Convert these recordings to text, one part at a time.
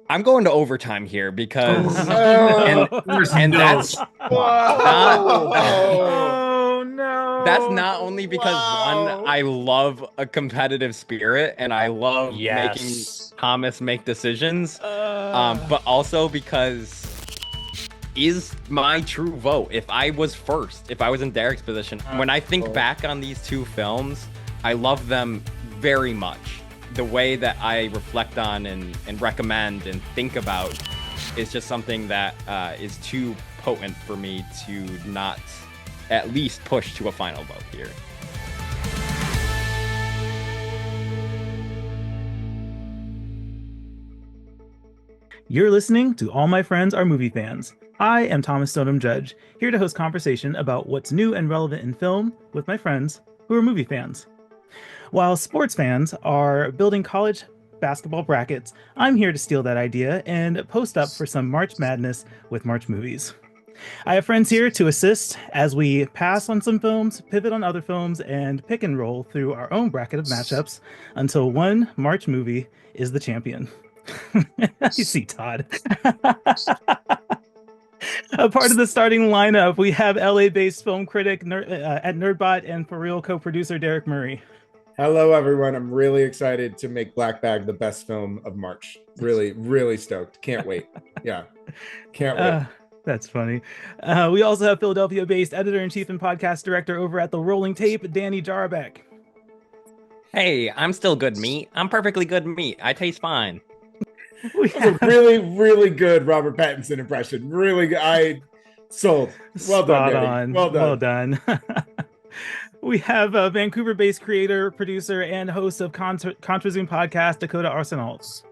I'm going to overtime here because and Oh, There's and no that's spot. not whoa. Oh that's no. not only because one, Wow. I love a competitive spirit and I love making Yes. Thomas make decisions, Uh, but also because is my true vote. If I was first, if I was in Derrick's position, when I think Oh. back on these two films, I love them very much. The way that I reflect on and recommend and think about is just something that is too potent for me to not at least push to a final vote here. You're listening to All My Friends Are Movie Fans. I am Thomas Stoneham-Judge, here to host conversation about what's new and relevant in film with my friends who are movie fans. While sports fans are building college basketball brackets, I'm here to steal that idea and post up for some March Madness with March movies. I have friends here to assist as we pass on some films, pivot on other films, and pick and roll through our own bracket of matchups until one March movie is the champion. You see, Todd. A part of the starting lineup, we have LA-based film critic at Nerdbot and ForReel co-producer Derrick Murray. Hello, everyone. I'm really excited to make Black Bag the best film of March. Really, really stoked. Can't wait. Yeah, can't wait. Uh, that's funny. We also have Philadelphia-based editor-in-chief and podcast director over at The Rolling Tape, Danny Jarabek. Hey, I'm still good meat. I'm perfectly good meat. I taste fine. We That was a have really, really good Robert Pattinson impression. Really good. I sold. Well done, spot Danny. on. Well Well done. done. We have Vancouver-based creator, producer, and host of Contra Zoom podcast, Dakota Arsenault.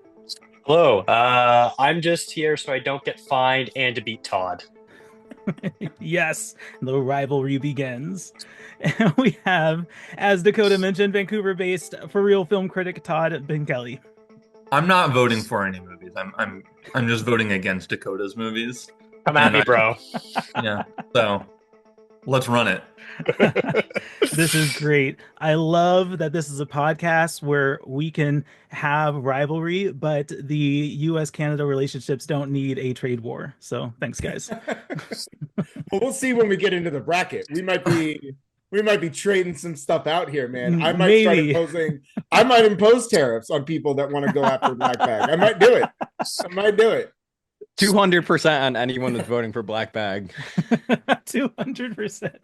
hello. I'm just here so I don't get fined and to beat Todd. Yes, the rivalry begins. And we have, as Dakota mentioned, Vancouver-based for real film critic Todd Pengelly. I'm not voting for any movies. I'm just voting against Dakota's movies. Come at And me, I bro. yeah. So let's run it. This is great. I love that this is a podcast where we can have rivalry, but the US Canada relationships don't need a trade war. So thanks, guys. Well, we'll see when we get into the bracket. We might be trading some stuff out here, man. Maybe. I might impose tariffs on people that want to go after Black Bag. I might do it. I might do it. 200% on anyone that's voting for Black Bag. 200%.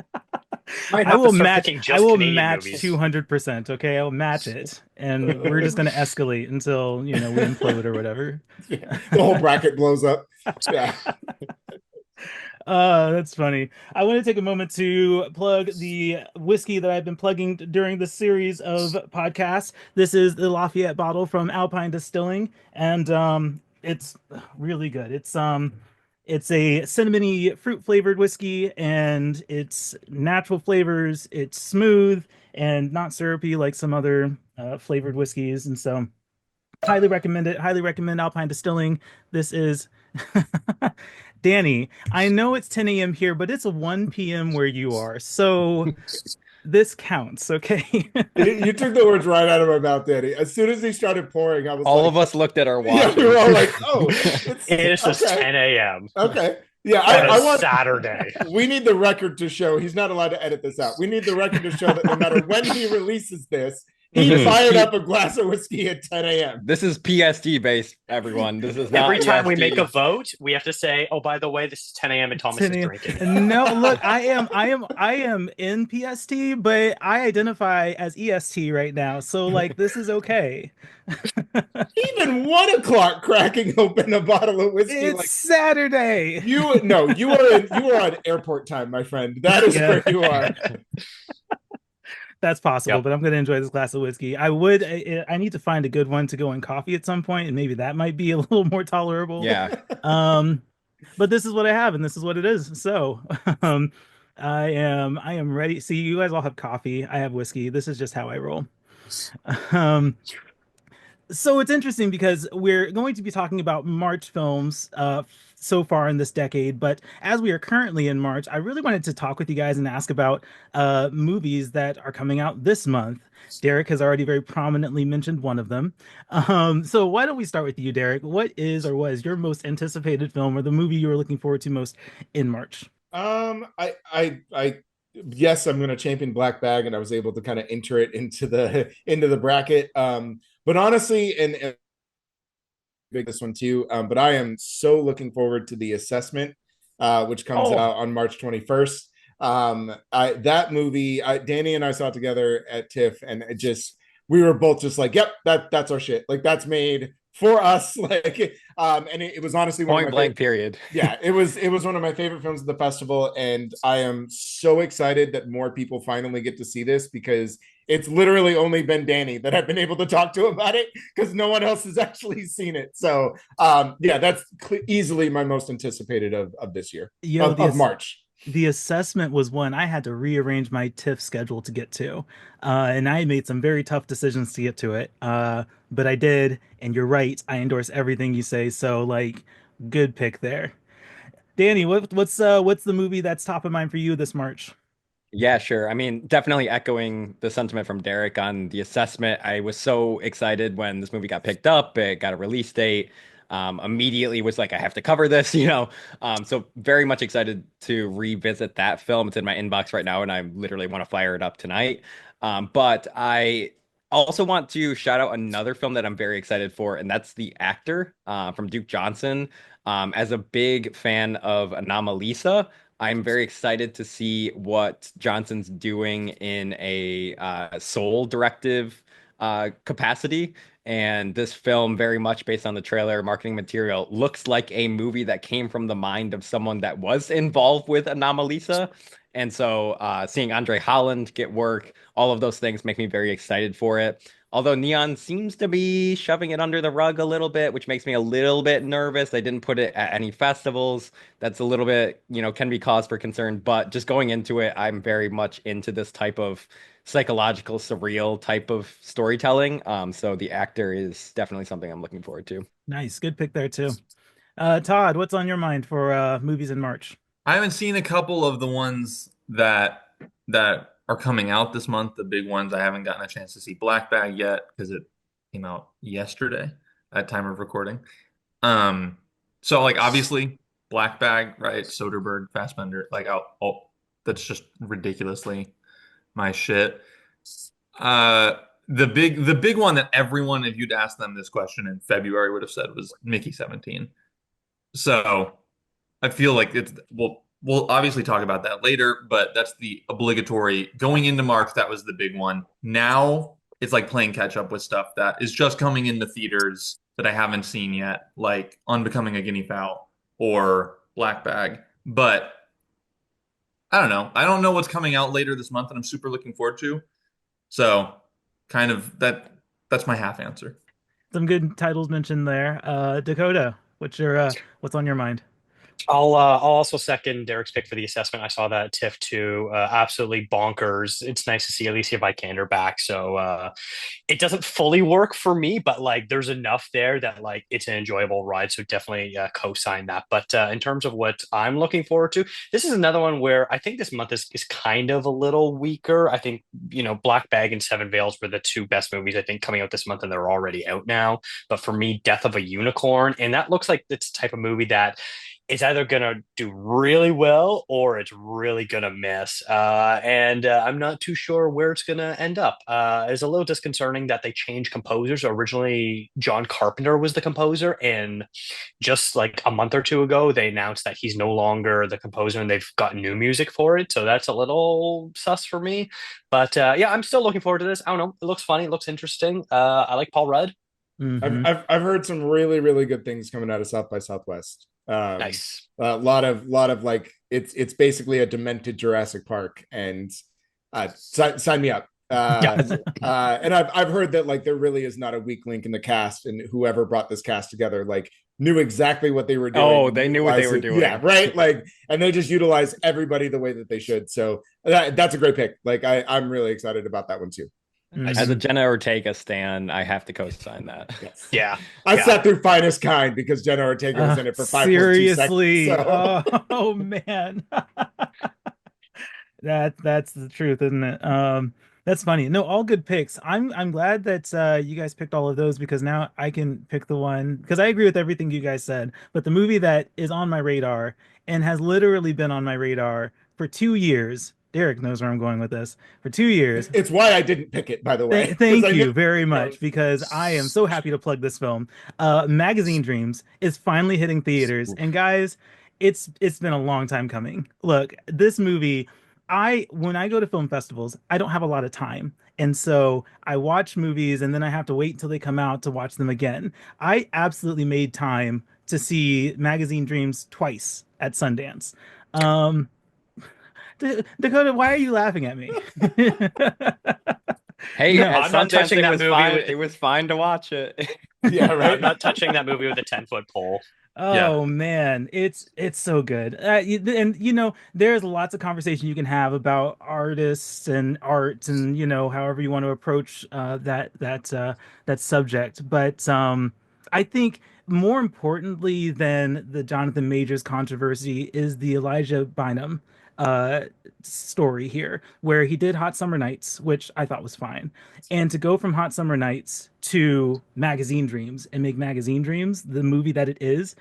Might I have to will start match picking I just will Canadian match movies. 200%, okay? I'll match it. And we're just going to escalate until, we implode or whatever. Yeah, the whole bracket blows up. Yeah. That's funny. I want to take a moment to plug the whiskey that I've been plugging during the series of podcasts. This is the Lafayette bottle from Alpine Distilling, and it's really good. It's a cinnamony fruit flavored whiskey, and it's natural flavors. It's smooth and not syrupy like some other flavored whiskeys, and so highly recommend it. Highly recommend Alpine Distilling. This is Danny. I know it's 10 a.m. here, but it's a 1 p.m. where you are. So this counts, okay? You took the words right out of my mouth, Danny. As soon as he started pouring, I was All like, of us looked at our yeah, we were all like, watches. oh, it's It is okay. 10 a.m. Okay. Yeah, on a I want Saturday. we need the record to show he's not allowed to edit this out. We need the record to show that no matter when he releases this, he fired up a glass of whiskey at 10 a.m. This is PST based, everyone. This is not Every time we EST. make a vote, we have to say, "Oh, by the way, this is 10 a.m. and Thomas 10 is a.m. drinking." No, look, I am in PST, but I identify as EST right now. So like this is okay. Even 1 o'clock cracking open a bottle of whiskey It's like Saturday. you are on airport time, my friend. That is Yeah. where you are. That's possible, Yep. but I'm going to enjoy this glass of whiskey. I need to find a good one to go in coffee at some point, and maybe that might be a little more tolerable. Yeah. Um, but this is what I have, and this is what it is. So, um, I am ready. See, you guys all have coffee. I have whiskey. This is just how I roll. Um, So it's interesting because we're going to be talking about March films so far in this decade, but as we are currently in March, I really wanted to talk with you guys and ask about movies that are coming out this month. Derek has already very prominently mentioned one of them. So why don't we start with you, Derek? What is or was your most anticipated film or the movie you were looking forward to most in March? I yes, I'm going to champion Black Bag, and I was able to kind of enter it into the into the bracket. But honestly, and big this one too. But I am so looking forward to The Assessment, which comes out on March 21st. That movie, Danny and I saw it together at TIFF, and it just we were both just like, "Yep, that's our shit. Like that's made for us." Like, and it was honestly one Point of my blank period. yeah, it was one of my favorite films of the festival, and I am so excited that more people finally get to see this because it's literally only been Danny that I've been able to talk to about it because no one else has actually seen it. So yeah, that's easily my most anticipated of this year of March. The Assessment was one I had to rearrange my TIFF schedule to get to. And I made some very tough decisions to get to it. But I did, and you're right. I endorse everything you say. So like good pick there. Danny, what's the movie that's top of mind for you this March? Yeah, sure. I mean, definitely echoing the sentiment from Derek on The Assessment. I was so excited when this movie got picked up. It got a release date. Immediately was like, I have to cover this, you know. So very much excited to revisit that film. It's in my inbox right now, and I literally want to fire it up tonight. But I also want to shout out another film that I'm very excited for, and that's The Actor from Duke Johnson. As a big fan of Anomalisa, I'm very excited to see what Johnson's doing in a soul directive capacity. And this film, very much based on the trailer marketing material, looks like a movie that came from the mind of someone that was involved with Anomalisa. And so seeing Andre Holland get work, all of those things make me very excited for it. Although Neon seems to be shoving it under the rug a little bit, which makes me a little bit nervous. They didn't put it at any festivals. That's a little bit, can be cause for concern. But just going into it, I'm very much into this type of psychological, surreal type of storytelling. So The Actor is definitely something I'm looking forward to. Nice, good pick there too. Todd, what's on your mind for movies in March? I haven't seen a couple of the ones that are coming out this month, the big ones. I haven't gotten a chance to see Black Bag yet because it came out yesterday at time of recording. So like obviously Black Bag, right? Soderbergh, Fassbender, like that's just ridiculously my shit. The big one that everyone, if you'd asked them this question in February, would have said was Mickey 17. So I feel like we'll obviously talk about that later, but that's the obligatory going into March. That was the big one. Now it's like playing catch up with stuff that is just coming into theaters that I haven't seen yet, like Unbecoming a Guinea Fowl or Black Bag. But I don't know. I don't know what's coming out later this month, and I'm super looking forward to. So kind of that's my half answer. Some good titles mentioned there. Dakota, what's on your mind? I'll also second Derek's pick for The Assessment. I saw that at TIFF too. Absolutely bonkers. It's nice to see Alicia Vikander back. So it doesn't fully work for me, but like there's enough there that like it's an enjoyable ride. So definitely co-sign that. But in terms of what I'm looking forward to, this is another one where I think this month is kind of a little weaker. I think Black Bag and Seven Veils were the two best movies I think coming out this month, and they're already out now. But for me, Death of a Unicorn, and that looks like it's the type of movie that it's either going to do really well or it's really going to miss. And I'm not too sure where it's going to end up. It's a little disconcerting that they changed composers. Originally, John Carpenter was the composer, and just like a month or two ago, they announced that he's no longer the composer and they've got new music for it. So that's a little sus for me. But yeah, I'm still looking forward to this. I don't know. It looks funny. It looks interesting. I like Paul Rudd. Mhm. I've heard some really really good things coming out of South by Southwest. Nice. A lot of like it's basically a demented Jurassic Park, and sign me up. And I've heard that like there really is not a weak link in the cast, and whoever brought this cast together like knew exactly what they were doing. Oh, they knew what they were doing. Yeah, right. Like, and they just utilize everybody the way that they should. So that's a great pick. Like I'm really excited about that one too. As a Jenna Ortega stan, I have to co-sign that. Yes. Yeah. I Yeah. sat through Finest Kind because Jenna Ortega was in it for 5.2 seconds. Seriously. So. Oh man. That's the truth, isn't it? That's funny. No, all good picks. I'm glad that you guys picked all of those because now I can pick the one because I agree with everything you guys said. But the movie that is on my radar and has literally been on my radar for 2 years. Derrick knows where I'm going with this. For 2 years. It's why I didn't pick it, by the way. Thank I you very much because I am so happy to plug this film. Magazine Dreams is finally hitting theaters, and guys, it's been a long time coming. Look, this movie, when I go to film festivals, I don't have a lot of time, and so I watch movies, and then I have to wait until they come out to watch them again. I absolutely made time to see Magazine Dreams twice at Sundance. Um, Dakota, why are you laughing at me? Hey, No, at I'm not Sundance, touching it that was movie fine. with- It was fine to watch it. Yeah, right. I'm not touching that movie with a 10-foot pole. Oh man, it's so good. And there's lots of conversation you can have about artists and art, and however you want to approach that subject. But I think more importantly than the Jonathan Majors controversy is the Elijah Bynum uh story here, where he did Hot Summer Nights, which I thought was fine. And to go from Hot Summer Nights to Magazine Dreams and make Magazine Dreams the movie that it is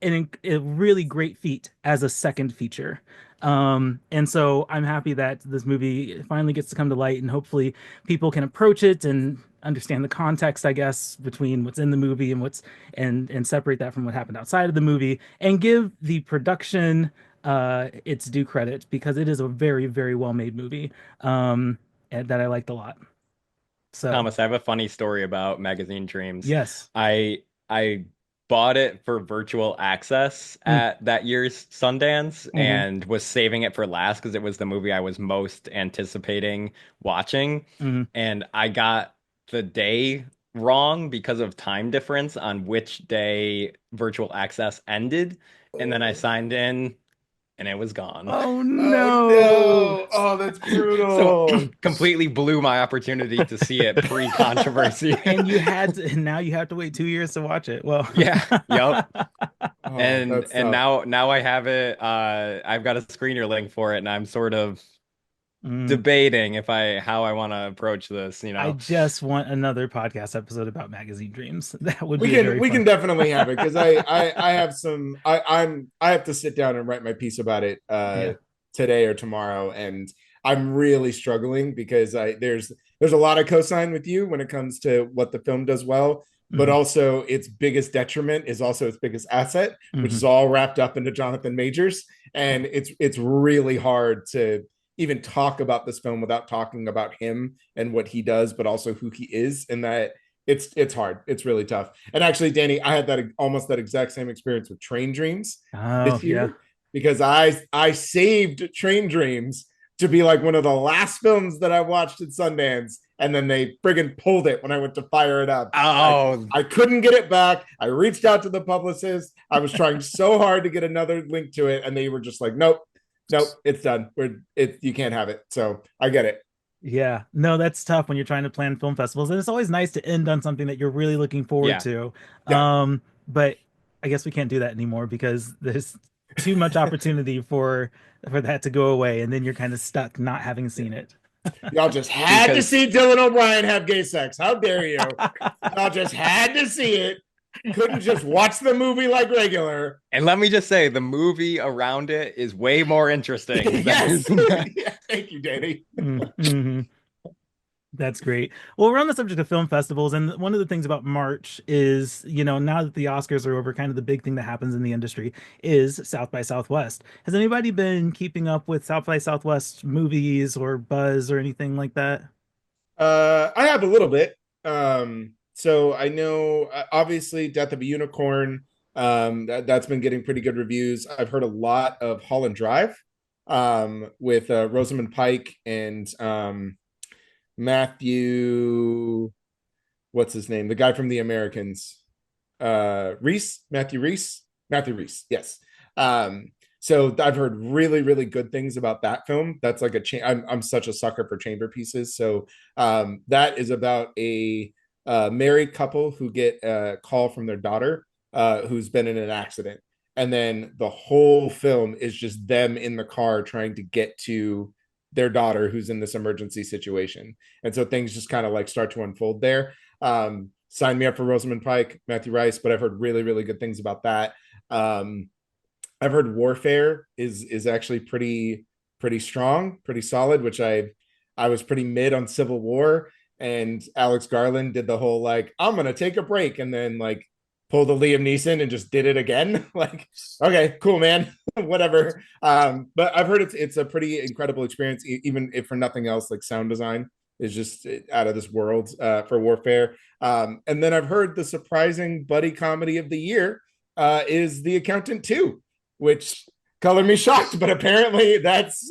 a really great feat as a second feature. And so I'm happy that this movie finally gets to come to light, and hopefully people can approach it and understand the context, I guess, between what's in the movie and and separate that from what happened outside of the movie, and give the production its due credit because it is a very, very well made movie and that I liked a lot. So Thomas, I have a funny story about Magazine Dreams. yes. I bought it for virtual access at that year's Sundance and was saving it for last because it was the movie I was most anticipating watching. And I got the day wrong because of time difference on which day virtual access ended. And then I signed in and it was gone. Oh Oh no. no! Oh, that's brutal. So completely blew my opportunity to see it pre-controversy. And now you have to wait 2 years to watch it. Well, Yeah, yep. Oh, And that's tough. now I have it. I've got a screener link for it, and I'm sort of mm, debating how I want to approach this. I just want another podcast episode about Magazine Dreams. That would be very We fun. can definitely have it because I have some I have to sit down and write my piece about it Yeah. today or tomorrow, and I'm really struggling because there's a lot of cosign with you when it comes to what the film does well, but Mhm. also its biggest detriment is also its biggest asset, which Mhm. is all wrapped up into Jonathan Majors, and it's really hard to even talk about this film without talking about him and what he does, but also who he is, and that it's hard. It's really tough. And actually, Danny, I had that almost that exact same experience with Train Dreams Oh, this yeah. year because I saved Train Dreams to be like one of the last films that I watched at Sundance, and then they friggin' pulled it when I went to fire it up. Oh, I couldn't get it back. I reached out to the publicist. I was trying so hard to get another link to it, and they were just like, "Nope, nope, it's done. You can't have it." So I get it. Yeah. No, that's tough when you're trying to plan film festivals. And it's always nice to end on something that you're really looking forward yeah. to. Yeah. But I guess we can't do that anymore because there's too much opportunity for that to go away, and then you're kind of stuck not having seen it. Y'all just had to Because- see Dylan O'Brien have gay sex. How dare you? Y'all just had to see it. Couldn't just watch the movie like regular. And let me just say, the movie around it is way more interesting. Yes. Yeah, thank you, Danny. Mhm. That's great. Well, we're on the subject of film festivals, and one of the things about March is, now that the Oscars are over, kind of the big thing that happens in the industry is South by Southwest. Has anybody been keeping up with South by Southwest movies or buzz or anything like that? I have a little bit. So I know obviously Death of a Unicorn. That's been getting pretty good reviews. I've heard a lot of Holland Drive with Rosamund Pike and Matthew, what's his name? The guy from The Americans. Matthew Reese, yes. So So I've heard really, really good things about that film. That's like I'm such a sucker for chamber pieces. So that is about a married couple who get a call from their daughter who's been in an accident. And then the whole film is just them in the car trying to get to their daughter who's in this emergency situation. And so things just kind of like start to unfold there. Sign me up for Rosamund Pike, Matthew Rice, but I've heard really, really good things about that. I've heard Warfare is actually pretty strong, pretty solid, which I was pretty mid on Civil War, and Alex Garland did the whole like I'm gonna take a break and then like pulled a Liam Neeson and just did it again. Like, okay, cool, man, whatever. But I've heard it's a pretty incredible experience, even if for nothing else, like sound design is just out of this world for Warfare. And then I've heard the surprising buddy comedy of the year is The Accountant 2, which colored me shocked, but apparently that's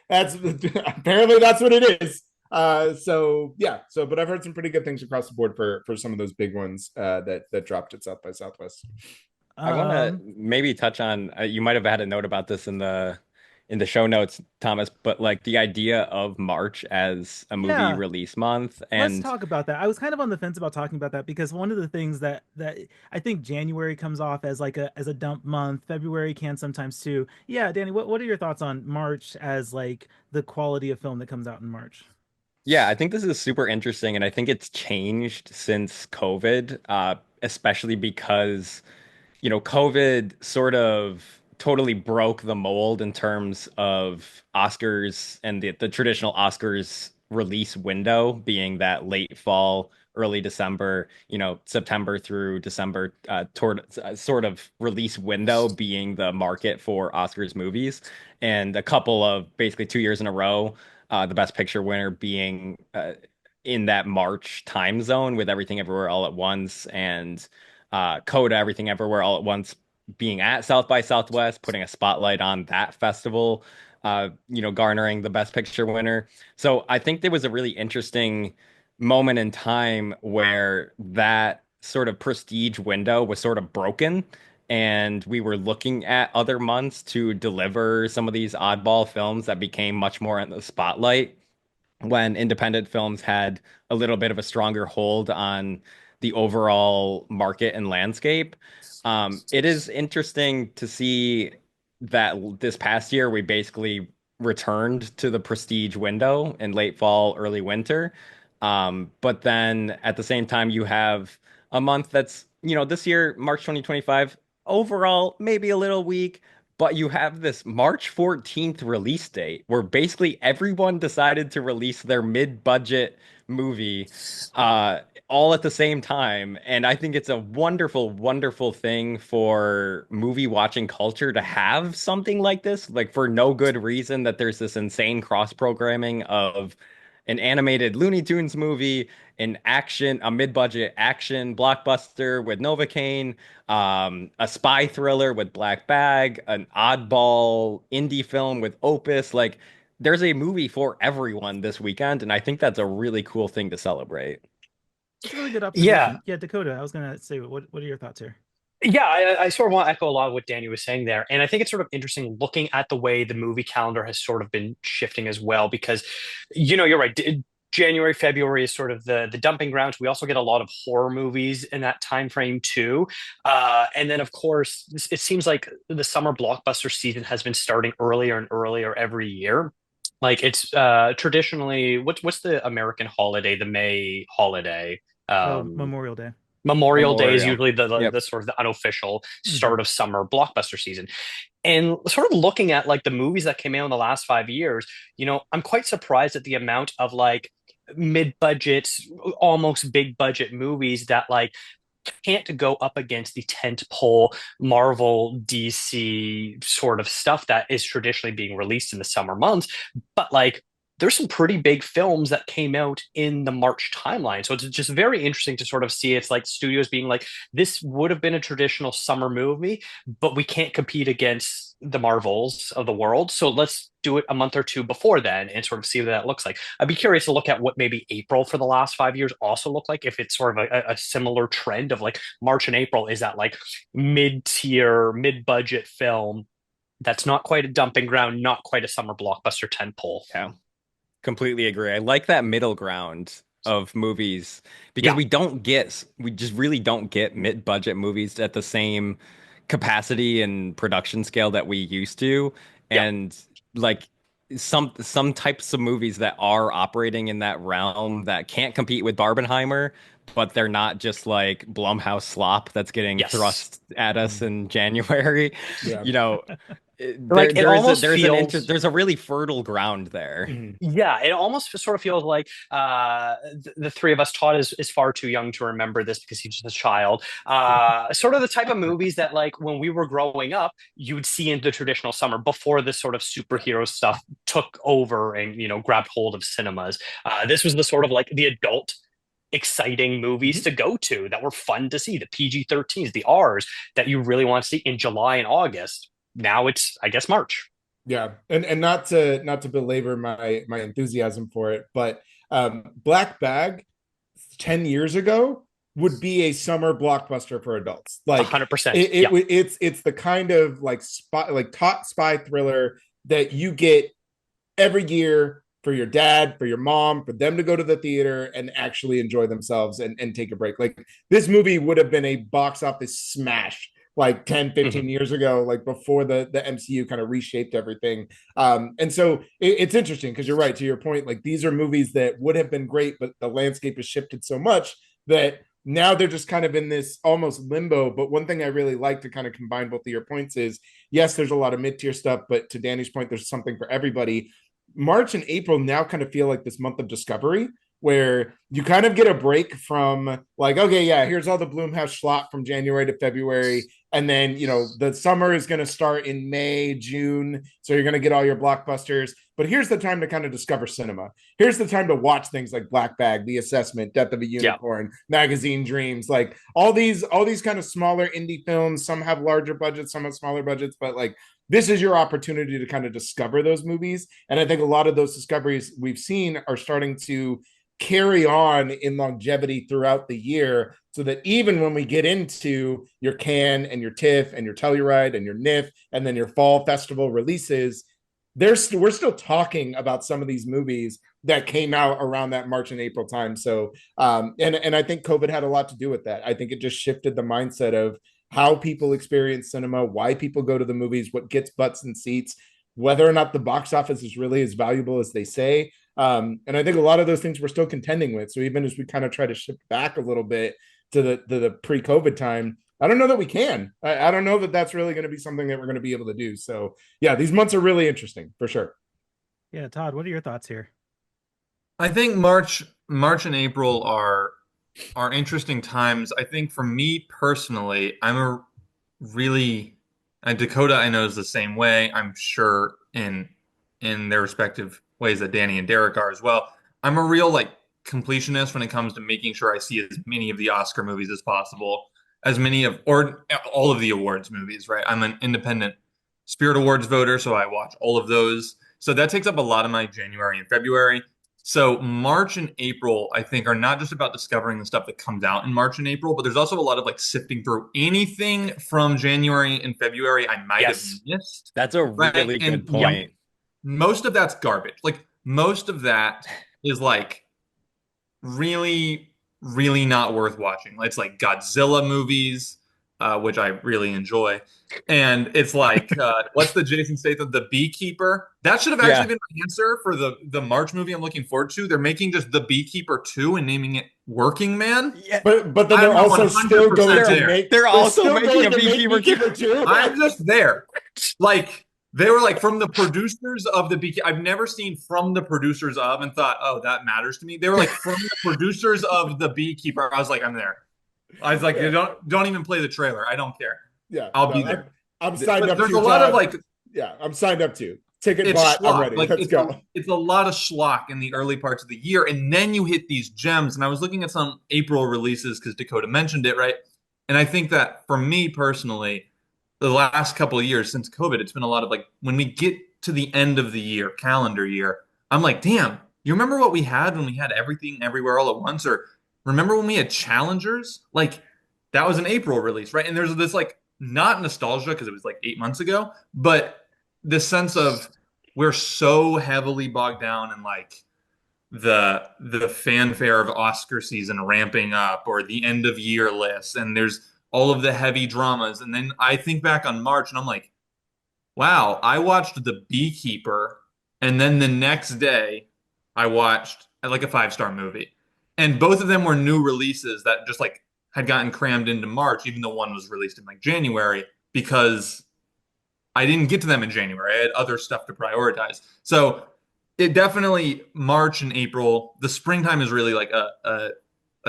apparently that's what it is. So yeah, but I've heard some pretty good things across the board for some of those big ones that dropped at South by Southwest. I want to maybe touch on you might have had a note about this in the show notes, Thomas, but like the idea of March as a movie release month. And let's talk about that. I was kind of on the fence about talking about that because one of the things that I think January comes off as like a dump month. February can sometimes too. Yeah, Danny, what are your thoughts on March as like the quality of film that comes out in March? yeah, I think this is super interesting, and I think it's changed since COVID, especially because COVID sort of totally broke the mold in terms of Oscars and the traditional Oscars release window being that late fall, early December, September through December, sort of release window being the market for Oscars movies. And a couple of basically 2 years in a row, the Best Picture winner being in that March time zone with Everything Everywhere All at Once and Coda Everything Everywhere All at Once being at South by Southwest, putting a spotlight on that festival, garnering the Best Picture winner. So I think there was a really interesting moment in time where that sort of prestige window was sort of broken. And we were looking at other months to deliver some of these oddball films that became much more in the spotlight when independent films had a little bit of a stronger hold on the overall market and landscape. It is interesting to see that this past year we basically returned to the prestige window in late fall, early winter. But then at the same time, you have a month that's, this year, March 2025, overall, maybe a little weak, but you have this March 14th release date where basically everyone decided to release their mid-budget movie all at the same time. And I think it's a wonderful, wonderful thing for movie watching culture to have something like this, like for no good reason that there's this insane cross-programming of an animated Looney Tunes movie, a mid-budget action blockbuster with Novocaine, a spy thriller with Black Bag, an oddball indie film with Opus. Like, there's a movie for everyone this weekend, and I think that's a really cool thing to celebrate. It's a really good observation. Yeah, Dakota, I was gonna say, what are your thoughts here? Yeah, I sort of want to echo a lot of what Danny was saying there. And I think it's sort of interesting looking at the way the movie calendar has sort of been shifting as well, because, you're right. January, February is sort of the dumping grounds. We also get a lot of horror movies in that time frame too. And then, of course, it seems like the summer blockbuster season has been starting earlier and earlier every year. Like it's traditionally, what's the American holiday, the May holiday? Memorial Day. Memorial Day is Memorial. usually the, Yep. the sort of the unofficial start of summer blockbuster season. And sort of looking at like the movies that came out in the last 5 years, I'm quite surprised at the amount of like mid-budget, almost big budget movies that like can't go up against the tentpole Marvel DC sort of stuff that is traditionally being released in the summer months. But like there's some pretty big films that came out in the March timeline. So it's just very interesting to sort of see it's like studios being like, this would have been a traditional summer movie, but we can't compete against the Marvels of the world. So let's do it a month or two before then and sort of see what that looks like. I'd be curious to look at what maybe April for the last 5 years also looked like, if it's sort of a similar trend of like March and April is that like mid-tier, mid-budget film That's not quite a dumping ground, not quite a summer blockbuster tentpole. Yeah, completely agree. I like that middle ground of movies because Yeah. we just really don't get mid-budget movies at the same capacity and production scale that we used to. Yeah. And like some types of movies that are operating in that realm that can't compete with Barbenheimer, but they're not just like Blumhouse slop that's getting Yes. thrust at us in January. Yeah. You know, Like, it almost feels- there's a really fertile ground there. Mhm. Yeah, it almost sort of feels like the three of us. Todd is far too young to remember this because he's just a child. Sort of the type of movies that, like, when we were growing up, you would see in the traditional summer before this sort of superhero stuff took over and, you know, grabbed hold of cinemas. This was the sort of like the adult exciting movies to go to that were fun to see, the PG-13s, the Rs that you really want to see in July and August. Now it's, I guess, March. Yeah, and not to belabor my enthusiasm for it, but Black Bag 10 years ago would be a summer blockbuster for adults. Like 100%. It's the kind of like top spy thriller that you get every year for your dad, for your mom, for them to go to the theater and actually enjoy themselves and take a break. Like, this movie would have been a box office smash like 10, 15 years ago, like before the MCU kind of reshaped everything. And so it's interesting because you're right, to your point, like these are movies that would have been great, but the landscape has shifted so much that now they're just kind of in this almost limbo. But one thing I really like to kind of combine both of your points is, yes, there's a lot of mid-tier stuff, but to Danny's point, there's something for everybody. March and April now kind of feel like this month of discovery, where you kind of get a break from like, okay, yeah, here's all the Blumhouse schlock from January to February. And then, you know, the summer is going to start in May, June. So you're going to get all your blockbusters. But here's the time to kind of discover cinema. Here's the time to watch things like Black Bag, The Assessment, Death of a Unicorn, Magazine Dreams, like all these kind of smaller indie films. Some have larger budgets, some have smaller budgets, but like, this is your opportunity to kind of discover those movies. And I think a lot of those discoveries we've seen are starting to carry on in longevity throughout the year, so that even when we get into your Cannes and your TIFF and your Telluride and your NIF and then your fall festival releases, we're still talking about some of these movies that came out around that March and April time. So and I think COVID had a lot to do with that. I think it just shifted the mindset of how people experience cinema, why people go to the movies, what gets butts and seats, whether or not the box office is really as valuable as they say. And I think a lot of those things we're still contending with. So even as we kind of try to shift back a little bit to the pre-COVID time, I don't know that we can. I don't know that that's really going to be something that we're going to be able to do. So yeah, these months are really interesting for sure. Yeah, Todd, what are your thoughts here? I think March and April are interesting times. I think for me personally, I'm a really Dakota, I know, is the same way. I'm sure in their respective ways that Danny and Derrick are as well. I'm a real like completionist when it comes to making sure I see as many of the Oscar movies as possible, as many of or all of the awards movies, right? I'm an independent Spirit Awards voter, so I watch all of those. So that takes up a lot of my January and February. So March and April, I think, are not just about discovering the stuff that comes out in March and April, but there's also a lot of like sifting through anything from January and February I might have missed. That's a really good point. Most of that's garbage. Like, most of that is like really, really not worth watching. It's like Godzilla movies, which I really enjoy. And it's like, what's the Jason Statham, The Beekeeper? That should have actually been my answer for the March movie I'm looking forward to. They're making just The Beekeeper 2 and naming it Working Man. Yeah. But then they're also still going to make they're also making a Beekeeper 2. I'm just there. Like, they were like, from the producers of The Beekeeper. I've never seen from the producers of and thought, oh, that matters to me. They were like, from the producers of The Beekeeper. I was like, I'm there. I was like, don't even play the trailer. I don't care. Yeah, I'll be there. I'm signed up. There's a lot of like, I'm signed up to. Ticket bought. I'm ready. Like, Let's go. It's a lot of schlock in the early parts of the year, and then you hit these gems. And I was looking at some April releases because Dakota mentioned it, right? And I think that for me personally, the last couple of years since COVID, it's been a lot of like, when we get to the end of the year, calendar year, I'm like, damn, you remember what we had when we had everything everywhere all at once? Or remember when we had Challengers? Like, that was an April release, right? And there's this like, not nostalgia because it was like 8 months ago, but this sense of we're so heavily bogged down in like the fanfare of Oscar season ramping up or the end of year lists, and there's all of the heavy dramas. And then I think back on March and I'm like, wow, I watched The Beekeeper, and then the next day I watched like a five-star movie. And both of them were new releases that just like had gotten crammed into March, even though one was released in like January, because I didn't get to them in January. I had other stuff to prioritize. So it definitely March and April, the springtime is really like a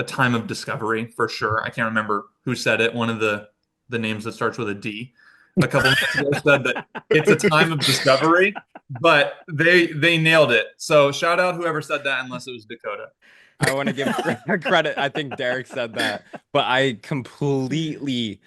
time of discovery for sure. I can't remember who said it. One of the names that starts with a D a couple minutes ago said that it's a time of discovery, but they nailed it. So shout out whoever said that, unless it was Dakota. I want to give credit. I think Derrick said that, but I completely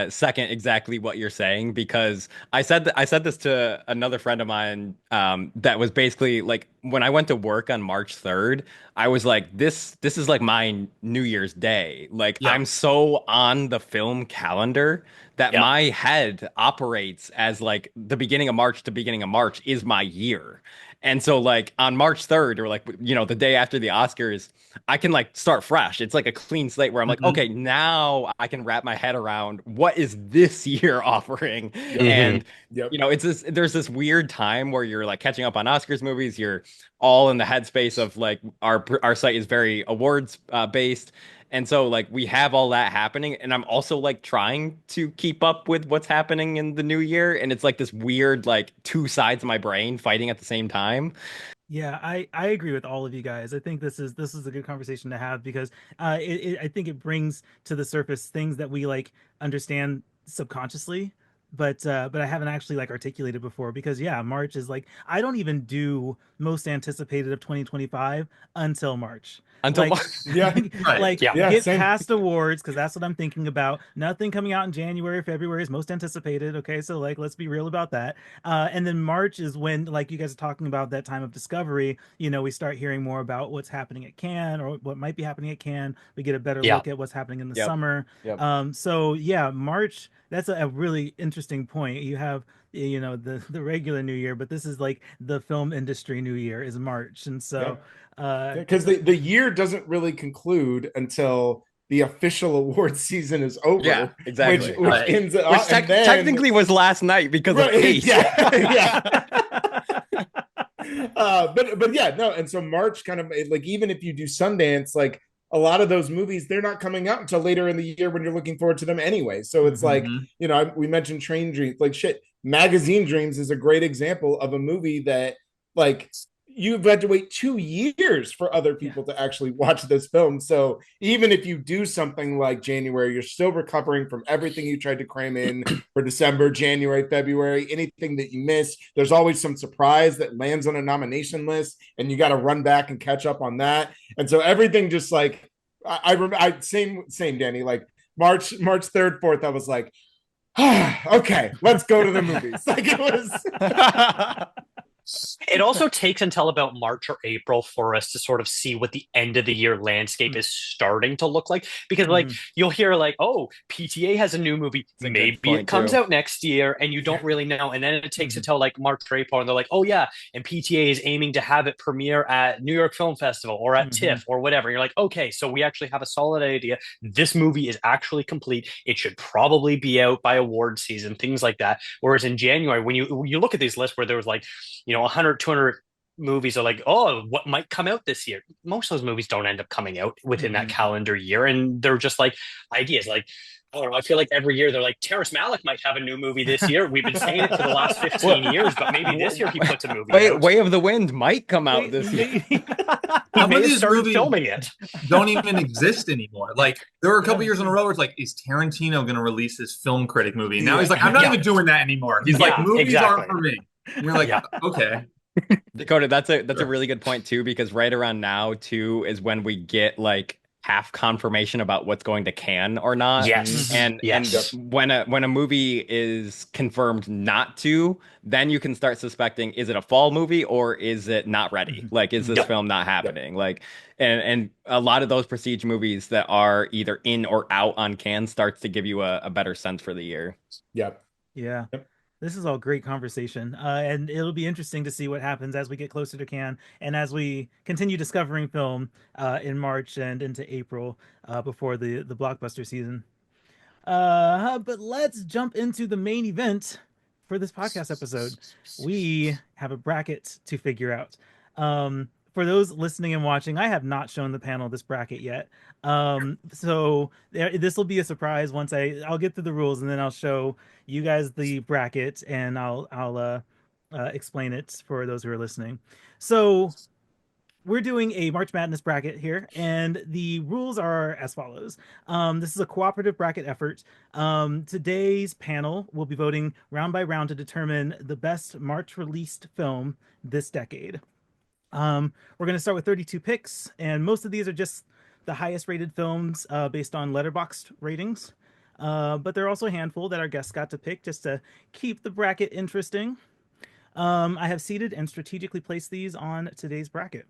second exactly what you're saying, because I said this to another friend of mine that was basically like, when I went to work on March 3rd, I was like, this is like my New Year's Day. Like, Yeah. I'm so on the film calendar that Yeah. my head operates as like the beginning of March to beginning of March is my year. And so like on March 3rd, or like, you know, the day after the Oscars, I can like start fresh. It's like a clean slate where I'm like, Mhm. okay, now I can wrap my head around what is this year offering. And Yep. you know, there's this weird time where you're like catching up on Oscars movies. You're all in the headspace of like our site is very awards based. And so like we have all that happening, and I'm also like trying to keep up with what's happening in the new year, and it's like this weird like two sides of my brain fighting at the same time. Yeah, I agree with all of you guys. I think this is a good conversation to have, because I think it brings to the surface things that we like understand subconsciously, but I haven't actually like articulated before. Because yeah, March is like, I don't even do most anticipated of 2025 until March. Until Like Yeah. Right. like Yeah. Yeah. get Same. past awards, because that's what I'm thinking about. Nothing coming out in January, February is most anticipated. Okay, so like let's be real about that. And then March is when, like you guys are talking about, that time of discovery. You know, we start hearing more about what's happening at Cannes, or what might be happening at Cannes. We get a better Yeah. look at what's happening in the Yep. summer. Yep. So yeah, March. That's a really interesting point. You have, you know, the regular New Year, but this is like the film industry New Year is March, and so Because the year doesn't really conclude until the official award season is Yeah, over, which exactly. which Right. ends Which up, and then technically was last night because of right, Ace. yeah, yeah. But yeah, no, and so March kind of like, even if you do Sundance, like a lot of those movies, they're not coming out until later in the year when you're looking forward to them anyway. So it's like, Mhm. you know, we mentioned Train Dreams, like shit. Magazine Dreams is a great example of a movie that like you've had to wait 2 years for other Yeah. people to actually watch this film. So even if you do something like January, you're still recovering from everything you tried to cram in for December, January, February, anything that you miss. There's always some surprise that lands on a nomination list, and you got to run back and catch up on that. And so everything just like, I same Danny, like March 3rd, 4th, I was like, okay, let's go to the movies. Like it was. It also takes until about March or April for us to sort of see what the end of the year landscape is starting to look like. Because, like, you'll hear, like, oh, PTA has a new movie. a good Maybe point, it comes too. out next year, and you don't really know. And then it takes until, like, March or April, and they're like, oh, yeah, and PTA is aiming to have it premiere at New York Film Festival or at TIFF or whatever. And you're like, okay, so we actually have a solid idea. This movie is actually complete. It should probably be out by award season, things like that. Whereas in January, when you look at these lists where there was like, you know, 100, 200 movies are like, oh, what might come out this year? Most of those movies don't end up coming out within that calendar year. And they're just like ideas. Like, I don't know, I feel like every year they're like, Terrence Malick might have a new movie this year. We've been saying it for the last 15 years, but maybe this year he puts a movie out. Way of the Wind might come out this year. He Some may of have these started movies filming it. don't even exist anymore. Like there were a couple years in a row where it's like, is Tarantino going to release his film critic movie? Now he's like, I'm not even doing that anymore. He's like, movies aren't for me. And you're like, okay. Dakota, that's a really good point too, because right around now too is when we get like half confirmation about what's going to Cannes or not. Yes. And Yes. and when a movie is confirmed not to, then you can start suspecting, is it a fall movie or is it not ready? Like, is this film not happening? Like, and a lot of those prestige movies that are either in or out on Cannes starts to give you a better sense for the year. Yep. Yeah. Yep. This is all great conversation, and it'll be interesting to see what happens as we get closer to Cannes and as we continue discovering film in March and into April before the blockbuster season. But let's jump into the main event for this podcast episode. We have a bracket to figure out. For those listening and watching, I have not shown the panel this bracket yet. So this will be a surprise once I'll get through the rules and then I'll show you guys the bracket and I'll explain it for those who are listening. So we're doing a March Madness bracket here, and the rules are as follows. This is a cooperative bracket effort. Today's panel will be voting round by round to determine the best March released film this decade. We're going to start with 32 picks, and most of these are just the highest rated films based on Letterboxd ratings. But there are also a handful that our guests got to pick just to keep the bracket interesting. I have seeded and strategically placed these on today's bracket.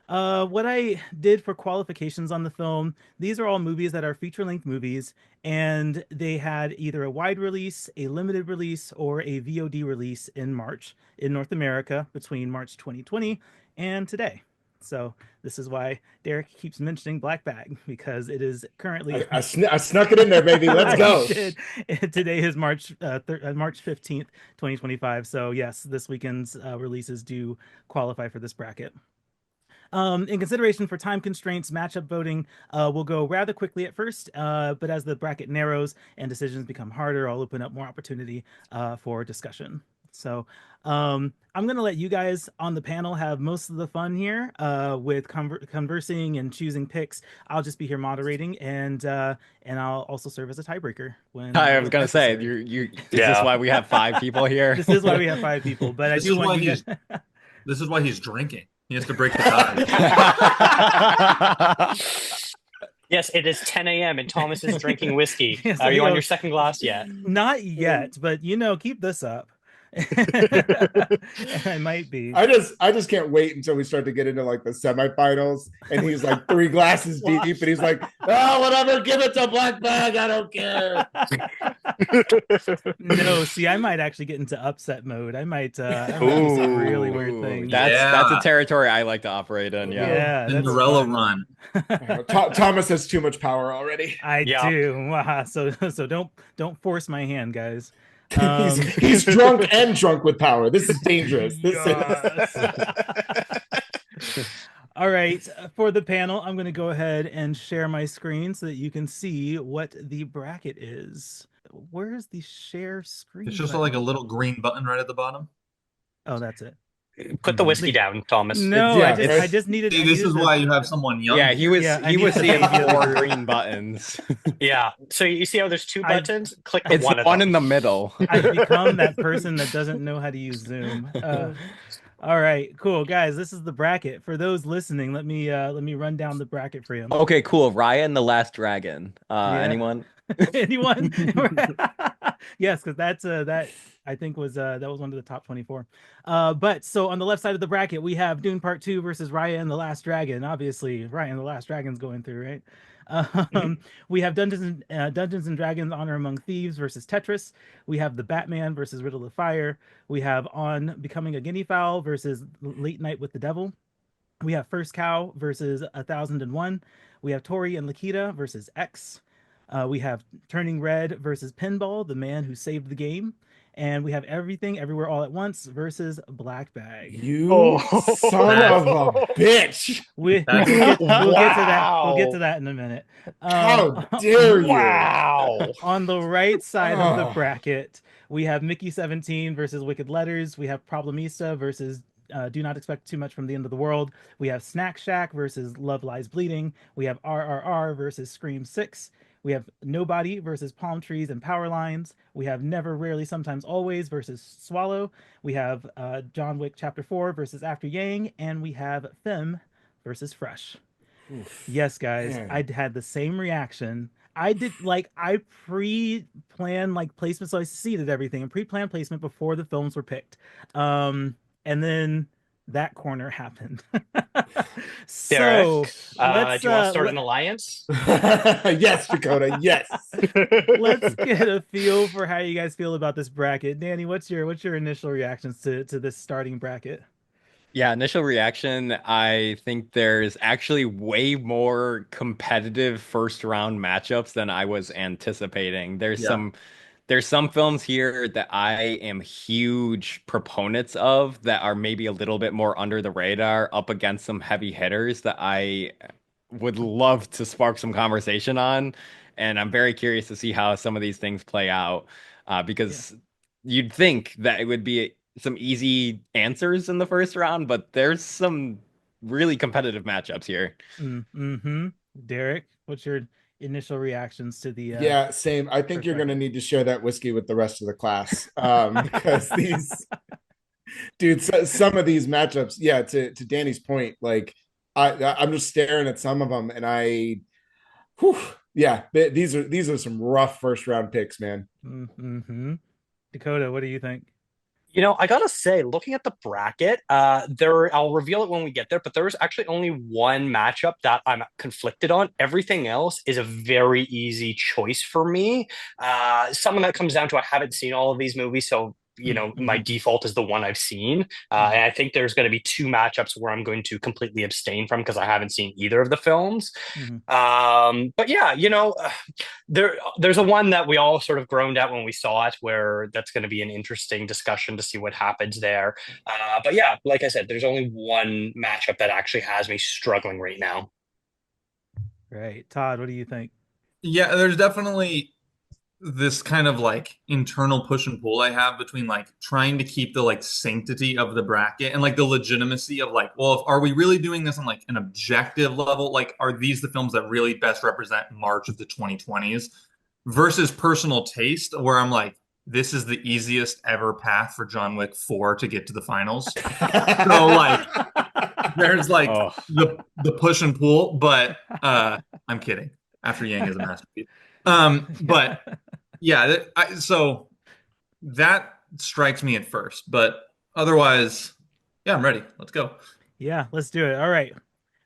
What I did for qualifications on the film, these are all movies that are feature-length movies, and they had either a wide release, a limited release, or a VOD release in March in North America between March 2020 and today. So this is why Derrick keeps mentioning Black Bag, because it is currently... I snuck it in there, baby. Let's go. Today is March 15th, 2025. So yes, this weekend's releases do qualify for this bracket. In consideration for time constraints, matchup voting will go rather quickly at first, but as the bracket narrows and decisions become harder, I'll open up more opportunity for discussion. So I'm going to let you guys on the panel have most of the fun here with conversing and choosing picks. I'll just be here moderating, and I'll also serve as a tiebreaker. I was going to say, is this why we have 5 people here? This is why we have 5 people, but I do want you guys... This is why he's drinking. He has to break the tie. Yes, it is 10 a.m. and Thomas is drinking whiskey. Are you on your second glass yet? Not yet, but keep this up. I might be. I just can't wait until we start to get into like the semifinals, and he's like 3 glasses deep, and he's like, "Oh, whatever, give it to Black Bag. I don't care." No, see, I might actually get into upset mode. I might do some really weird things. That's a territory I like to operate in. Yeah, Cinderella run. Thomas has too much power already. I do. So don't force my hand, guys. He's drunk and drunk with power. This is dangerous. All right, for the panel, I'm going to go ahead and share my screen so that you can see what the bracket is. Where's the share screen? It's just like a little green button right at the bottom. Oh, that's it. Put the whiskey down, Thomas. No, I just needed. See, this is why you have someone young. Yeah, he was seeing 4 green buttons. Yeah. So you see how there's 2 buttons? Click the it's one. It's one in the middle. I've become that person that doesn't know how to use Zoom. All right, cool, guys. This is the bracket. For those listening, let me run down the bracket for you. Okay, cool. Raya and the Last Dragon. Anyone? Anyone? Yes, because that I think was that was one of the top 24. But so on the left side of the bracket, we have Dune Part 2 versus Raya and the Last Dragon. Obviously, Raya and the Last Dragon's going through, right? We have Dungeons and Dragons: Honor Among Thieves versus Tetris. We have The Batman versus Riddle of Fire. We have On Becoming a Guinea Fowl versus Late Night with the Devil. We have First Cow versus 1001. We have Tori and Lakita versus X. We have Turning Red versus Pinball, the man who saved the game. And we have Everything Everywhere All at Once versus Black Bag. You son of a bitch! We'll get to that. We'll get to that in a minute. How dare you! Wow. On the right side of the bracket, we have Mickey 17 versus Wicked Letters. We have Problemista versus Do Not Expect Too Much from the End of the World. We have Snack Shack versus Love Lies Bleeding. We have RRR versus Scream 6. We have Nobody versus Palm Trees and Power Lines. We have Never, Rarely, Sometimes, Always versus Swallow. We have John Wick Chapter 4 versus After Yang. And we have Femme versus Fresh. Oof. Yes, guys, man. I had the same reaction. I pre-planned placement, so I seeded everything and pre-planned placement before the films were picked. And then that corner happened. Derrick, So do you want to start let, an alliance? Yes, Dakota. Yes. let's get a feel for how you guys feel about this bracket. Danny, what's your initial reactions to this starting bracket? Yeah, initial reaction, I think there's actually way more competitive first round matchups than I was anticipating. Yeah. There's some films here that I am huge proponents of that are maybe a little bit more under the radar up against some heavy hitters that I would love to spark some conversation on. And I'm very curious to see how some of these things play out Yeah. because you'd think that it would be some easy answers in the first round, but there's some really competitive matchups here. Mm-hmm. Derrick, what's your initial reactions to the Yeah, same. I think first you're going to bracket? need to share that whiskey with the rest of the class because these dude, some of these matchups, yeah, to Danny's point, like I'm just staring at some of them and whew, yeah, these are some rough first round picks, man. Mm-hmm. Dakota, what do you think? I gotta say, looking at the bracket, I'll reveal it when we get there, but there is actually only one matchup that I'm conflicted on. Everything else is a very easy choice for me. Something that comes down to I haven't seen all of these movies, so my default is the one I've seen. And I think there's going to be two matchups where I'm going to completely abstain from because I haven't seen either of the films. Mm-hmm. But yeah, there's a one that we all sort of groaned at when we saw it, where that's going to be an interesting discussion to see what happens there. But yeah, like I said, there's only one matchup that actually has me struggling right now. Right. Todd, what do you think? Yeah, there's definitely this kind of like internal push and pull I have between like trying to keep the like sanctity of the bracket and like the legitimacy of like, well, are we really doing this on like an objective level? Like, are these the films that really best represent March of the 2020s versus personal taste, where I'm like, this is the easiest ever path for John Wick 4 to get to the finals. So like there's like Oh. the push and pull, but I'm kidding. After Yang is a masterpiece. But yeah, so that strikes me at first, but otherwise, yeah, I'm ready. Let's go. Yeah, let's do it. All right.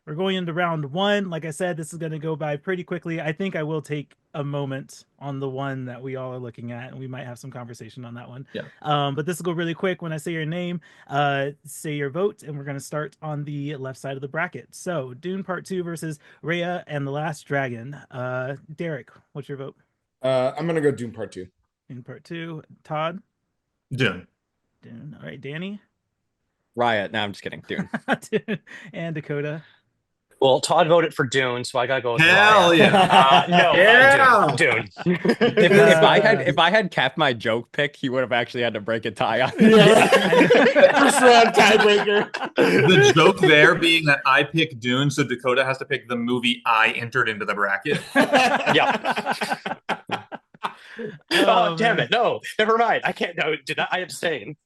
We're going into round one. Like I said, this is going to go by pretty quickly. I think I will take a moment on the one that we all are looking at, and we might have some conversation on that one. Yeah. But this will go really quick. When I say your name, say your vote, and we're going to start on the left side of the bracket. So, Dune Part 2 versus Raya and the Last Dragon. Derrick, what's your vote? I'm gonna go Doom Part 2. Dune Part 2. Todd? Dune. Dune. All right, Danny? Riot. No, I'm just kidding. Dune. And Dakota? Well, Todd voted for Dune, so I gotta go with Hell Raya. yeah. No, Yeah. Dune. If I had kept my joke pick, he would have actually had to break a tie on. First round tiebreaker. The joke there being that I pick Dune, so Dakota has to pick the movie I entered into the bracket. Yeah. Oh, damn it. No, never mind. I can't. No, I abstain.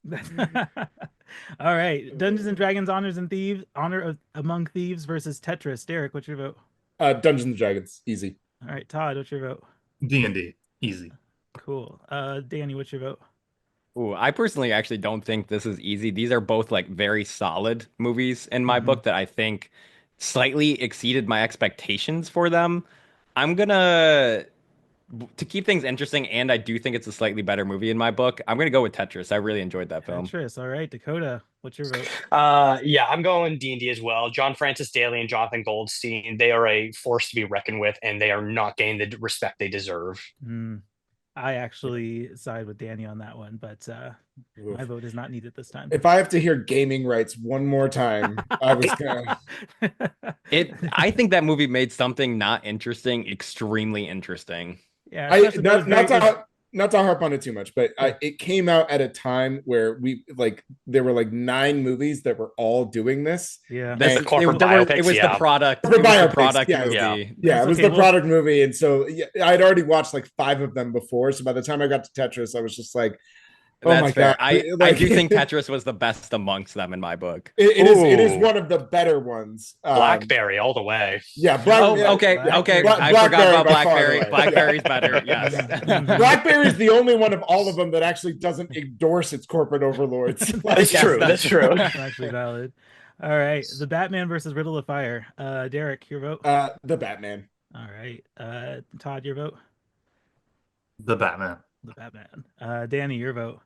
All right. Dungeons and Dragons Among Thieves versus Tetris. Derrick, what's your vote? Dungeons and Dragons, easy. All right, Todd, what's your vote? D&D, easy. Cool. Danny, what's your vote? Ooh, I personally actually don't think this is easy. These are both like very solid movies in my book that I think slightly exceeded my expectations for them. I'm gonna to keep things interesting, and I do think it's a slightly better movie in my book. I'm gonna go with Tetris. I really enjoyed that film. Tetris. All right, Dakota, what's your vote? Yeah, I'm going D&D as well. John Francis Daley and Jonathan Goldstein, they are a force to be reckoned with, and they are not getting the respect they deserve. I actually side with Danny on that one, but my vote is not needed this time. If I have to hear gaming rights one more time, I was gonna. I think that movie made something not interesting extremely interesting. Yeah, not to harp on it too much, but it came out at a time where there were like 9 movies that were all doing this. Yeah, That's the corporate biopics, it was the product. The It was the biopics, product yeah. movie. Yeah, it was Okay, the product movie, and so I'd already watched like 5 of them before. So by the time I got to Tetris, I was just like, Oh That's my fair. God. I Like, do think Tetris was the best amongst them in my book. it is Ooh. one of the better ones. Blackberry all the way. Yeah, Oh, yeah, okay, yeah. okay. I forgot Blackberry about by far the BlackBerry. way. BlackBerry's better. Yeah. Yes. BlackBerry is the only one of all of them that actually doesn't endorse its corporate overlords. That's Yes, true. That's true. That's actually valid. All right, the Batman versus Riddle of Fire. Derek, your vote. The Batman. All right, Todd, your vote. The Batman. The Batman. Danny, your vote.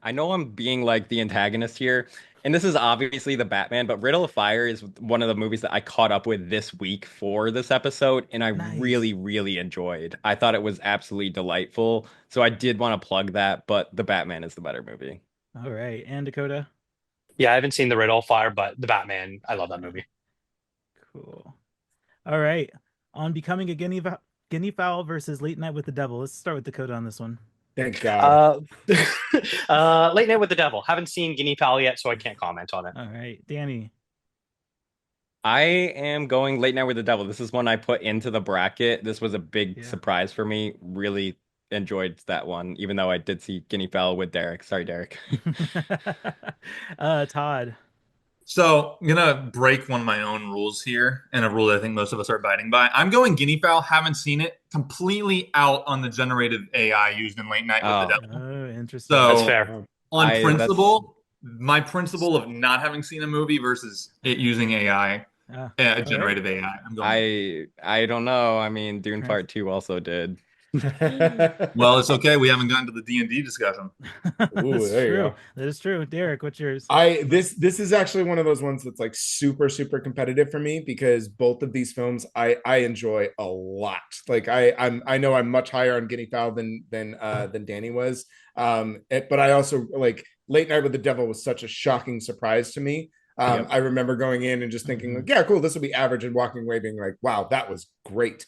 I know I'm being like the antagonist here, and this is obviously the Batman, but Riddle of Fire is one of the movies that I caught up with this week for this episode, and I Nice. really, really enjoyed. I thought it was absolutely delightful, so I did want to plug that, but the Batman is the better movie. All right, and Dakota. Yeah, I haven't seen the Riddle Fire, but the Batman, I love that movie. Cool. All right, on becoming a guinea fowl versus Late Night with the Devil. Let's start with Dakota on this one. Thank God. Late Night with the Devil. Haven't seen Guinea Fowl yet, so I can't comment on it. All right, Danny. I am going Late Night with the Devil. This is one I put into the bracket. This was a big surprise for me. Really enjoyed that one, even though I did see Guinea Fowl with Derrick. Sorry, Derrick. Todd. So I'm gonna break one of my own rules here, and a rule that I think most of us are abiding by. I'm going Guinea Fowl. Haven't seen it. Completely out on the generative AI used in Late Night with the Devil. Oh, interesting. So That's fair. On principle, my principle of not having seen a movie versus it using AI, generative AI. I'm going. I don't know. I mean, Dune Part 2 also did. Well, it's okay. We haven't gotten to the D&D discussion. Ooh, there you go. That is true. Derek, what's yours? This is actually one of those ones that's like super competitive for me because both of these films I enjoy a lot. Like I know I'm much higher on Guinea Fowl than Danny was. But I also like Late Night with the Devil was such a shocking surprise to me. I remember going in and just thinking like, yeah, cool, this will be average, and walking away being like, wow, that was great.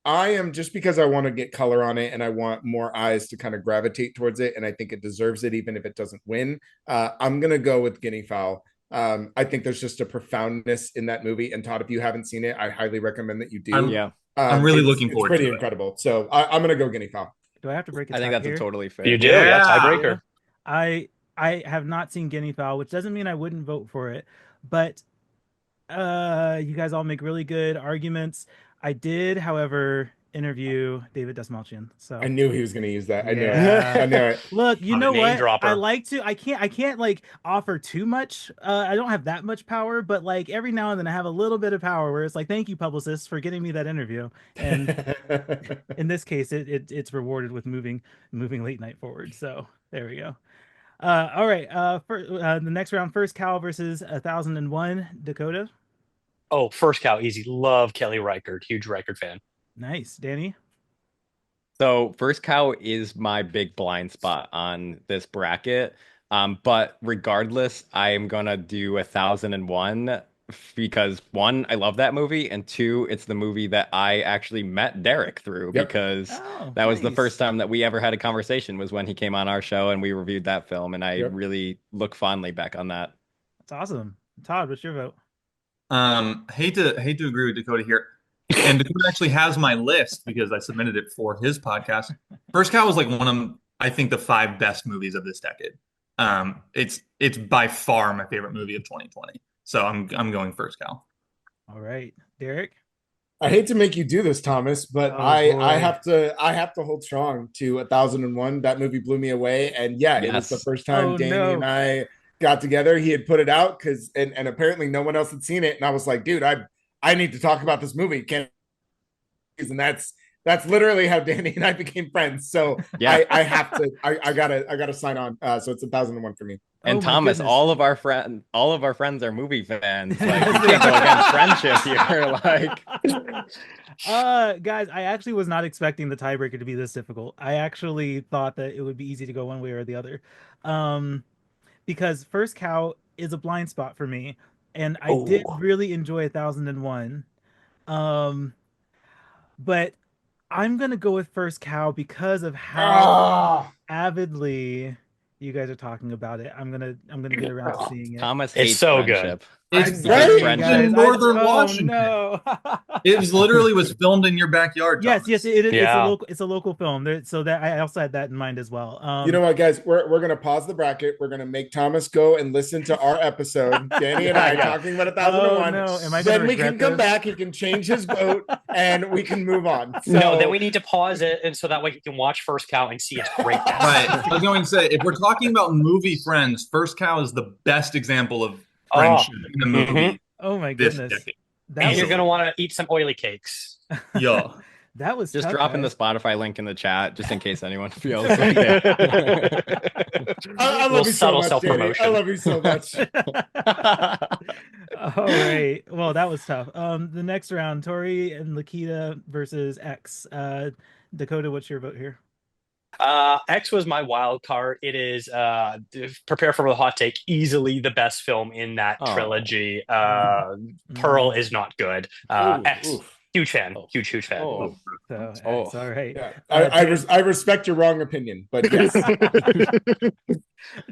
I am, just because I want to get color on it and I want more eyes to kind of gravitate towards it, and I think it deserves it even if it doesn't win. I'm gonna go with Guinea Fowl. I think there's just a profoundness in that movie, and Todd, if you haven't seen it, I highly recommend that you do. I'm really looking forward to it. It's pretty incredible. So I'm gonna go Guinea Fowl. Do I have to break it? I think that's a totally fair. You do, yeah, tiebreaker. I have not seen Guinea Fowl, which doesn't mean I wouldn't vote for it, but you guys all make really good arguments. I did, however, interview David Dastmalchian. So I knew he was going to use that. I knew it. I knew it. Look, you know what? Dropper. I like to. I can't like offer too much. I don't have that much power, but like every now and then I have a little bit of power where it's like, thank you, publicists, for getting me that interview. And in this case, it's rewarded with moving Late Night forward. So there we go. All right. For the next round, First Cow versus 1001. Dakota. Oh, First Cow, easy. Love Kelly Reichardt. Huge Reichardt fan. Nice. Danny? So First Cow is my big blind spot on this bracket. But regardless, I am gonna do 1001 because one, I love that movie, and two, it's the movie that I actually met Derrick through because that was the first time that we ever had a conversation, was when he came on our show and we reviewed that film, and I really look fondly back on that. That's awesome. Todd, what's your vote? Hate to agree with Dakota here. And Dakota actually has my list because I submitted it for his podcast. First Cow was like one of, I think, the 5 best movies of this decade. It's by far my favorite movie of 2020. So I'm going First Cow. All right, Derrick. I hate to make you do this, Thomas, but I have to hold strong to 1001. That movie blew me away, and it was the first time Danny and I got together. He had put it out because and apparently no one else had seen it, and I was like, dude, I need to talk about this movie. And that's literally how Danny and I became friends. So I have to I gotta sign on. So it's 1001 for me. And Thomas, all of our friends are movie fans. Like, you can't go against friendship here. Like, guys, I actually was not expecting the tiebreaker to be this difficult. I actually thought that it would be easy to go one way or the other. Because First Cow is a blind spot for me, and I did really enjoy 1001. But I'm gonna go with First Cow because of how avidly you guys are talking about it. I'm gonna get around to seeing it. Thomas hates it's so friendship. good. It's Right? filmed in northern Oh Washington. no! It literally was filmed in your backyard. Yes, Thomas. yes, it is. Yeah. It's a local film. There, so that I also had that in mind as well. You know what, guys? We're gonna pause the bracket. We're gonna make Thomas go and listen to our episode, Danny and I Yeah. talking about 1001. no, am I gonna Then we can regret come this? back. He can change his vote, and we can move on. So, No, then we need to pause it, and so that way you can watch First Cow and see its greatness. Right. I was going to say, if we're talking about movie Friends, First Cow is the best example of friendship in a movie. Oh my This goodness, decade. that And was, you're gonna want to eat some oily cakes. Yeah. that was Just tough, dropping the guys. Spotify link in the chat, just in case anyone feels like that. I love Little you so subtle much, Danny. self-promotion. I love you so much. All right. Well, that was tough. The next round, Tori and Lakita versus X. Dakota, what's your vote here? X was my wild card. It is prepare for the hot take. Easily the best film in that Oh. trilogy. Pearl is not good. X, oof. huge fan. Huge fan. Oh. So, Oh. X, all right. Yeah, Dan- I respect your wrong opinion, but yes.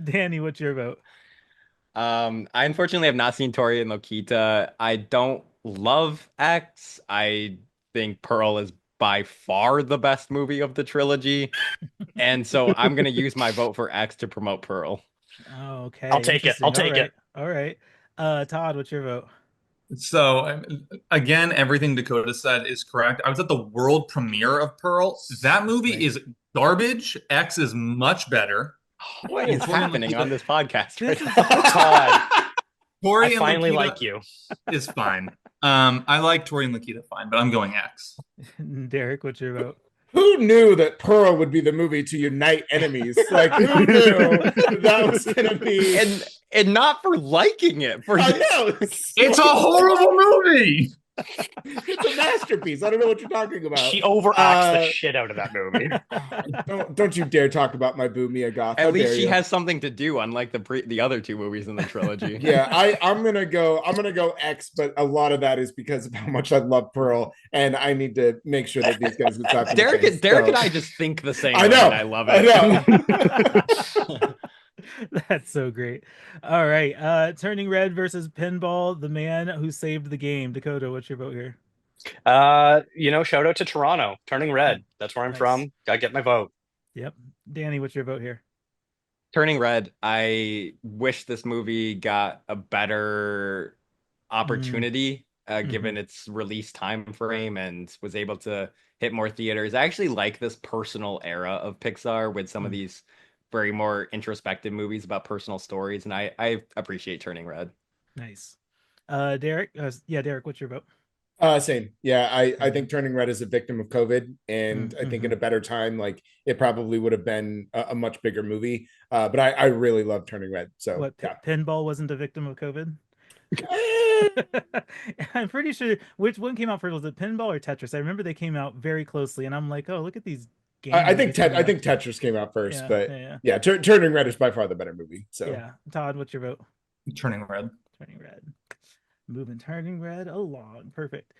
Danny, what's your vote? I unfortunately have not seen Tori and Lokita. I don't love X. I think Pearl is by far the best movie of the trilogy. And so I'm going to use my vote for X to promote Pearl. Oh, okay. I'll take it. I'll Interesting. take All right. Todd, what's your vote? So, again, everything Dakota said is correct. I was at the world premiere of Pearl. That movie Right. is garbage. X is much better. What is happening on this podcast right This is- now? Todd, Tori I and finally Lakita like you. is fine. I like Tori and Lakita fine, but I'm going X. Derek, what's your vote? Who knew that Pearl would be the movie to unite enemies? Like, who knew that was going to be? And not for liking it. For I know. It's a horrible movie. It's a masterpiece. I don't know what you're talking about. She overacts the shit out of that movie. Don't you dare talk about my Boo Mia Goth. How At least dare she you. has something to do, unlike the other two movies in the trilogy. Yeah, I'm gonna go X, but a lot of that is because of how much I love Pearl, and I need to make sure that these guys get slapped. Derek and I just think the same I way, know. and I love I it. know. That's so great. All right. Turning Red versus Pinball, the man who saved the game. Dakota, what's your vote here? Shout out to Toronto. Turning Red. That's where I'm Nice. from. Gotta get my vote. Yep. Danny, what's your vote here? Turning Red, I wish this movie got a better opportunity given its release time frame and was able to hit more theaters. I actually like this personal era of Pixar with some of these very more introspective movies about personal stories, and I appreciate Turning Red. Nice. Derek, Derek, what's your vote? Same. Yeah, I think Turning Red is a victim of COVID, and I think in a better time, like it probably would have been a much bigger movie. But I really love Turning Red. So What, yeah. Pinball wasn't a victim of COVID? I'm pretty sure. Which one came out first? Was it Pinball or Tetris? I remember they came out very closely, and I'm like, oh, look at these games. I think that came out. Tetris came out first, Yeah, but yeah. Turning Red is by far the better movie. So Yeah. Todd, what's your vote? Turning Red. Turning Red. Moving Turning Red along. Perfect.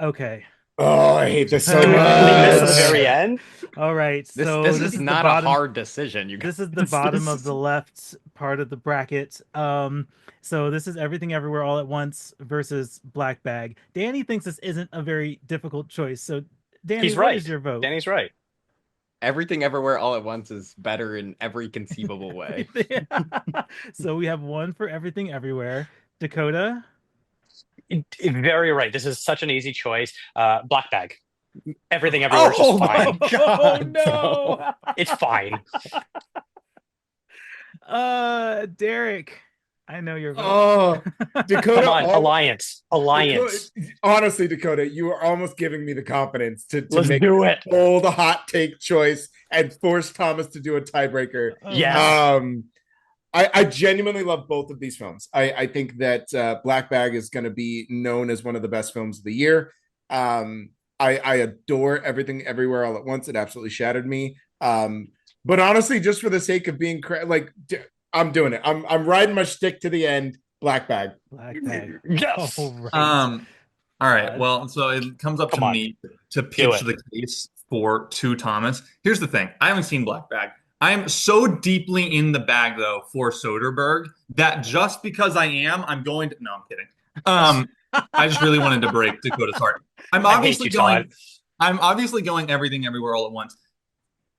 Okay. Oh, I hate this so Leave Leave this to the much. very end. All right. This So this is is the not bottom- a hard decision. You guys. This is the bottom of the left part of the bracket. So this is Everything Everywhere All at Once versus Black Bag. Danny thinks this isn't a very difficult choice. So Danny, He's what right. is your vote? Danny's right. Everything Everywhere All at Once is better in every conceivable way. So we have one for Everything Everywhere. Dakota. Very right. This is such an easy choice. Black Bag. Everything Everywhere is just fine. Oh no. It's fine. Derek. I know your vote. Oh, Dakota. Come on, Alliance. Dakota, honestly, Dakota, you are almost giving me the confidence to Let's make do it. bold, hot take choice and force Thomas to do a tiebreaker. Yes. I genuinely love both of these films. I think that Black Bag is going to be known as one of the best films of the year. I adore Everything Everywhere All at Once. It absolutely shattered me. But honestly, just for the sake of being I'm doing it. I'm riding my stick to the end. Black Bag. Black Bag. Yes. All right. All right. Well, so it comes up Come to on. me to pitch the case to Thomas. Here's the thing. I haven't seen Black Bag. I'm so deeply in the bag though for Soderbergh that just because I'm going to. No, I'm kidding. I just really wanted to break Dakota's heart. I'm I hate obviously you, Todd. going. I'm obviously going everything everywhere all at once,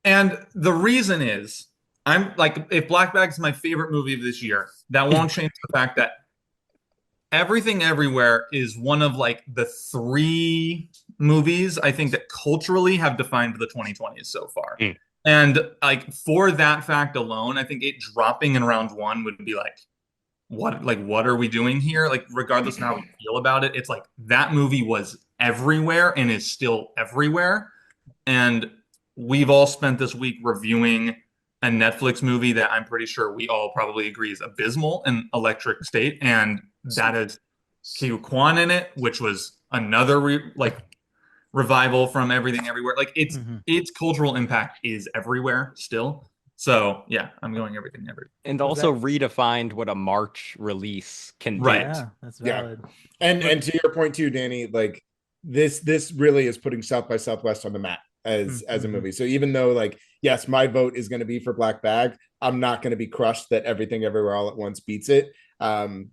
and the reason is I'm like, if Black Bag is my favorite movie of this year, that won't change the fact that Everything Everywhere is one of like the three movies I think that culturally have defined the 2020s so far. Mm. And like for that fact alone, I think it dropping in round one would be what are we doing here? Like, regardless of how we feel about it, it's like that movie was everywhere and is still everywhere. And we've all spent this week reviewing a Netflix movie that I'm pretty sure we all probably agree is abysmal in Electric State, and that is Kiyu Kwan in it, which was another revival from Everything Everywhere. Like its cultural impact is everywhere still. So yeah, I'm going Everything Everywhere. And also redefined what a March release can do. Right. Yeah, that's valid. And to your point too, Danny, like this really is putting South by Southwest on the map as a movie. So even though like, yes, my vote is going to be for Black Bag, I'm not going to be crushed that Everything Everywhere All at Once beats it. And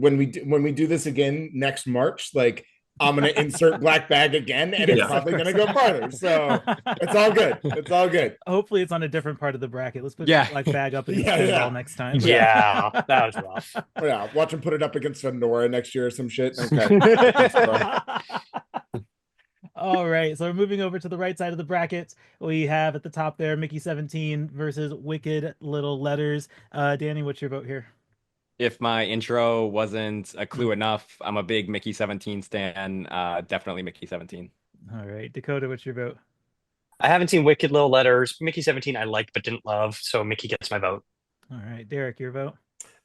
when we do this again next March, like I'm going to insert Black Bag again, and it's probably going to go farther. So it's all good. It's all good. Hopefully it's on a different part of the bracket. Let's put Black Bag up against Pinball next time. Yeah, that was rough. Yeah, watch him put it up against Nora next year or some shit. Okay. All right, so we're moving over to the right side of the bracket. We have at the top there Mickey 17 versus Wicked Little Letters. Danny, what's your vote here? If my intro wasn't a clue enough, I'm a big Mickey 17 stan. Definitely Mickey 17. All right, Dakota, what's your vote? I haven't seen Wicked Little Letters. Mickey 17 I liked but didn't love, so Mickey gets my vote. All right, Derrick, your vote?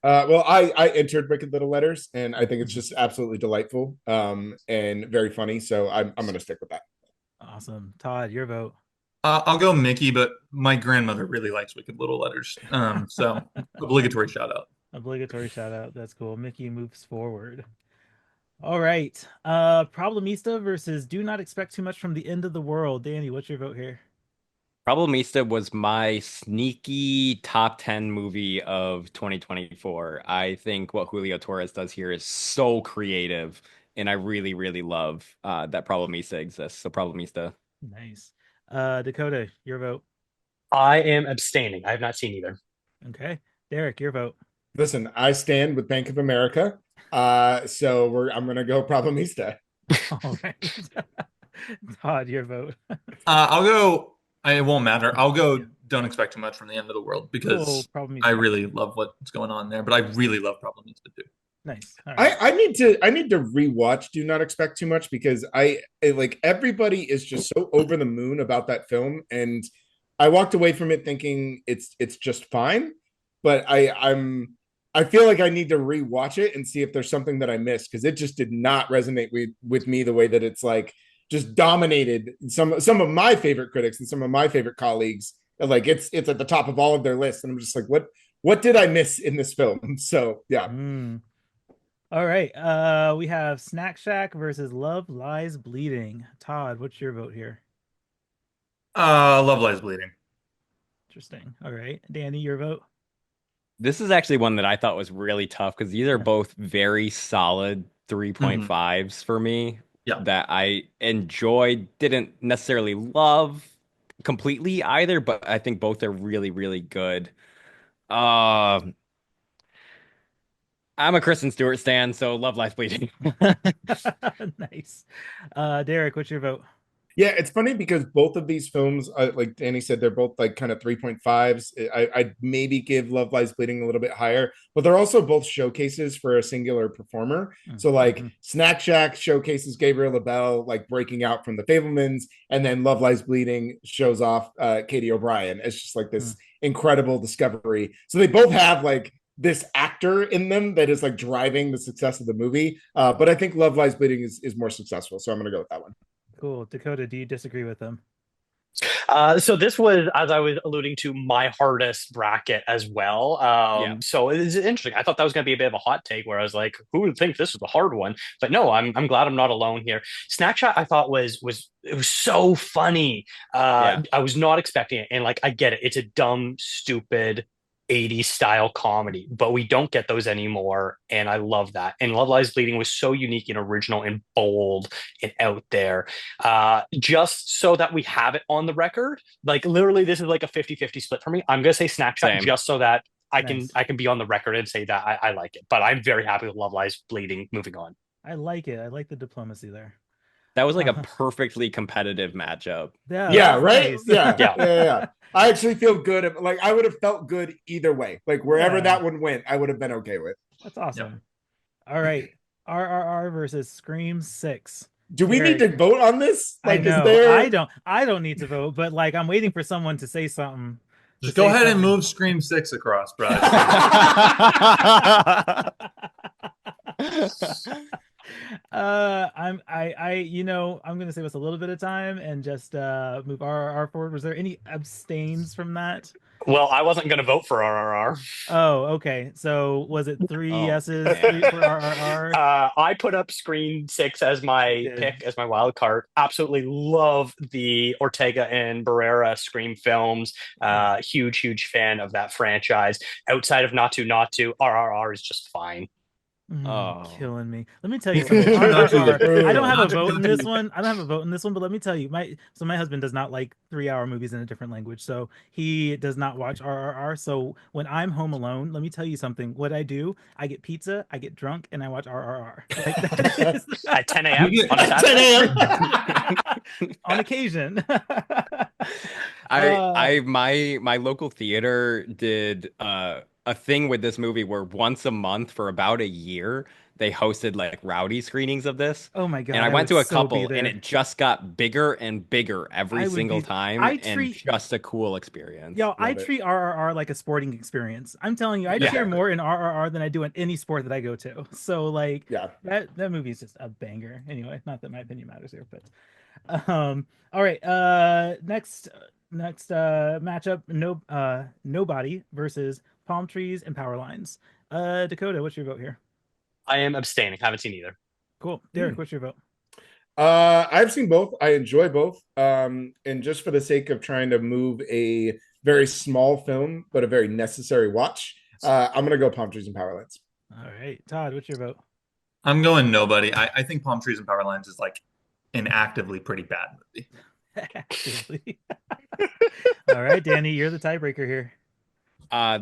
Well, I entered Wicked Little Letters, and I think it's just absolutely delightful and very funny. So I'm going to stick with that. Awesome. Todd, your vote? I'll go Mickey, but my grandmother really likes Wicked Little Letters. So obligatory shout out. Obligatory shout out. That's cool. Mickey moves forward. All right. Problemista versus Do Not Expect Too Much from the End of the World. Danny, what's your vote here? Problemista was my sneaky top 10 movie of 2024. I think what Julio Torres does here is so creative, and I really, really love that Problemista exists. So Problemista. Nice. Dakota, your vote? I am abstaining. I have not seen either. Okay. Derrick, your vote? Listen, I stand with Bank of America. So I'm going to go Problemista. All right. Todd, your vote? I'll go. It won't matter. I'll go. Don't Expect Too Much from the End of the World because I really love what's going on there. But I really love Problemista too. Nice. Right. I need to rewatch Do Not Expect Too Much because I like everybody is just so over the moon about that film, and I walked away from it thinking it's just fine, but I feel like I need to rewatch it and see if there's something that I missed because it just did not resonate with me the way that it's like just dominated some of my favorite critics and some of my favorite colleagues. Like it's at the top of all of their lists, and I'm just like, what did I miss in this film? So yeah. All right. We have Snack Shack versus Love Lies Bleeding. Todd, what's your vote here? Love Lies Bleeding. Interesting. All right. Danny, your vote? This is actually one that I thought was really tough because these are both very solid 3.5s for me. Yeah. That I enjoyed, didn't necessarily love completely either, but I think both are really, really good. I'm a Kristen Stewart stan, so Love Lies Bleeding. Nice. Derrick, what's your vote? Yeah, it's funny because both of these films, like Danny said, they're both like kind of 3.5s. I'd maybe give Love Lies Bleeding a little bit higher, but they're also both showcases for a singular performer. So like Snack Shack showcases Gabriel LaBelle like breaking out from the Fablemans, and then Love Lies Bleeding shows off Katie O'Brien. It's just like this incredible discovery. So they both have like this actor in them that is like driving the success of the movie. But I think Love Lies Bleeding is more successful. So I'm going to go with that one. Cool. Dakota, do you disagree with them? So this was, as I was alluding to, my hardest bracket as well. Yeah. So it is interesting. I thought that was going to be a bit of a hot take where I was like, who would think this was a hard one? But no, I'm glad I'm not alone here. Snack Shot I thought was it was so funny. Yeah. I was not expecting it, and like I get it. It's a dumb, stupid 80s style comedy, but we don't get those anymore, and I love that. And Love Lies Bleeding was so unique and original and bold and out there, just so that we have it on the record. Like literally this is like a 50-50 split for me. I'm gonna say Snack Shot Same. just so that Nice. I can be on the record and say that I like it, but I'm very happy with Love Lies Bleeding. Moving on. I like it. I like the diplomacy there. That was like a perfectly competitive matchup. Yeah, Yeah, that's right. nice. Yeah. I actually feel good. Like I would have felt good either way. Like wherever Yeah. that one went, I would have been okay with. That's awesome. All right, RRR versus Scream 6. Do we need Derrick, to vote on this? I Like, know. is there? I don't need to vote, but like I'm waiting for someone to say something. Just go ahead and move Scream 6 across, bro. I'm gonna save us a little bit of time and just move RRR forward. Was there any abstains from that? Well, I wasn't going to vote for RRR. Oh, okay. So was it three Oh, yeses man. for RRR? I put up Screen 6 as my Good. pick, as my wild card. Absolutely love the Ortega and Barrera Scream films. Huge fan of that franchise. Outside of Not To, RRR is just fine. Killing me. Let me tell you something. RRR, I don't have a vote in this one. I don't have a vote in this one, but let me tell you, my husband does not like 3-hour movies in a different language, so he does not watch RRR. So when I'm home alone, let me tell you something. What I do, I get pizza, I get drunk, and I watch RRR. Like that is, At 10 a.m. on a 10 Saturday. a.m. on occasion. My local theater did a thing with this movie where once a month for about a year they hosted like rowdy screenings of this. Oh my God. And I went to a would so be couple there. and it just got bigger and bigger every I would single be- time I and treat- just a cool experience. Yo, I Love it. treat RRR like a sporting experience. I'm telling you, I Yeah. cheer more in RRR than I do in any sport that I go to. So like Yeah. that movie is just a banger. Anyway, not that my opinion matters here, but all right. Next matchup, Nobody versus Palm Trees and Power Lines. Dakota, what's your vote here? I am abstaining. Haven't seen either. Cool. Derrick, what's your vote? I've seen both. I enjoy both. And just for the sake of trying to move a very small film, but a very necessary watch, I'm gonna go Palm Trees and Power Lines. All right. Todd, what's your vote? I'm going Nobody. I think Palm Trees and Power Lines is like an actively pretty bad movie. Actually. All right, Danny, you're the tiebreaker here.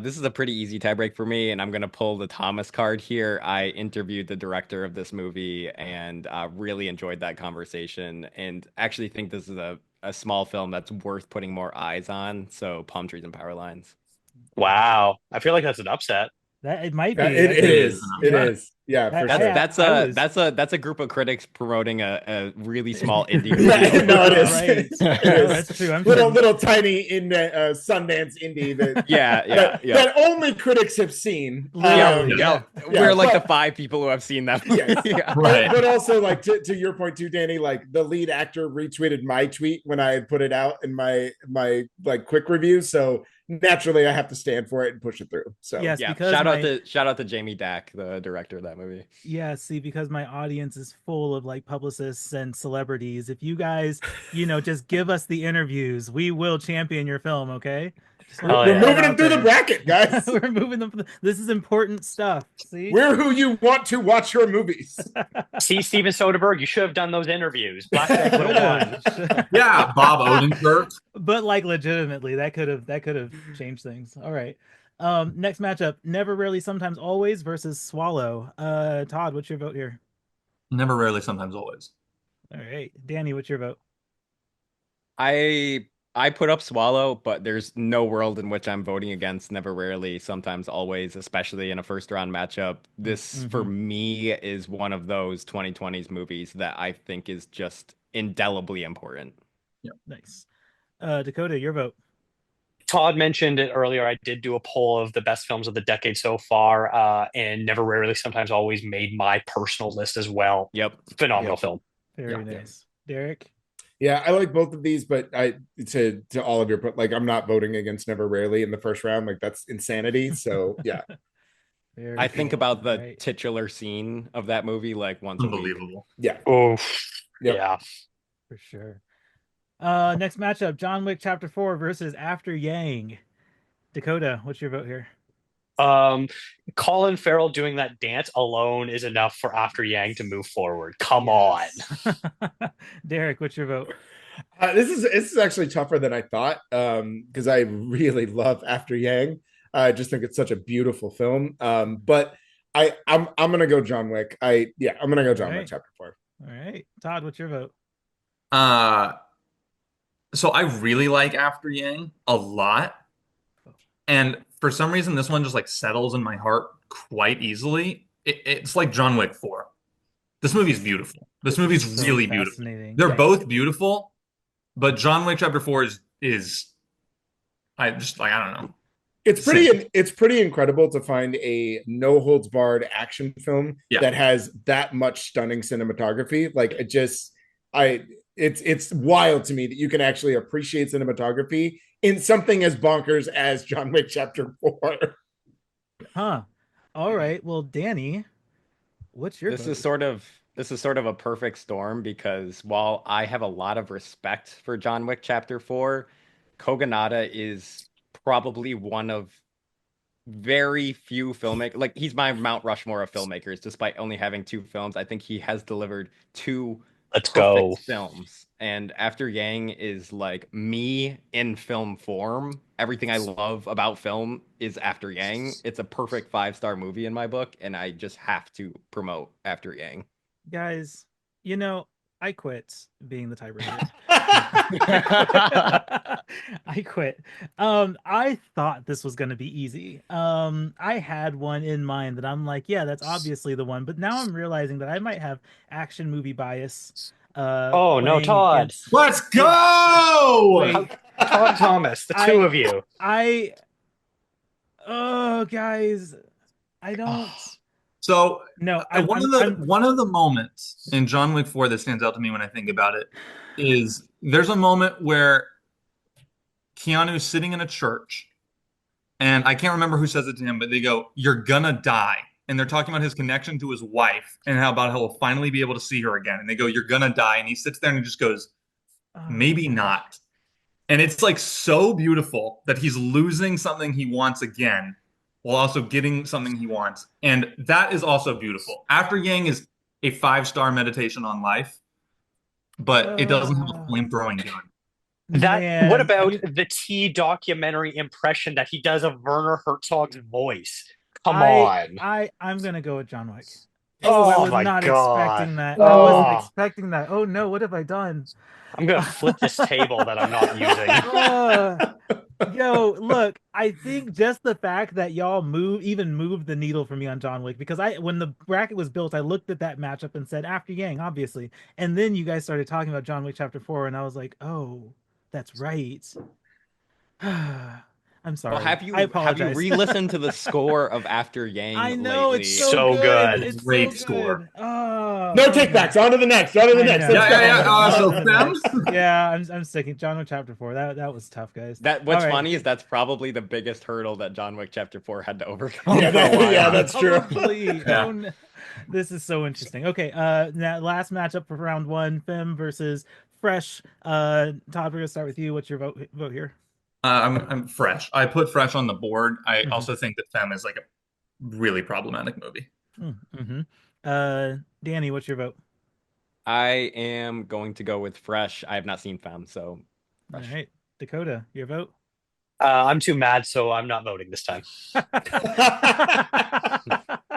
This is a pretty easy tiebreak for me, and I'm gonna pull the Thomas card here. I interviewed the director of this movie and really enjoyed that conversation, and actually think this is a small film that's worth putting more eyes on. So Palm Trees and Power Lines. Wow. I feel like that's an upset. That it might be. Yeah, it is. It Yeah. is. Yeah, for That's sure. that's a group of critics promoting a really small indie movie. Yeah, no, it is. Right. It is. No, that's true. I'm little tiny in Sundance indie that that only critics have seen. Literally, Yeah, yeah, we're like but- the 5 people who have seen that movie. Yes. Yeah. Right. But also, like to your point too, Danny, like the lead actor retweeted my tweet when I had put it out in my like quick review. So naturally, I have to stand for it and push it through. So Yes, Yeah, because shout out to Jamie Dack, the director of that movie. yeah, see, because my audience is full of like publicists and celebrities. If you guys, just give us the interviews, we will champion your film. Okay, we're moving them through the bracket, guys. We're moving them. This is important stuff. See, We're who you want to watch your movies. See, Steven Soderbergh, you should have done those interviews. Black Bag would have won. Yeah, Bob Odenkirk. But like legitimately, that could have changed things. All right. Next matchup: Never, Rarely, Sometimes, Always versus Swallow. Todd, what's your vote here? Never, Rarely, Sometimes, Always. All right, Danny, what's your vote? I put up Swallow, but there's no world in which I'm voting against Never, Rarely, Sometimes, Always, especially in a first round matchup. This for me is one of those 2020s movies that I think is just indelibly important. Nice. Dakota, your vote. Todd mentioned it earlier. I did do a poll of the best films of the decade so far, and Never, Rarely, Sometimes, Always made my personal list as well. Yep. Phenomenal film. Very nice. Derrick. Yeah, I like both of these, but to all of your like, I'm not voting against Never Rarely in the first round. Like, that's insanity. So yeah. Very I think cool. about the Right. titular scene of that movie like once a week. Unbelievable. Yeah. Oh, Yep. yeah. For sure. Next matchup, John Wick Chapter 4 versus After Yang. Dakota, what's your vote here? Colin Farrell doing that dance alone is enough for After Yang to move forward. Come on. Derrick, what's your vote? This is actually tougher than I thought, because I really love After Yang. I just think it's such a beautiful film. But I'm gonna go John Wick. I'm gonna go John Wick Chapter 4. All right. Todd, what's your vote? So I really like After Yang a lot. And for some reason, this one just like settles in my heart quite easily. It's like John Wick 4. This movie's beautiful. This movie's So really beautiful. fascinating. They're Yeah. both beautiful, but John Wick Chapter 4 is I just like, I don't know. It's pretty incredible to find a no holds barred action film that has that much stunning cinematography. Like, it's wild to me that you can actually appreciate cinematography in something as bonkers as John Wick Chapter 4. Huh. All right. Well, Danny, what's your This vote? is sort of a perfect storm because while I have a lot of respect for John Wick Chapter 4, Kogonada is probably one of very few filmmakers. Like, he's my Mount Rushmore of filmmakers, despite only having 2 films. I think he has delivered 2 Let's perfect go. films. And After Yang is like me in film form. Everything I love about film is After Yang. It's a perfect 5-star movie in my book, and I just have to promote After Yang. Guys, I quit being the tiebreaker. I quit. I thought this was gonna be easy. I had one in mind that I'm like, yeah, that's obviously the one, but now I'm realizing that I might have action movie bias. Oh no, Playing Todd. against- Let's go! Wait, Todd Thomas, the two of you. Oh, guys, I don't. So No, one of the moments in John Wick 4 that stands out to me when I think about it is there's a moment where Keanu's sitting in a church, and I can't remember who says it to him, but they go, "You're gonna die." And they're talking about his connection to his wife and how he'll finally be able to see her again. And they go, "You're gonna die." And he sits there and he just goes, "Maybe not." And it's like so beautiful that he's losing something he wants again while also getting something he wants. And that is also beautiful. After Yang is a 5-star meditation on life, but it doesn't have a flame-throwing gun. What about the T documentary impression that he does of Werner Herzog's voice? Come on. I'm gonna go with John Wick. Oh, I was my not God. expecting that. Oh. I wasn't expecting that. Oh no, what have I done? I'm gonna flip this table that I'm not using. Yo, look, I think just the fact that y'all moved the needle for me on John Wick, because when the bracket was built, I looked at that matchup and said After Yang, obviously. And then you guys started talking about John Wick Chapter 4, and I was like, oh, that's right. I'm sorry. Well, I apologize. have you re-listened to the score of After Yang I know, lately? it's so good. It's Great so score. good. Oh, No takebacks. On to the next. On to the next. I know. Let's go. So On to the next. Yeah, I'm sticking John Wick Chapter 4. That was tough, guys. What's All right. funny is that's probably the biggest hurdle that John Wick Chapter 4 had to overcome. Yeah, that's true. Probably. Oh, no. This is so interesting. Okay, now last matchup for round 1, Fem versus Fresh. Todd, we're gonna start with you. What's your vote here? I'm Fresh. I put Fresh on the board. I also think that Femme is like a really problematic movie. Mm-hmm. Danny, what's your vote? I am going to go with Fresh. I have not seen Femme, so Fresh. All right, Dakota, your vote? I'm too mad, so I'm not voting this time.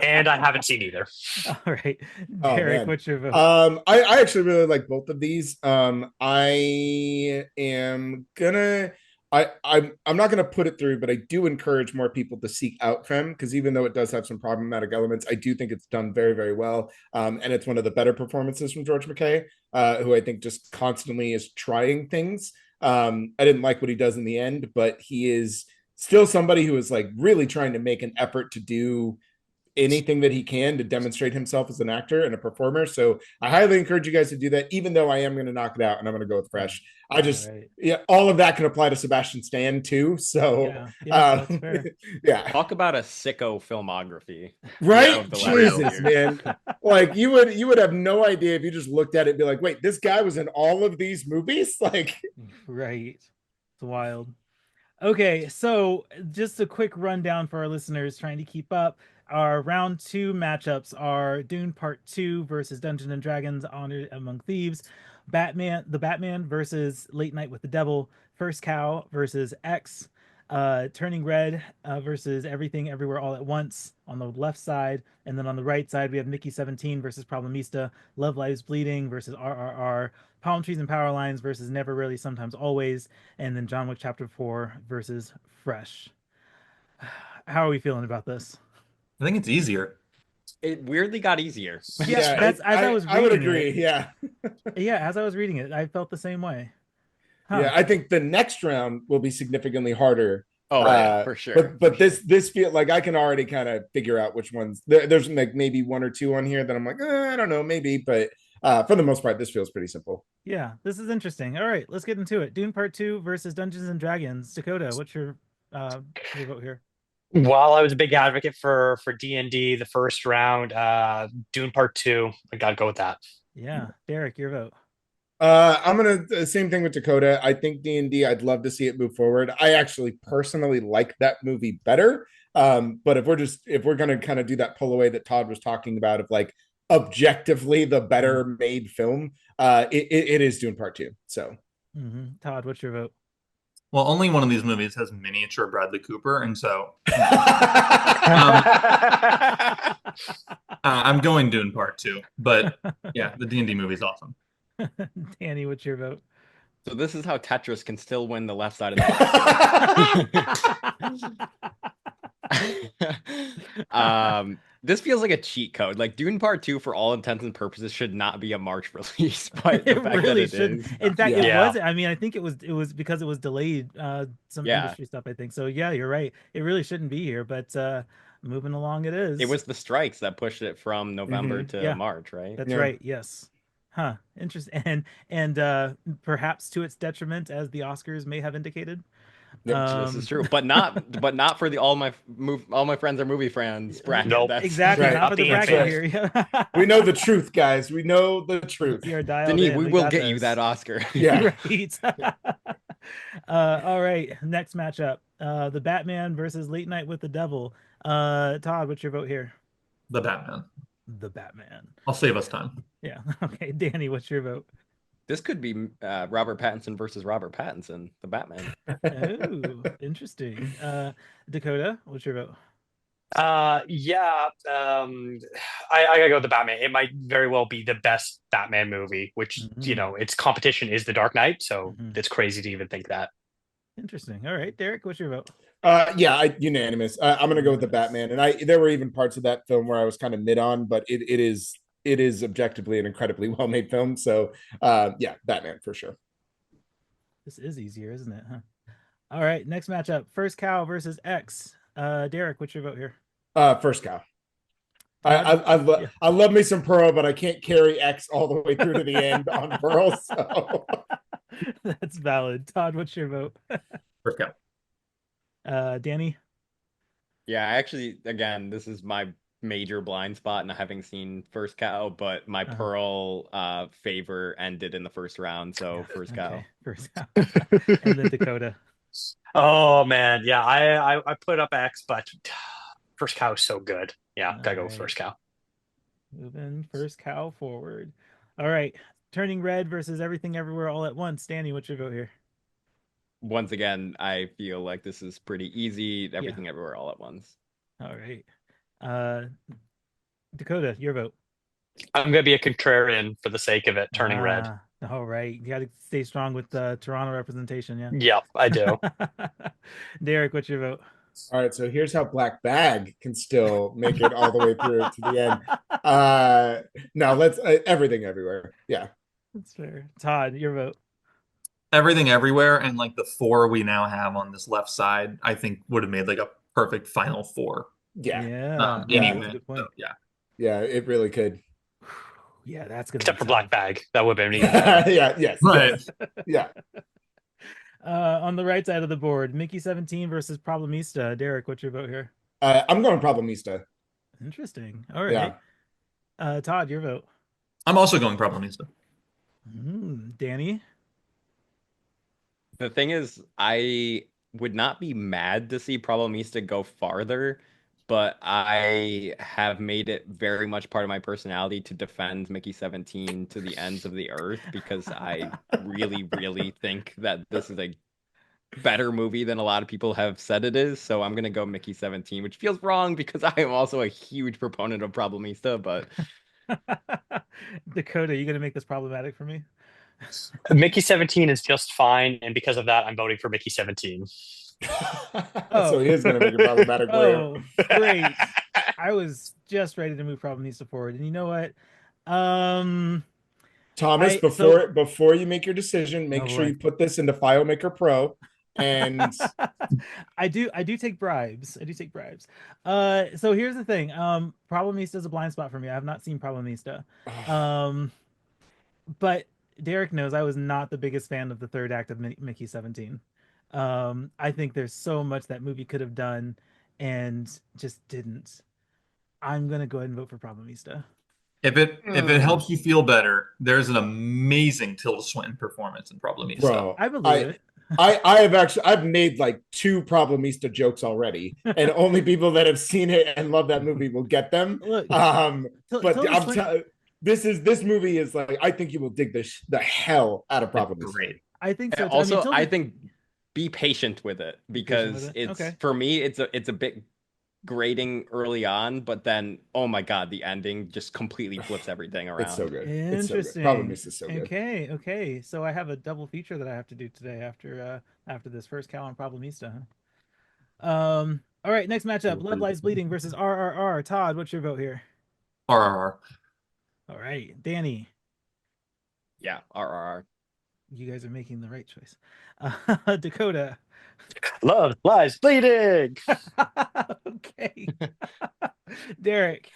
And I haven't seen either. All right, Derrick, what's your vote? I actually really like both of these. I am gonna. I'm not gonna put it through, but I do encourage more people to seek out Femme, because even though it does have some problematic elements, I do think it's done very, very well. And it's one of the better performances from George McKay, who I think just constantly is trying things. I didn't like what he does in the end, but he is still somebody who is like really trying to make an effort to do anything that he can to demonstrate himself as an actor and a performer. So I highly encourage you guys to do that, even though I am going to knock it out and I'm going to go with Fresh. I just, yeah, all of that can apply to Sebastian Stan too. So, that's fair. Yeah. Talk about a sicko filmography. Right? Of the last couple Jesus, years. man. Like you would have no idea if you just looked at it and be like, wait, this guy was in all of these movies? Like, right. It's wild. Okay, so just a quick rundown for our listeners trying to keep up. Our round 2 matchups are Dune Part 2 versus Dungeons and Dragons Honor Among Thieves, the Batman versus Late Night with the Devil, First Cow versus X, Turning Red versus Everything Everywhere All at Once on the left side, and then on the right side we have Mickey 17 versus Problemista, Love Lives Bleeding versus RRR, Palm Trees and Power Lines versus Never Really Sometimes Always, and then John Wick Chapter 4 versus Fresh. How are we feeling about this? I think it's easier. It weirdly got easier. Yeah, that's as I was reading I would agree. it. Yeah. Yeah, as I was reading it, I felt the same way. Huh. Yeah, I think the next round will be significantly harder. Oh, yeah, for sure. But this feel like I can already kind of figure out which ones. There's like maybe 1 or 2 on here that I'm like, I don't know, maybe. But for the most part, this feels pretty simple. Yeah, this is interesting. All right, let's get into it. Dune Part 2 versus Dungeons and Dragons. Dakota, what's your vote here? While I was a big advocate for D&D, the first round, Dune Part 2, I gotta go with that. Yeah, Derrick, your vote. I'm gonna same thing with Dakota. I think D&D. I'd love to see it move forward. I actually personally like that movie better. But if we're gonna kind of do that pull away that Todd was talking about, of like objectively the better made film, it is Dune Part 2. So, Todd, what's your vote? Well, only one of these movies has miniature Bradley Cooper, and so I'm going Dune Part 2. But yeah, the D&D movie is awesome. Danny, what's your vote? So this is how Tetris can still win the left side of the this feels like a cheat code. Like Dune Part 2, for all intents and purposes, should not be a March release. But the fact really that it is. In fact, it wasn't. I mean, I think it was because it was delayed. Some industry stuff, I think. So yeah, you're right. It really shouldn't be here, but moving along, it is. It was the strikes that pushed it from November to March, right? That's right. Yes. Huh. Interesting. And perhaps to its detriment, as the Oscars may have indicated. This is true, but not for the all my friends are movie fans bracket. Nope. Exactly. Right. Not for the bracket here. We know the truth, guys. We know the truth. You're dialed Denis, in. we will get you that Oscar. Yeah. Right. All right. Next matchup. The Batman versus Late Night with the Devil. Todd, what's your vote here? The Batman. The Batman. I'll save us time. Yeah. Okay. Danny, what's your vote? This could be Robert Pattinson versus Robert Pattinson, the Batman. Oh, interesting. Dakota, what's your vote? I gotta go with the Batman. It might very well be the best Batman movie, which its competition is The Dark Knight, so it's crazy to even think that. Interesting. All right, Derrick, what's your vote? Unanimous. I'm gonna go with the Batman, and there were even parts of that film where I was kind of mid on, but it is objectively an incredibly well made film. So Batman for sure. This is easier, isn't it? Huh? All right, next matchup: First Cow versus X. Derrick, what's your vote here? First Cow. I love me some Pearl, but I can't carry X all the way through to the end on Pearl. So that's valid. Todd, what's your vote? First Cow. Danny. Yeah, actually, again, this is my major blind spot, and having seen First Cow, but my Pearl favor ended in the first round, so First Cow. Okay. First Cow. And then Dakota. Oh man, yeah, I put up X, but First Cow is so good. Yeah, gotta go with First Cow. Moving First Cow forward. All right, Turning Red versus Everything Everywhere All at Once. Danny, what's your vote here? Once again, I feel like this is pretty easy. Everything Everywhere All at Once. All right. Dakota, your vote. I'm gonna be a contrarian for the sake of it. Turning Red. All right, you got to stay strong with the Toronto representation. Yeah. Yep, I do. Derrick, what's your vote? all right, so here's how Black Bag can still make it all the way through to the end. No, let's Everything Everywhere. Yeah, that's fair. Todd, your vote. Everything Everywhere, and like the 4 we now have on this left side, I think would have made like a perfect final 4. Yeah, Yeah. Yeah. That's a Anyway, good point. so, yeah. yeah, it really could. Yeah, that's gonna Except be for Black tough. Bag. That would have been even better. Yeah, yes, Right. yes. Yeah. On the right side of the board, Mickey 17 versus Problemista. Derek, what's your vote here? I'm going Problemista. Interesting. All right. Yeah. Todd, your vote. I'm also going Problemista. Danny. The thing is, I would not be mad to see Problemista go farther, but I have made it very much part of my personality to defend Mickey 17 to the ends of the earth because I really, really think that this is a better movie than a lot of people have said it is. So I'm gonna go Mickey 17, which feels wrong because I am also a huge proponent of Problemista, but Dakota, you gonna make this problematic for me? Mickey 17 is just fine, and because of that, I'm voting for Mickey 17. So he is going to make it problematic for you. Oh, great. I was just ready to move Problemista forward. And you know what? Thomas, before you make your decision, make sure boy. you put this into FileMaker Pro. And I do take bribes. I do take bribes. So here's the thing. Problemista is a blind spot for me. I have not seen Problemista. But Derek knows I was not the biggest fan of the third act of Mickey 17. I think there's so much that movie could have done and just didn't. I'm gonna go ahead and vote for Problemista. If it helps you feel better, there's an amazing Tilda Swinton performance in Problemista. bro, I believe it. I've made like 2 Problemista jokes already, and only people that have seen it and love that movie will get them. Look, but this movie is like, I think you will dig the hell out of Problemista. Great. I think so. also I think be patient with it because it's okay. For me it's a bit grating early on, but then oh my god, the ending just completely flips everything around. It's so good. Interesting. It's so good. Problemista is so good. Okay. So I have a double feature that I have to do today after this first cow on Problemista. All right, next matchup: Love Lies Bleeding versus RRR. Todd, what's your vote here? RRR. All right, Danny. Yeah, RRR. You guys are making the right choice. Dakota. Love Lies Bleeding. Okay. Derek.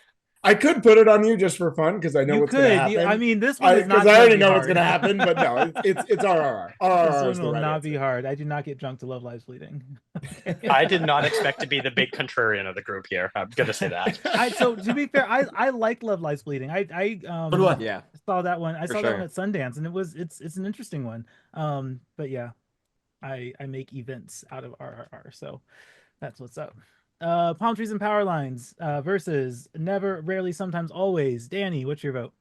I could put it on you just for fun because I know what's going to happen. I mean, this one is not. Because I already know what's going to happen, but no, it's RRR. RRR this one will right not answer. be hard. I do not get drunk to Love Lies Bleeding. Okay. I did not expect to be the big contrarian of the group here. I'm gonna say that. So to be fair, I like Love Lies Bleeding. I Yeah, saw that one. I saw that sure. one at Sundance, and it's an interesting one. But yeah, I make events out of RRR, so that's what's up. Palm Trees and Power Lines versus Never, Rarely, Sometimes, Always. Danny, what's your vote?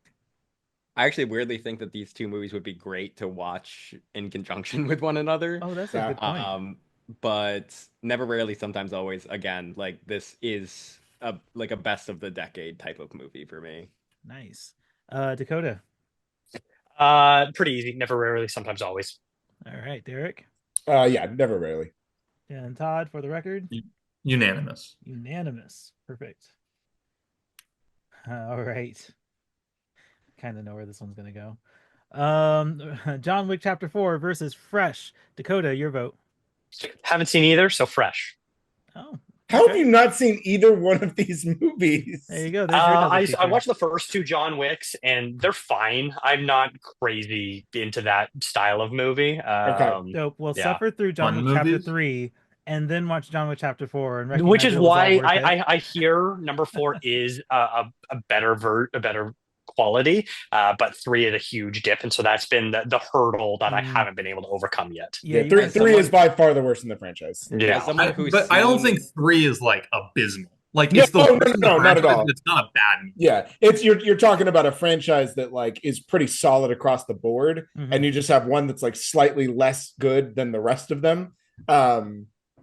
I actually weirdly think that these two movies would be great to watch in conjunction with one another. Oh, that's a good point. But Never, Rarely, Sometimes, Always, again, like this is a best of the decade type of movie for me. Nice. Dakota. Pretty easy. Never, Rarely, Sometimes, Always. All right, Derek. Yeah, Never, Rarely. And Todd, for the record. Unanimous. Perfect. All right. Kind of know where this one's gonna go. John Wick Chapter 4 versus Fresh. Dakota, your vote. Haven't seen either, so Fresh. Oh. How have you not seen either one of these movies? There you go. There's your double I feature. watched the first 2 John Wicks, and they're fine. I'm not crazy into that style of movie. Dope. Well, yeah. suffer through John Fun Wick Chapter movies? 3 and then watch John Wick Chapter 4 and recognize Which is it was all why worth it. I hear number 4 is a better quality, but 3 is a huge dip, and so that's been the hurdle that I haven't been able to overcome yet. Yeah, three is by far the worst in the franchise. Yeah, I don't think 3 is like abysmal. Like No, it's the no, worst in the no, not at franchise, all. but it's not a bad movie. Yeah, it's you're talking about a franchise that like is pretty solid across the board, and you just have one that's like slightly less good than the rest of them.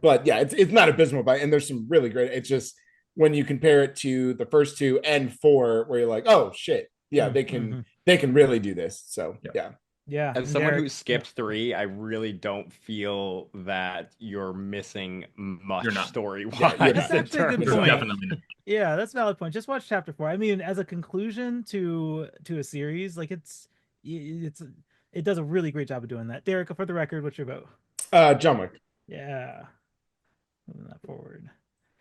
But yeah, it's not abysmal, and there's some really great. It's just when you compare it to the first 2 and 4, where you're like, oh shit, yeah, they can really do this. So yeah. As someone who skipped 3, I really don't feel that you're missing much story-wise. Yeah, that's actually a good point. Definitely not. Yeah, that's a valid point. Just watch Chapter 4. I mean, as a conclusion to a series, like it does a really great job of doing that. Derek, for the record, what's your vote? John Wick. Yeah. Moving that forward.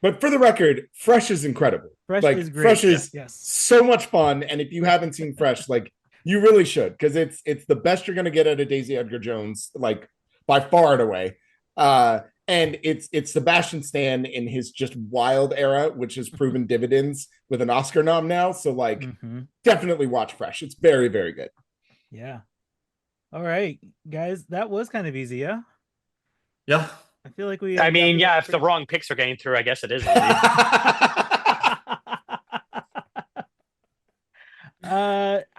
But for the record, Fresh is incredible. Fresh Like is great. Fresh is Yes. so much fun, and if you haven't seen Fresh, like you really should, because it's the best you're gonna get out of Daisy Edgar Jones, like by far and away. And it's Sebastian Stan in his just wild era, which has proven dividends with an Oscar nom now. So like, definitely watch Fresh. It's very, very good. Yeah. All right, guys, that was kind of easy, yeah. Yeah. I feel like we. I mean, yeah, if the wrong picks are getting through, I guess it is easy.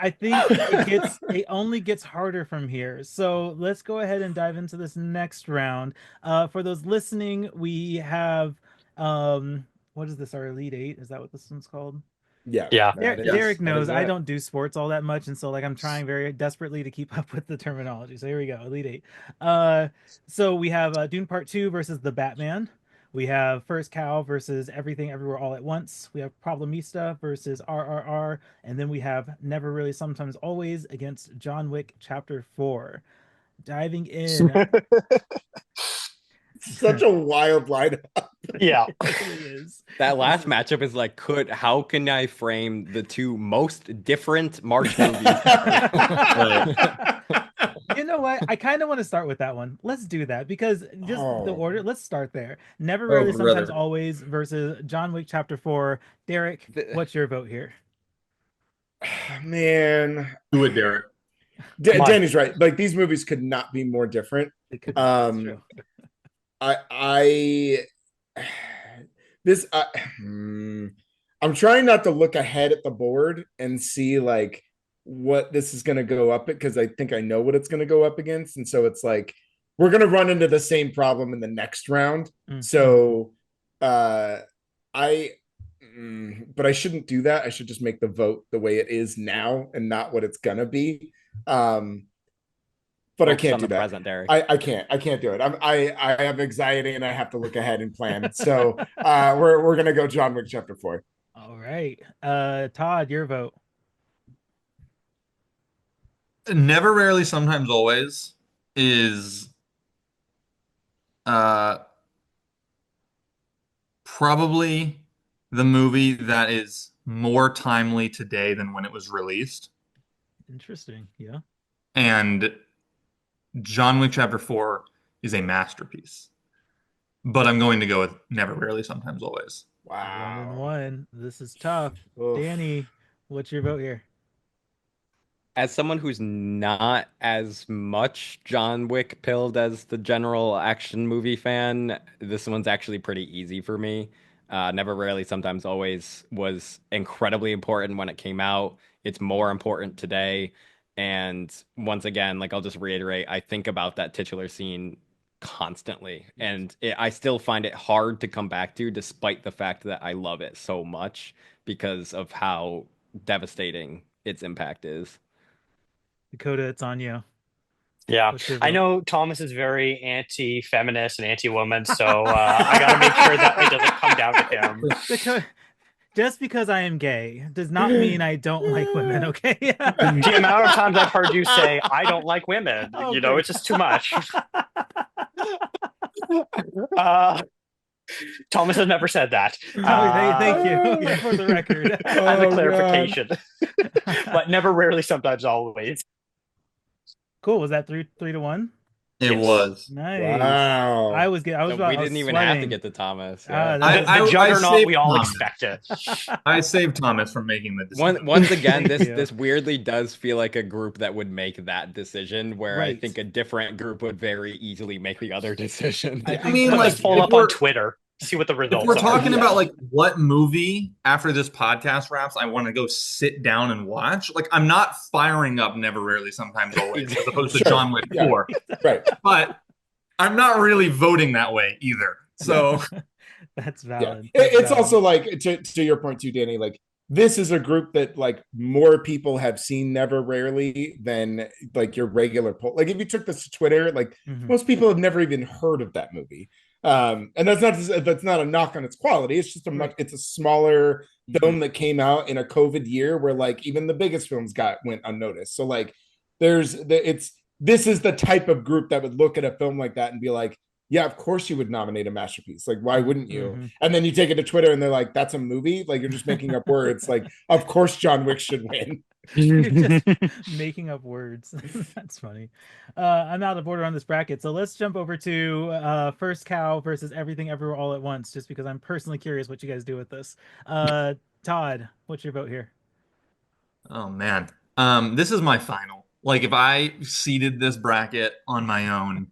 I think it only gets harder from here. So let's go ahead and dive into this next round. For those listening, we have what is this? Our Elite Eight? Is that what this one's called? Yeah. Yeah. Derrick knows I that. don't do sports all that much, and so like I'm trying very desperately to keep up with the terminology. So here we go, Elite Eight. So we have Dune Part 2 versus the Batman. We have First Cow versus Everything Everywhere All at Once. We have Problemista versus RRR, and then we have Never Really Sometimes Always against John Wick Chapter 4. Diving in. Such a wild lineup. Yeah. It really is. That last matchup is like, how can I frame the two most different March movies? You know what? I kind of want to start with that one. Let's do that because just the order. Let's start there. Never Really Sometimes Always versus John Wick Chapter 4. Derrick, what's your vote here? Man, Do it, Derrick. Danny's right. Like these movies could not be more different. I'm trying not to look ahead at the board and see like what this is going to go up because I think I know what it's going to go up against, and so it's like we're going to run into the same problem in the next round. So but I shouldn't do that. I should just make the vote the way it is now and not what it's going to be. But I can't do that. Present, Derrick. I can't do it. I have anxiety and I have to look ahead and plan. So we're gonna go John Wick Chapter 4. All right, Todd, your vote. Never, Rarely, Sometimes, Always is probably the movie that is more timely today than when it was released. Interesting. Yeah. And John Wick Chapter 4 is a masterpiece. But I'm going to go with Never, Rarely, Sometimes, Always. Wow. 1-1. This is tough. Danny, what's your vote here? As someone who's not as much John Wick pilled as the general action movie fan, this one's actually pretty easy for me. Never, Rarely, Sometimes, Always was incredibly important when it came out. It's more important today. And once again, like I'll just reiterate, I think about that titular scene constantly. And I still find it hard to come back to, despite the fact that I love it so much because of how devastating its impact is. Dakota, it's on you. Yeah, I know Thomas is very anti-feminist and anti-woman, so I got to make sure that it doesn't come down to him. Dakota, just because I am gay does not mean I don't like women, okay? The amount of times I've heard you say, I don't like women, it's just too much. Thomas has never said that. Thank you for the record. As a clarification. But never, rarely, sometimes, always. Cool. Was that 3-1? It was. Nice. Wow. We didn't even have to get to Thomas. Yeah. The juggernaut we all expected. I saved Thomas from making the decision. Once again, this weirdly does feel like a group that would make that decision, where Right. I think a different group would very easily make the other decision. I mean, Let's like, pull up on Twitter, see what the results if we're are. talking about like what movie after this podcast wraps I want to go sit down and watch, like I'm not firing up Never, Rarely, Sometimes, Always as opposed to John Wick 4. Right. But I'm not really voting that way either. So That's valid. It's also like to your point too, Danny, like this is a group that like more people have seen Never, Rarely than like your regular poll. Like if you took this to Twitter, like most people have never even heard of that movie. And that's not a knock on its quality. It's just it's a smaller film that came out in a COVID year where like even the biggest films went unnoticed. So like this is the type of group that would look at a film like that and be like, yeah, of course you would nominate a masterpiece. Like, why wouldn't you? Mm-hmm. And then you take it to Twitter and they're like, that's a movie. Like, you're just making up words. Like, of course John Wick should win. You're just making up words. That's funny. I'm out of order on this bracket, so let's jump over to First Cow versus Everything Everywhere All at Once, just because I'm personally curious what you guys do with this. Todd, what's your vote here? Oh man. This is my final. Like if I seeded this bracket on my own,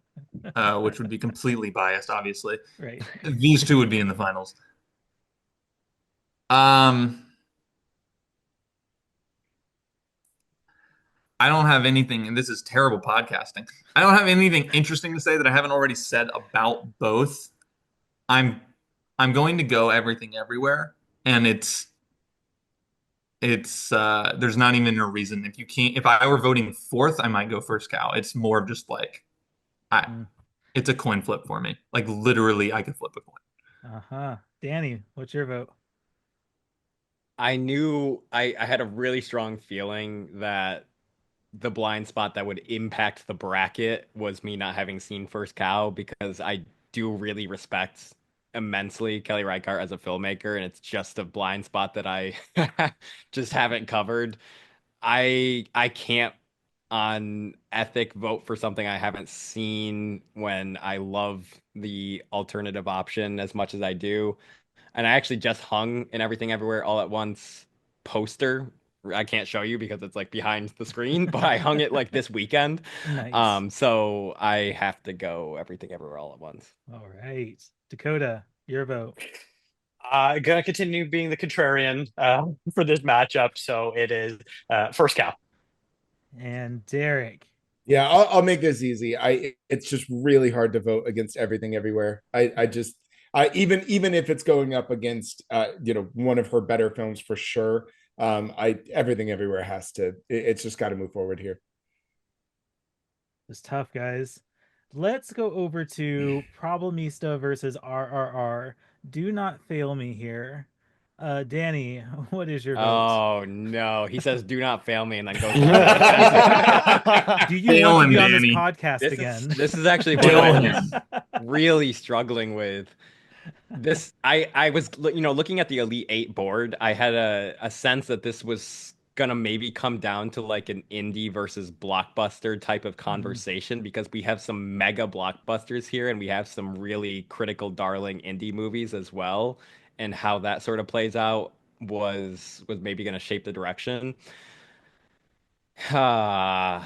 which would be completely biased, obviously, Right. these two would be in the finals. I don't have anything, and this is terrible podcasting. I don't have anything interesting to say that I haven't already said about both. I'm going to go Everything Everywhere, and it's there's not even a reason. If I were voting fourth, I might go First Cow. It's more of just like it's a coin flip for me. Like literally I could flip a coin. Uh-huh. Danny, what's your vote? I knew I had a really strong feeling that the blind spot that would impact the bracket was me not having seen First Cow, because I do really respect immensely Kelly Reichardt as a filmmaker, and it's just a blind spot that I just haven't covered. I can't on ethic vote for something I haven't seen when I love the alternative option as much as I do. And I actually just hung an Everything Everywhere All at Once poster. I can't show you because it's like behind the screen, but I hung it like this weekend. Nice. So I have to go Everything Everywhere All at Once. All right. Dakota, your vote. Gonna continue being the contrarian for this matchup, so it is First Cow. And Derrick. Yeah, I'll make this easy. It's just really hard to vote against Everything Everywhere. I even if it's going up against one of her better films for sure. Everything Everywhere has to. It's just got to move forward here. It's tough, guys. Let's go over to Problemista versus RRR. Do not fail me here. Danny, what is your vote? Oh no, he says do not fail me and then goes. Do you want to be on this Danny. podcast again? This is actually what I'm really struggling with. This I was looking at the Elite Eight board. I had a sense that this was gonna maybe come down to like an indie versus blockbuster type of conversation, because we have some mega blockbusters here and we have some really critical darling indie movies as well, and how that sort of plays out was maybe gonna shape the direction. I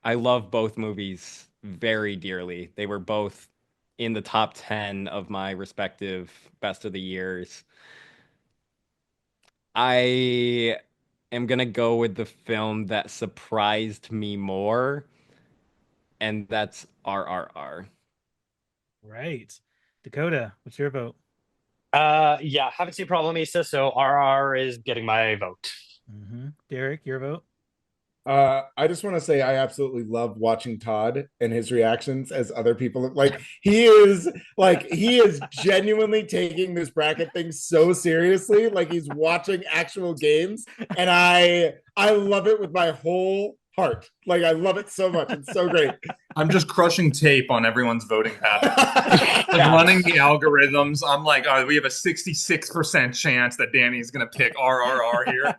love both movies very dearly. They were both in the top 10 of my respective best of the years. I am gonna go with the film that surprised me more, and that's RRR. Right. Dakota, what's your vote? Yeah, haven't seen Problemista, so RR is getting my vote. Derrick, your vote? I just want to say I absolutely love watching Todd and his reactions as other people look like he is genuinely taking this bracket thing so seriously, like he's watching actual games, and I love it with my whole heart. Like I love it so much. It's so great. I'm just crushing tape on everyone's voting pattern. Running the algorithms. I'm like, oh, we have a 66% chance that Danny's gonna pick RRR here.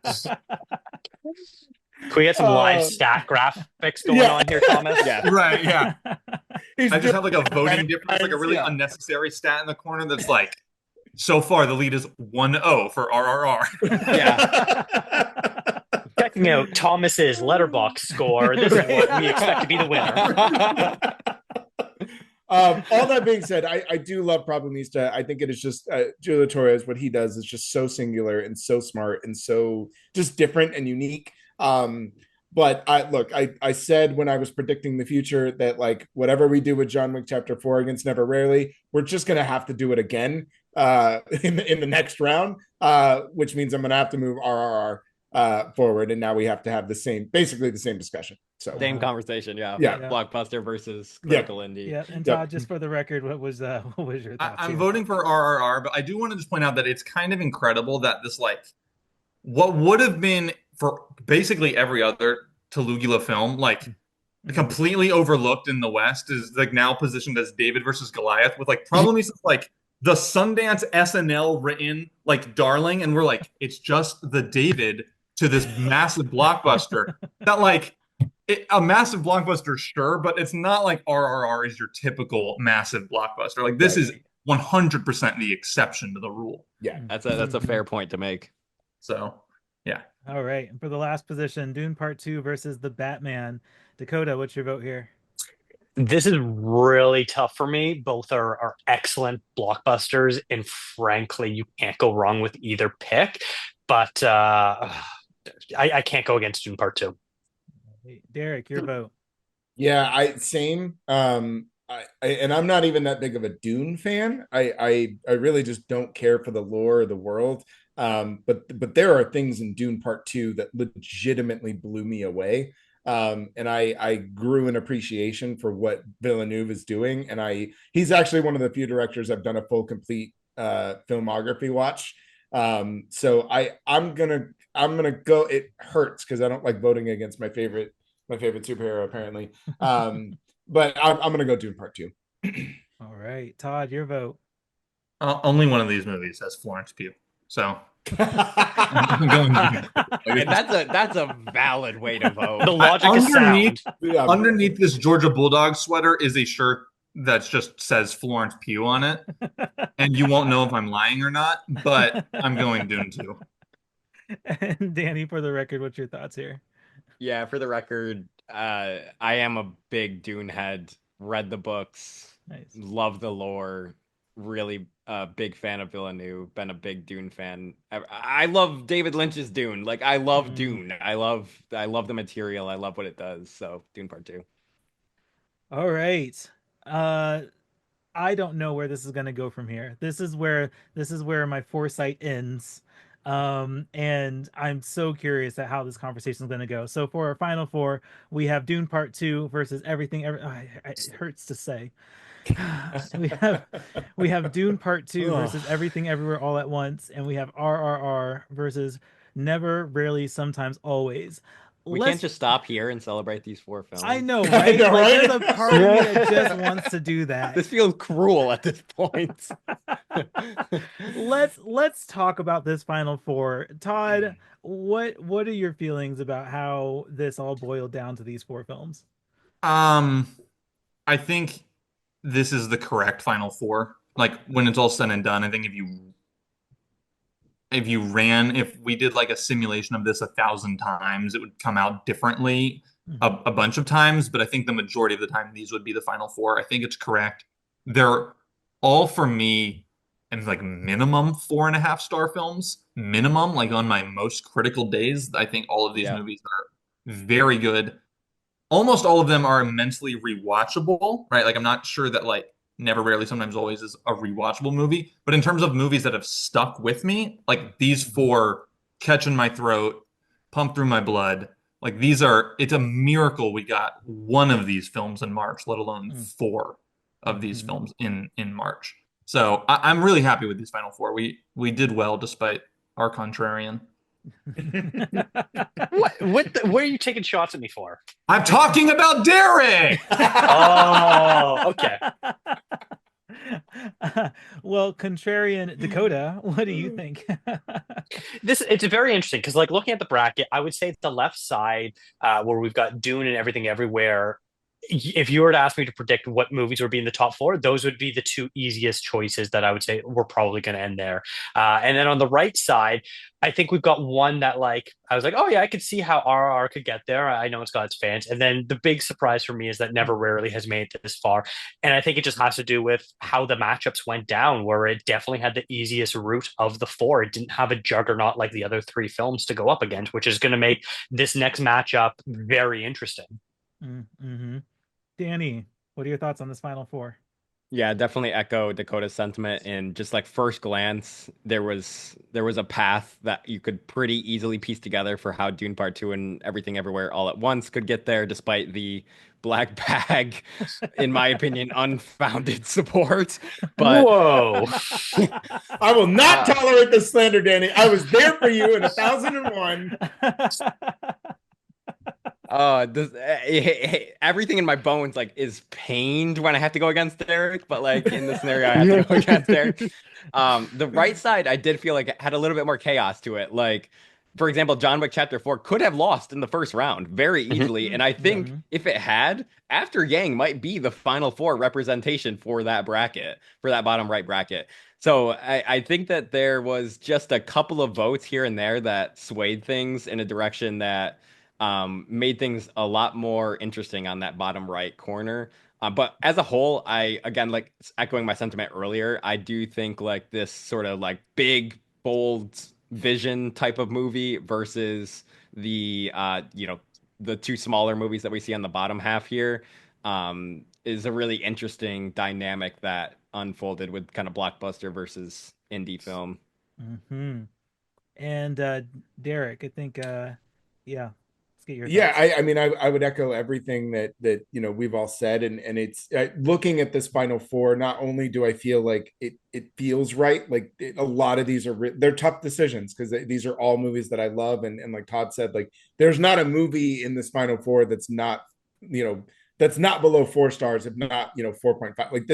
Can we get some live stat graphics going on here, Thomas? Yeah. Right, yeah. I just have like a voting difference, like a really unnecessary stat in the corner that's like, so far the lead is 1-0 for RRR. Yeah. Checking out Thomas's letterbox score, this is what we expect to be the winner. All that being said, I do love Problemista. I think it is just Julio Torres. What he does is just so singular and so smart and so just different and unique. But I said when I was predicting the future that like whatever we do with John Wick Chapter 4 against Never Rarely, we're just gonna have to do it again in the next round, which means I'm gonna have to move RRR forward, and now we have to have basically the same discussion. So Same conversation, yeah. Blockbuster versus critical indie. Yeah, and Todd, just for the record, what was your thoughts? I'm voting for RRR, but I do want to just point out that it's kind of incredible that this like what would have been for basically every other Caligula film, like completely overlooked in the West is like now positioned as David versus Goliath with like probably some, like the Sundance SNL written like darling, and we're like, it's just the David to this massive blockbuster that like a massive blockbuster, sure, but it's not like RRR is your typical massive blockbuster. Like this is 100% the exception to the rule. Yeah, That's a fair point to make. So yeah. All right. And for the last position, Dune Part 2 versus The Batman. Dakota, what's your vote here? This is really tough for me. Both are excellent blockbusters, and frankly, you can't go wrong with either pick. But I can't go against Dune Part 2. Derrick, your vote. Yeah, same. And I'm not even that big of a Dune fan. I really just don't care for the lore of the world. But there are things in Dune Part 2 that legitimately blew me away. And I grew an appreciation for what Villeneuve is doing. And he's actually one of the few directors I've done a full complete filmography watch. So I'm gonna go. It hurts because I don't like voting against my favorite superhero apparently. But I'm gonna go Dune Part 2. All right, Todd, your vote. Only one of these movies has Florence Pugh. So I'm going and that's a valid way to vote. The logic is sound. Underneath this Georgia Bulldog sweater is a shirt that just says Florence Pugh on it. And you won't know if I'm lying or not, but I'm going Dune 2. And Danny, for the record, what's your thoughts here? Yeah, for the record, I am a big Dune head. Read the books, Nice. love the lore. Really a big fan of Villeneuve. Been a big Dune fan. I love David Lynch's Dune. Like I love Dune. I love the material. I love what it does. So Dune Part 2. All right. I don't know where this is going to go from here. This is where my foresight ends. And I'm so curious at how this conversation is going to go. So for our final four, we have Dune Part 2 versus everything. It hurts to say. we have Dune Part 2 versus Everything Everywhere All at Once, and we have RRR versus Never, Rarely, Sometimes, Always. We can't just stop here and celebrate these 4 films. I know, right? There's a part of me that just wants to do that. This feels cruel at this point. Let's talk about this final four. Todd, what are your feelings about how this all boiled down to these 4 films? I think this is the correct final 4. Like when it's all said and done, I think if we did like a simulation of this 1,000 times, it would come out differently a bunch of times. But I think the majority of the time, these would be the final 4. I think it's correct. They're all for me and like minimum 4.5-star films, minimum, like on my most critical days. I think all of these movies are very good. Almost all of them are immensely rewatchable, right? Like I'm not sure that like Never, Rarely, Sometimes, Always is a rewatchable movie, but in terms of movies that have stuck with me, like these 4, Catch in My Throat, Pump Through My Blood, like it's a miracle we got one of these films in March, let alone 4 of these films in March. So I'm really happy with these final 4. We did well despite our contrarian. What are you taking shots at me for? I'm talking about Derrick. Oh, okay. Well, contrarian Dakota, what do you think? It's very interesting because, like, looking at the bracket, I would say the left side, where we've got Dune and Everything Everywhere. If you were to ask me to predict what movies would be in the top 4, those would be the 2 easiest choices that I would say we're probably going to end there. And then on the right side, I think we've got one that, like, I was like, oh yeah, I could see how RRR could get there. I know it's got its fans. And then the big surprise for me is that Never, Rarely has made it this far. And I think it just has to do with how the matchups went down, where it definitely had the easiest route of the 4. It didn't have a juggernaut like the other 3 films to go up against, which is going to make this next matchup very interesting. Mm-hmm. Danny, what are your thoughts on this final 4? Yeah, definitely echo Dakota's sentiment. And just like first glance, there was a path that you could pretty easily piece together for how Dune Part 2 and Everything Everywhere All at Once could get there, despite the black bag, in my opinion, unfounded support. But whoa. I will not tolerate this slander, Danny. I was there for you in 1001. Everything in my bones like is pained when I have to go against Derrick, but like in this scenario, I have to go against Derrick. The right side, I did feel like it had a little bit more chaos to it. Like, for example, John Wick Chapter 4 could have lost in the first round very easily, and I think if it had, After Yang might be the final four representation for that bracket, for that bottom right bracket. So I think that there was just a couple of votes here and there that swayed things in a direction that made things a lot more interesting on that bottom right corner. But as a whole, I again like echoing my sentiment earlier, I do think like this sort of like big, bold vision type of movie versus the the two smaller movies that we see on the bottom half here is a really interesting dynamic that unfolded with kind of blockbuster versus indie film. Mm-hmm. And Derrick, I think yeah, let's get your Yeah, thoughts. I mean, I would echo everything that we've all said, and it's looking at this final four. Not only do I feel like it feels right, like a lot of these are they're tough decisions because these are all movies that I love, and like Todd said, like there's not a movie in this final four that's not that's not below 4 stars, if not 4.5. Like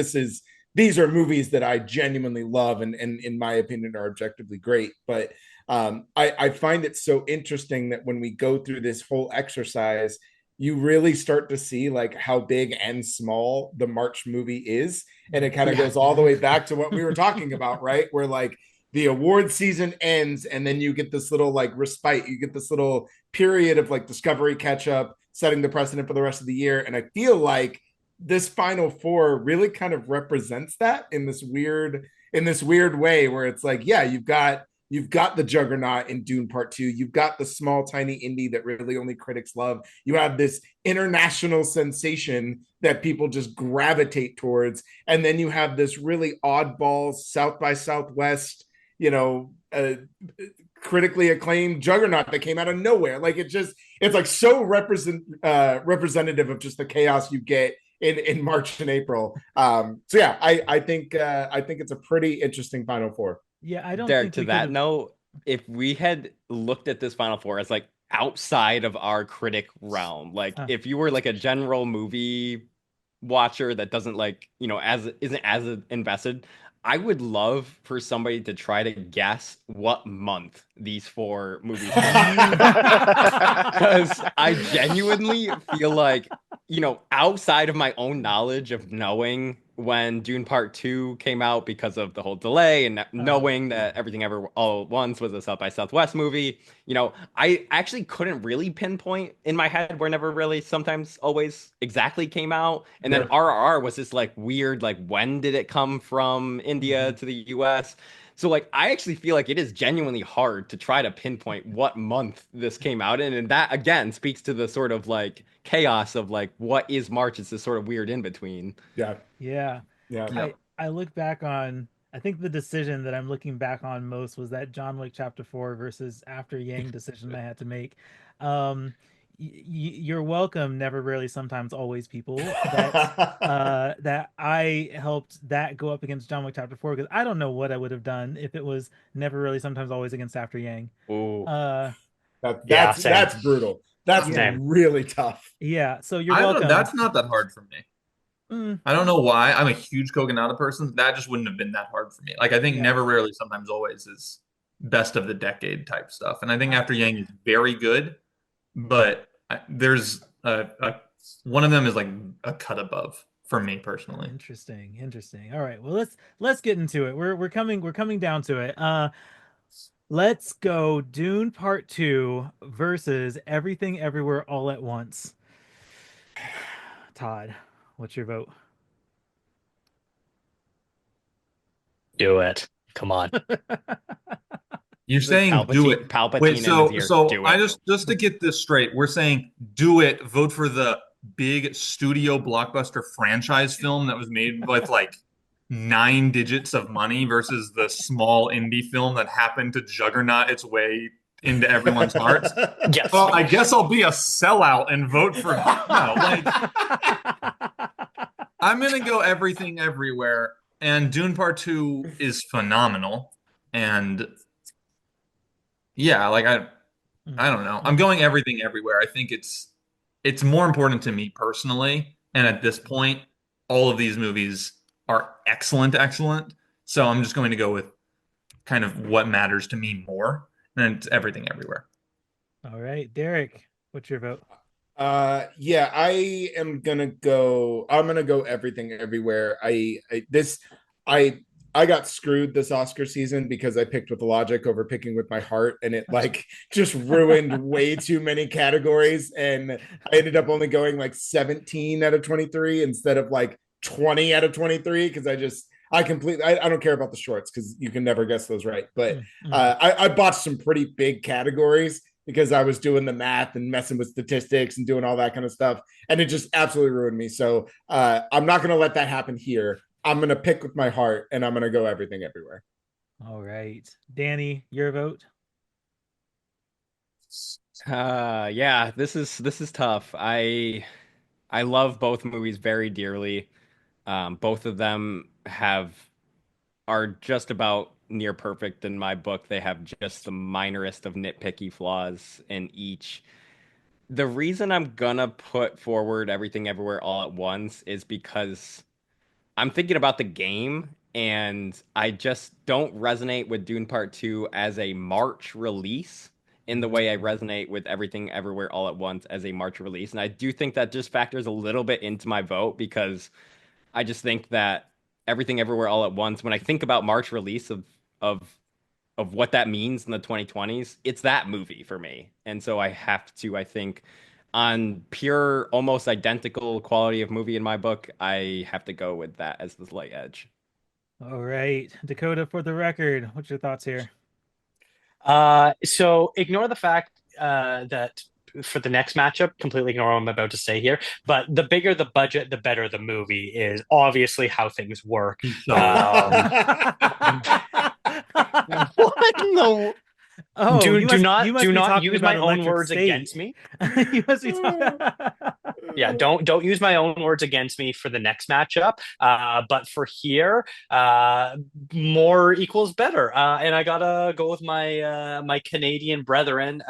these are movies that I genuinely love, and in my opinion are objectively great, but I find it so interesting that when we go through this whole exercise, you really start to see like how big and small the March movie is. And it kind of goes all the way back to what we were talking about, right? Where like the award season ends and then you get this little like respite, you get this little period of like discovery catch up, setting the precedent for the rest of the year. And I feel like this final four really kind of represents that in this weird way where it's like, yeah, you've got the juggernaut in Dune Part 2. You've got the small, tiny indie that really only critics love. You have this international sensation that people just gravitate towards. And then you have this really oddball South by Southwest, critically acclaimed juggernaut that came out of nowhere. Like it's like so representative of just the chaos you get in March and April. So yeah, I think it's a pretty interesting Final Four. Yeah, I don't Derek, think to we that could note, if we had looked at this Final Four as like outside of our critic realm, like have. if you were like a general movie watcher that doesn't like, as isn't as invested, I would love for somebody to try to guess what month these four movies came out. Because I genuinely feel like, outside of my own knowledge of knowing when Dune Part 2 came out because of the whole delay and knowing that Everything Ever All at Once was a South by Southwest movie, I actually couldn't really pinpoint in my head where Never Really Sometimes Always exactly came out. And then RRR was this like weird, like when did it come from India to the US? So like I actually feel like it is genuinely hard to try to pinpoint what month this came out in. And that again speaks to the sort of like chaos of like what is March? It's this sort of weird in between. Yeah. Yeah. Yeah. I look back on I think the decision that I'm looking back on most was that John Wick Chapter 4 versus After Yang decision I had to make. Um you're welcome, never really sometimes always people that I helped that go up against John Wick Chapter 4 because I don't know what I would have done if it was never really sometimes always against After Yang. Oh, Uh That's brutal. That's really tough. yeah, so you're welcome. That's not that hard for me. I don't know why. I'm a huge Kogonada person. That just wouldn't have been that hard for me. Like I think Never Rarely Sometimes Always is best of the decade type stuff. And I think After Yang is very good, but there's one of them is like a cut above for me personally. Interesting. All right. Well, let's get into it. We're coming down to it. Let's go Dune Part 2 versus Everything Everywhere All at Once. Todd, what's your vote? Do it. Come on. You're saying do it. Palpatine Wait, so in his ear, so do I it. just to get this straight, we're saying do it, vote for the big studio blockbuster franchise film that was made with like 9 digits of money versus the small indie film that happened to juggernaut its way into everyone's hearts. Yes. Well, I guess I'll be a sellout and vote for no, like I'm gonna go Everything Everywhere, and Dune Part 2 is phenomenal. And yeah, like I don't know. I'm going Everything Everywhere. I think it's it's more important to me personally. And at this point, all of these movies are excellent, excellent. So I'm just going to go with kind of what matters to me more, and it's Everything Everywhere. All right, Derek, what's your vote? Yeah, I'm gonna go Everything Everywhere. I I got screwed this Oscar season because I picked with logic over picking with my heart, and it like just ruined way too many categories, and I ended up only going like 17 out of 23 instead of like 20 out of 23 because I don't care about the shorts because you can never guess those right. But I botched some pretty big categories because I was doing the math and messing with statistics and doing all that kind of stuff. And it just absolutely ruined me. So I'm not going to let that happen here. I'm going to pick with my heart and I'm going to go Everything Everywhere. All right, Danny, your vote. Yeah, this is tough. I love both movies very dearly. Both of them are just about near perfect in my book. They have just the minorest of nitpicky flaws in each. The reason I'm gonna put forward Everything Everywhere All at Once is because I'm thinking about the game and I just don't resonate with Dune Part 2 as a March release in the way I resonate with Everything Everywhere All at Once as a March release. And I do think that just factors a little bit into my vote because I just think that Everything Everywhere All at Once, when I think about March release of of what that means in the 2020s, it's that movie for me. And so I have to, I think, on pure, almost identical quality of movie in my book, I have to go with that as the slight edge. All right, Dakota, for the record, what's your thoughts here? So ignore the fact that for the next matchup, completely ignore what I'm about to say here. But the bigger the budget, the better the movie is obviously how things work. So What in the Oh, do you do must not you must do be not talking use about my own Electric words State. against me. You must be talking. Yeah, don't use my own words against me for the next matchup. But for here, more equals better. And I gotta go with my Canadian brethren,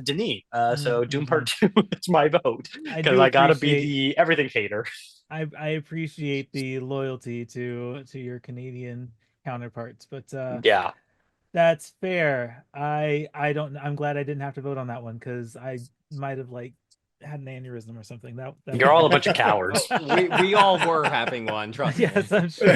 Denis. So Doom Part Two, it's my vote I because do I gotta be appreciate. the everything hater. I appreciate the loyalty to your Canadian counterparts, but Yeah, that's fair. I don't. I'm glad I didn't have to vote on that one because I might have like had an aneurysm or something. That you're would all a have bunch of Oh, cowards. we all were having one, trust me. yes, I'm sure.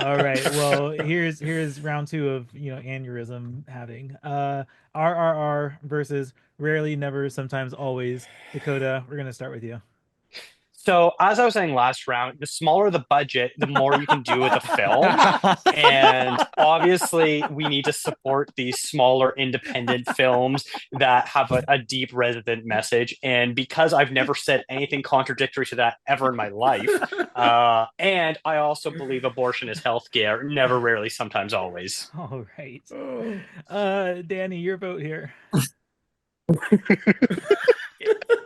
All right. Well, here's round two of aneurysm having. RRR versus rarely, never, sometimes, always. Dakota, we're gonna start with you. So, as I was saying last round, the smaller the budget, the more you can do with a film. And obviously, we need to support these smaller independent films that have a deep resident message. And because I've never said anything contradictory to that ever in my life, and I also believe abortion is healthcare, never, rarely, sometimes, always. All right. Danny, your vote here.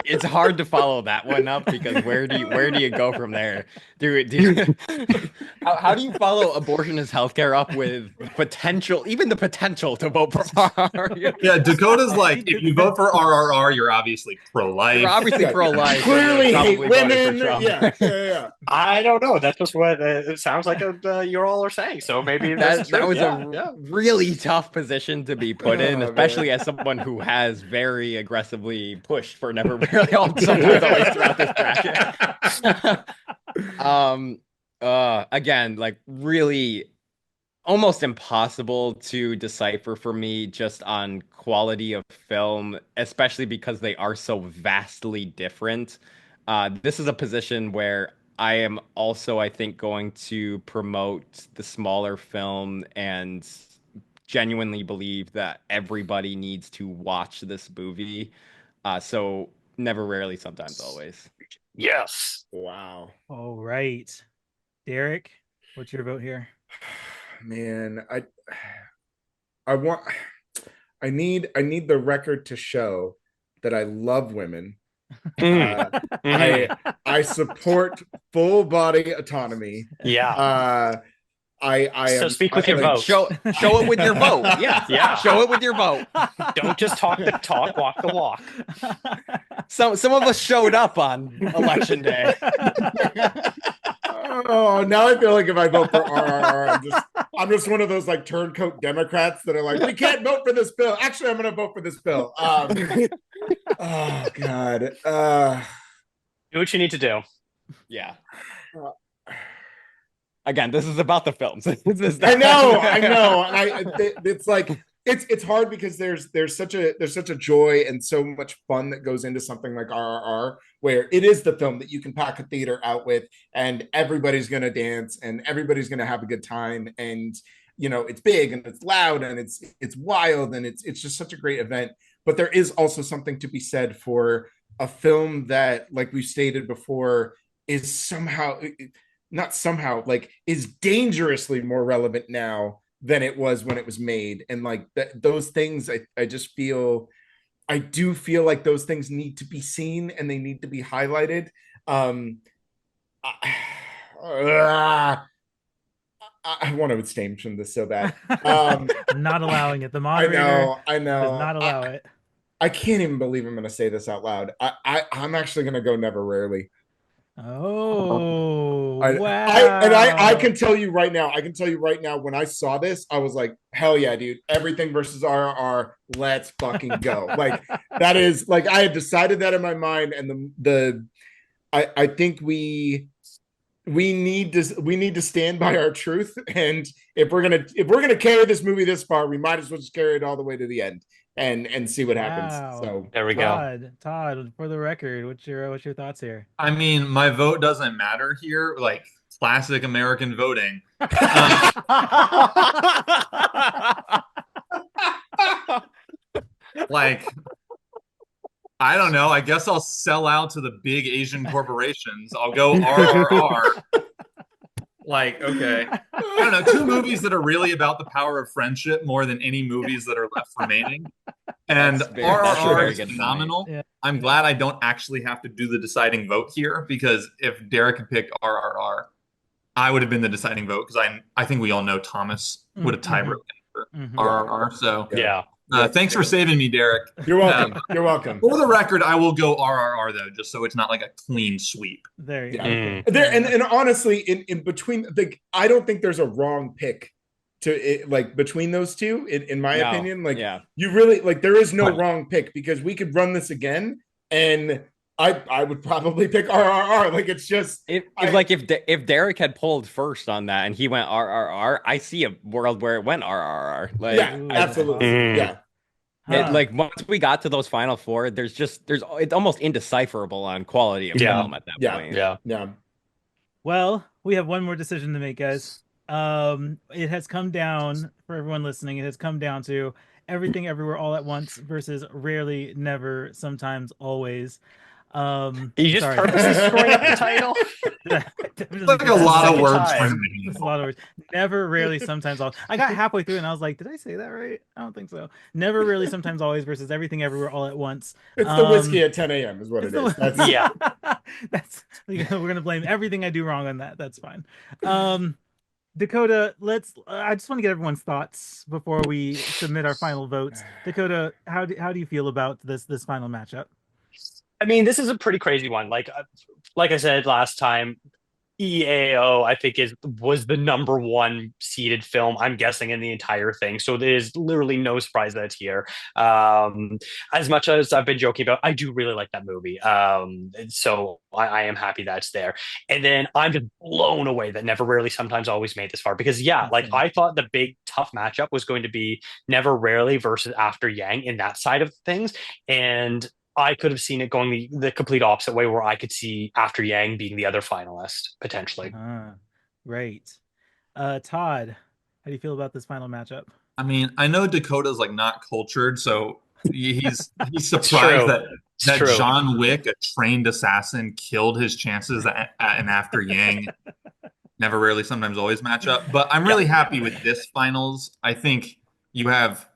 It's hard to follow that one up because where do you go from there? How do you follow abortion as healthcare up with even the potential to vote for RRR? yeah, Dakota's like, if you vote for RRR, you're obviously pro-life. You're obviously pro-life. so Clearly you're hate probably voting for women. Trump. Yeah. I don't know. That's just what it sounds like you all are saying. So maybe that's That true. was Yeah. really tough position to be put in, Oh, especially man. as someone who has very aggressively pushed for never really all sometimes always throughout this bracket. Again, like really almost impossible to decipher for me just on quality of film, especially because they are so vastly different. This is a position where I am also, I think, going to promote the smaller film and genuinely believe that everybody needs to watch this movie. So never, rarely, sometimes, always. Yes. Wow. All right. Derek, what's your vote here? Man, I want I need the record to show that I love women. Mhm. I support full body autonomy. Yeah. I So am. speak with your like, vote. Show it with your vote. Yeah, Yeah. Show it with your vote. Don't just talk the talk, walk the walk. Some of us showed up on election day. Oh, now I feel like if I vote for RRR, I'm just one of those like turncoat Democrats that are like, we can't vote for this bill. Actually, I'm going to vote for this bill. Oh God. Do what you need to do. Yeah. Again, this is about the films. I know. It's like it's hard because there's such a joy and so much fun that goes into something like RRR, where it is the film that you can pack a theater out with, and everybody's gonna dance and everybody's gonna have a good time, and it's big and it's loud and it's wild and it's just such a great event. But there is also something to be said for a film that, like we stated before, is somehow not somehow like is dangerously more relevant now than it was when it was made. And like those things, I do feel like those things need to be seen and they need to be highlighted. I want to abstain from this so bad. Not allowing it. The moderator I know does not allow it. I can't even believe I'm going to say this out loud. I'm actually going to go Never Rarely. Oh, wow. I can tell you right now, when I saw this, I was like, hell yeah, dude. Everything versus RRR, let's fucking go. Like, that is, like, I had decided that in my mind, and I think we need to stand by our truth, and if we're gonna carry this movie this far, we might as well just carry it all the way to the end and see what happens. So there we go. Todd, for the record, what's your thoughts here? I mean, my vote doesn't matter here. Like classic American voting. Like, I don't know. I guess I'll sell out to the big Asian corporations. I'll go RRR. Like, okay. I don't know. 2 movies that are really about the power of friendship more than any movies that are left remaining. And RRR is phenomenal. Yeah. I'm glad I don't actually have to do the deciding vote here, because if Derrick had picked RRR, I would have been the deciding vote, because I think we all know Thomas would have tiebroken for RRR. So yeah. Thanks for saving me, Derrick. You're welcome. You're welcome. For the record, I will go RRR though, just so it's not like a clean sweep. There you go. And honestly, in between, I don't think there's a wrong pick to like between those two. In my opinion, like you really like there is no wrong pick, because we could run this again, and I would probably pick RRR. Like it's just if Derrick had pulled first on that and he went RRR, I see a world where it went RRR. Like, yeah, absolutely. Yeah. Like once we got to those final 4, it's almost indecipherable on quality of film at that point. Yeah. Well, we have one more decision to make, guys. It has come down, for everyone listening, it has come down to Everything Everywhere All at Once versus Rarely, Never, Sometimes, Always. You just purposely screwing up the title? Like a lot of words. It's a lot of words. Never, Rarely, Sometimes, Always. I got halfway through and I was like, did I say that right? I don't think so. Never, Rarely, Sometimes, Always versus Everything Everywhere All at Once. It's the whiskey at 10 a.m. is what it is. That's we're gonna blame everything I do wrong on that. That's fine. Dakota, I just want to get everyone's thoughts before we submit our final votes. Dakota, how do you feel about this final matchup? I mean, this is a pretty crazy one. Like I said last time, EAO, I think, was the number 1 seeded film, I'm guessing, in the entire thing. So there's literally no surprise that it's here. As much as I've been joking about, I do really like that movie. So I am happy that's there. And then I'm just blown away that Never, Rarely, Sometimes, Always made this far. Because I thought the big tough matchup was going to be Never, Rarely versus After Yang in that side of things. And I could have seen it going the complete opposite way, where I could see After Yang being the other finalist, potentially. Great. Todd, how do you feel about this final matchup? I mean, I know Dakota's like not cultured, so he's surprised that John Wick, a trained assassin, killed his chances at an After Yang Never, Rarely, Sometimes, Always matchup. But I'm really happy with this finals. I think you have...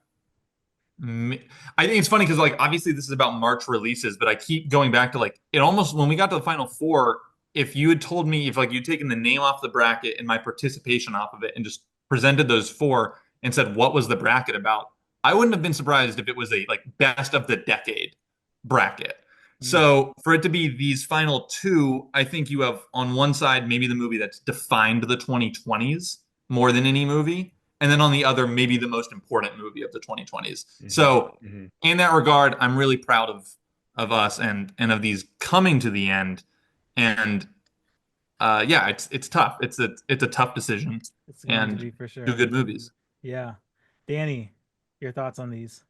I think it's funny because, like, obviously this is about March releases, but I keep going back to, like, it almost, when we got to the final 4, if you had told me, if like you'd taken the name off the bracket and my participation off of it and just presented those four and said what was the bracket about, I wouldn't have been surprised if it was a like best of the decade bracket. So for it to be these final two, I think you have on one side maybe the movie that's defined the 2020s more than any movie, and then on the other maybe the most important movie of the 2020s. So in that regard, I'm really proud of us and of these coming to the end. And yeah, it's tough. It's a tough decision. It's going and to be for sure. Two good movies. Yeah. Danny, your thoughts on these?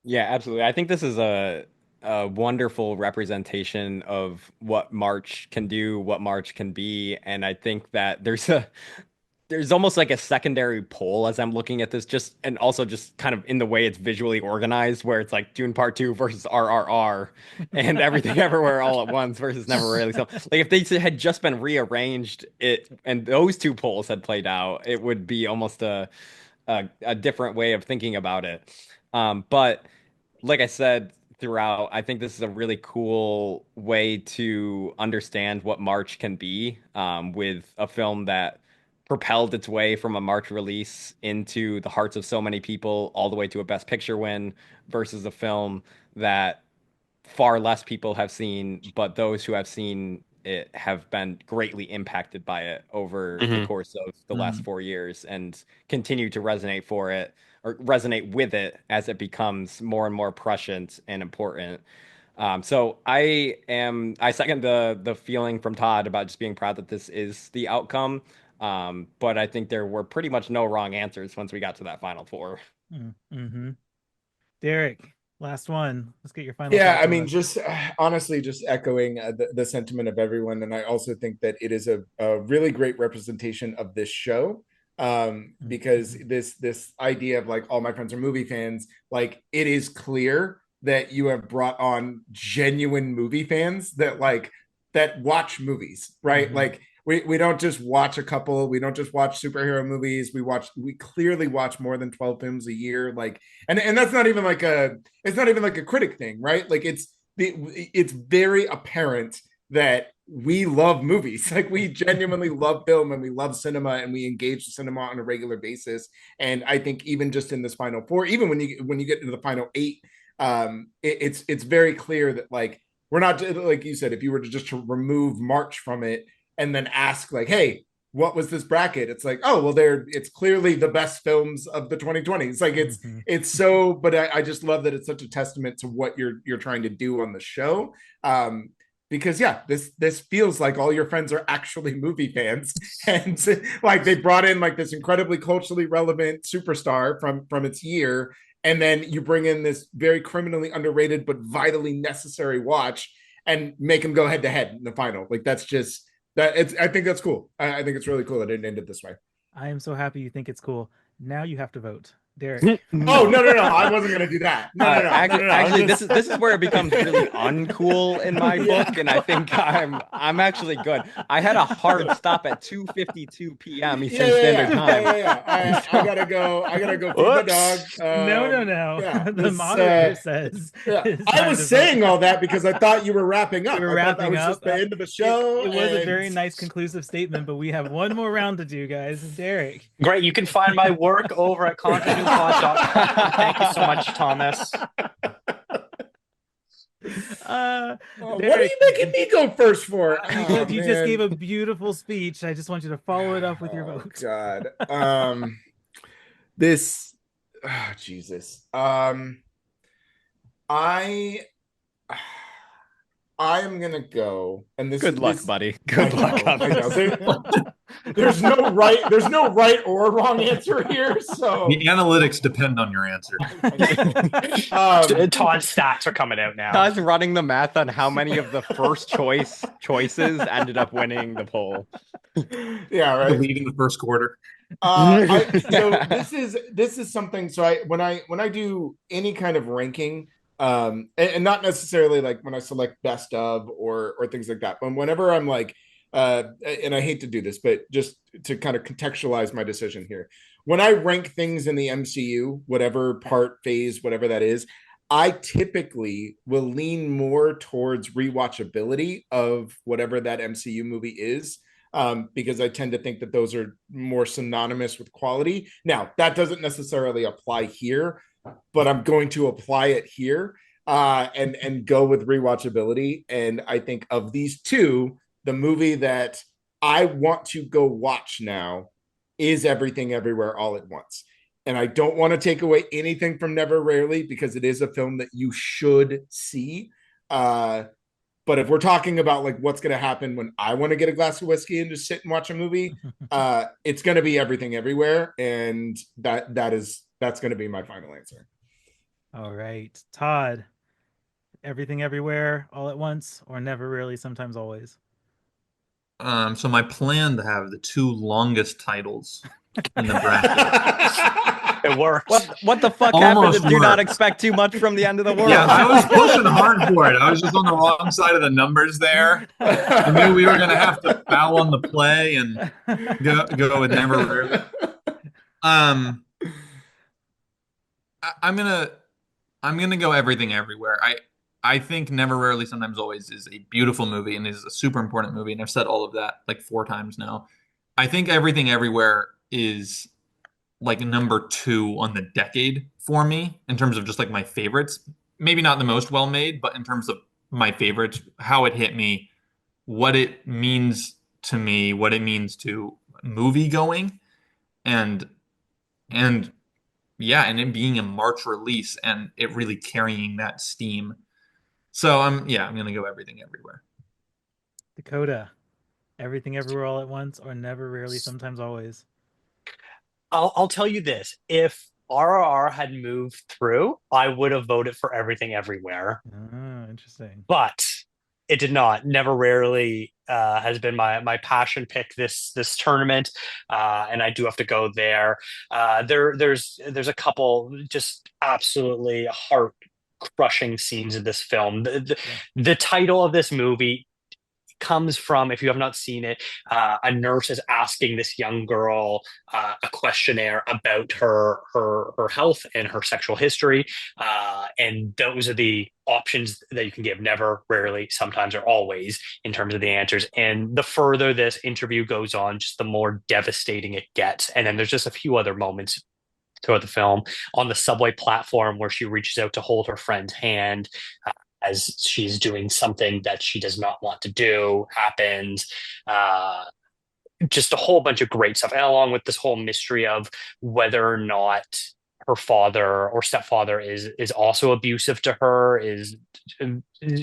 Yeah, absolutely. I think this is a wonderful representation of what March can do, what March can be, and I think that there's almost like a secondary poll as I'm looking at this, just and also just kind of in the way it's visually organized, where it's like Dune Part 2 versus RRR and Everything Everywhere All at Once versus Never Really. So like if they had just been rearranged it and those two polls had played out, it would be almost a different way of thinking about it. But like I said throughout, I think this is a really cool way to understand what March can be, with a film that propelled its way from a March release into the hearts of so many people, all the way to a Best Picture win, versus a film that far less people have seen, but those who have seen it have been greatly impacted by it over the course of the last 4 years and continue to resonate with it as it becomes more and more prescient and important. So I second the feeling from Todd about just being proud that this is the outcome. But I think there were pretty much no wrong answers once we got to that final four. Derrick, last one. Let's get your final. Yeah, I mean, just honestly, just echoing the sentiment of everyone, and I also think that it is a really great representation of this show, because this idea of like all my friends are movie fans, like it is clear that you have brought on genuine movie fans that watch movies, right? Like we don't just watch a couple, we don't just watch superhero movies, we clearly watch more than 12 films a year, like and that's not even like it's not even like a critic thing, right? Like it's very apparent that we love movies. Like we genuinely love film and we love cinema and we engage the cinema on a regular basis. And I think even just in this final four, even when you get into the final eight, it's very clear that like we're not, like you said, if you were to just remove March from it and then ask like, hey, what was this bracket? It's like, oh, well, it's clearly the best films of the 2020s. Like it's so, but I just love that it's such a testament to what you're trying to do on the show. Because yeah, this feels like all your friends are actually movie fans, and like they brought in like this incredibly culturally relevant superstar from its year, and then you bring in this very criminally underrated but vitally necessary watch and make them go head to head in the final. Like that's just that. I think that's cool. I think it's really cool that it ended this way. I am so happy you think it's cool. Now you have to vote. Derrick. Oh no! I wasn't gonna do that. No. Actually, this is where it becomes really uncool in my book, and I think I'm actually good. I had a hard stop at 2:52 p.m. Eastern Standard Time. Yeah. I gotta go feed the dog. No. Yeah, The monitor says. Yeah. I was saying all that because I thought you were wrapping up. We were wrapping up. Just the end of the show. It was a very nice conclusive statement, but we have one more round to do, guys. Derrick. Great. You can find my work over at Continuepod.com. Thank you so much, Thomas. What are you making me go first for? Because you just gave a beautiful speech. I just want you to follow it up with your vote. God. Jesus. I'm gonna go, and this. Good luck, buddy. Good luck. There's no right or wrong answer here. So the analytics depend on your answer. Todd's stats are coming out now. Todd's running the math on how many of the first choices ended up winning the poll. Yeah, right. The lead in the first quarter. So this is something. So when I do any kind of ranking. And not necessarily like when I select best of or things like that, but whenever I'm like, and I hate to do this, but just to kind of contextualize my decision here, when I rank things in the MCU, whatever part, phase, whatever that is, I typically will lean more towards rewatchability of whatever that MCU movie is, because I tend to think that those are more synonymous with quality. Now, that doesn't necessarily apply here, but I'm going to apply it here, and go with rewatchability. And I think of these two, the movie that I want to go watch now is Everything Everywhere All at Once. And I don't want to take away anything from Never Rarely, because it is a film that you should see. But if we're talking about like what's going to happen when I want to get a glass of whiskey and just sit and watch a movie, it's going to be Everything Everywhere, and that's going to be my final answer. All right, Todd. Everything Everywhere All at Once, or Never Really Sometimes Always? So my plan to have the two longest titles in the bracket. It worked. What the fuck Almost happened to Do Not worked. Expect Too Much from the End of the World? Yeah, I was pushing hard for it. I was just on the wrong side of the numbers there. I knew we were gonna have to foul on the play and go with Never Rarely. I'm gonna go Everything Everywhere. I think Never Rarely Sometimes Always is a beautiful movie and is a super important movie, and I've said all of that like 4 times now. I think Everything Everywhere is like number 2 on the decade for me in terms of just like my favorites. Maybe not the most well made, but in terms of my favorites, how it hit me, what it means to me, what it means to movie going, and yeah, and it being a March release and it really carrying that steam. So I'm gonna go Everything Everywhere. Dakota. Everything Everywhere All at Once, or Never Rarely Sometimes Always? I'll tell you this. If RRR had moved through, I would have voted for Everything Everywhere. Oh, interesting. But it did not. Never Rarely has been my passion pick this tournament, and I do have to go there. There's a couple just absolutely heart crushing scenes in this film. The title of this movie comes from, if you have not seen it, a nurse is asking this young girl a questionnaire about her health and her sexual history, and those are the options that you can give: never, rarely, sometimes, or always in terms of the answers. And the further this interview goes on, just the more devastating it gets. And then there's just a few other moments throughout the film on the subway platform where she reaches out to hold her friend's hand as she's doing something that she does not want to do happens. Just a whole bunch of great stuff, and along with this whole mystery of whether or not her father or stepfather is also abusive to her. It's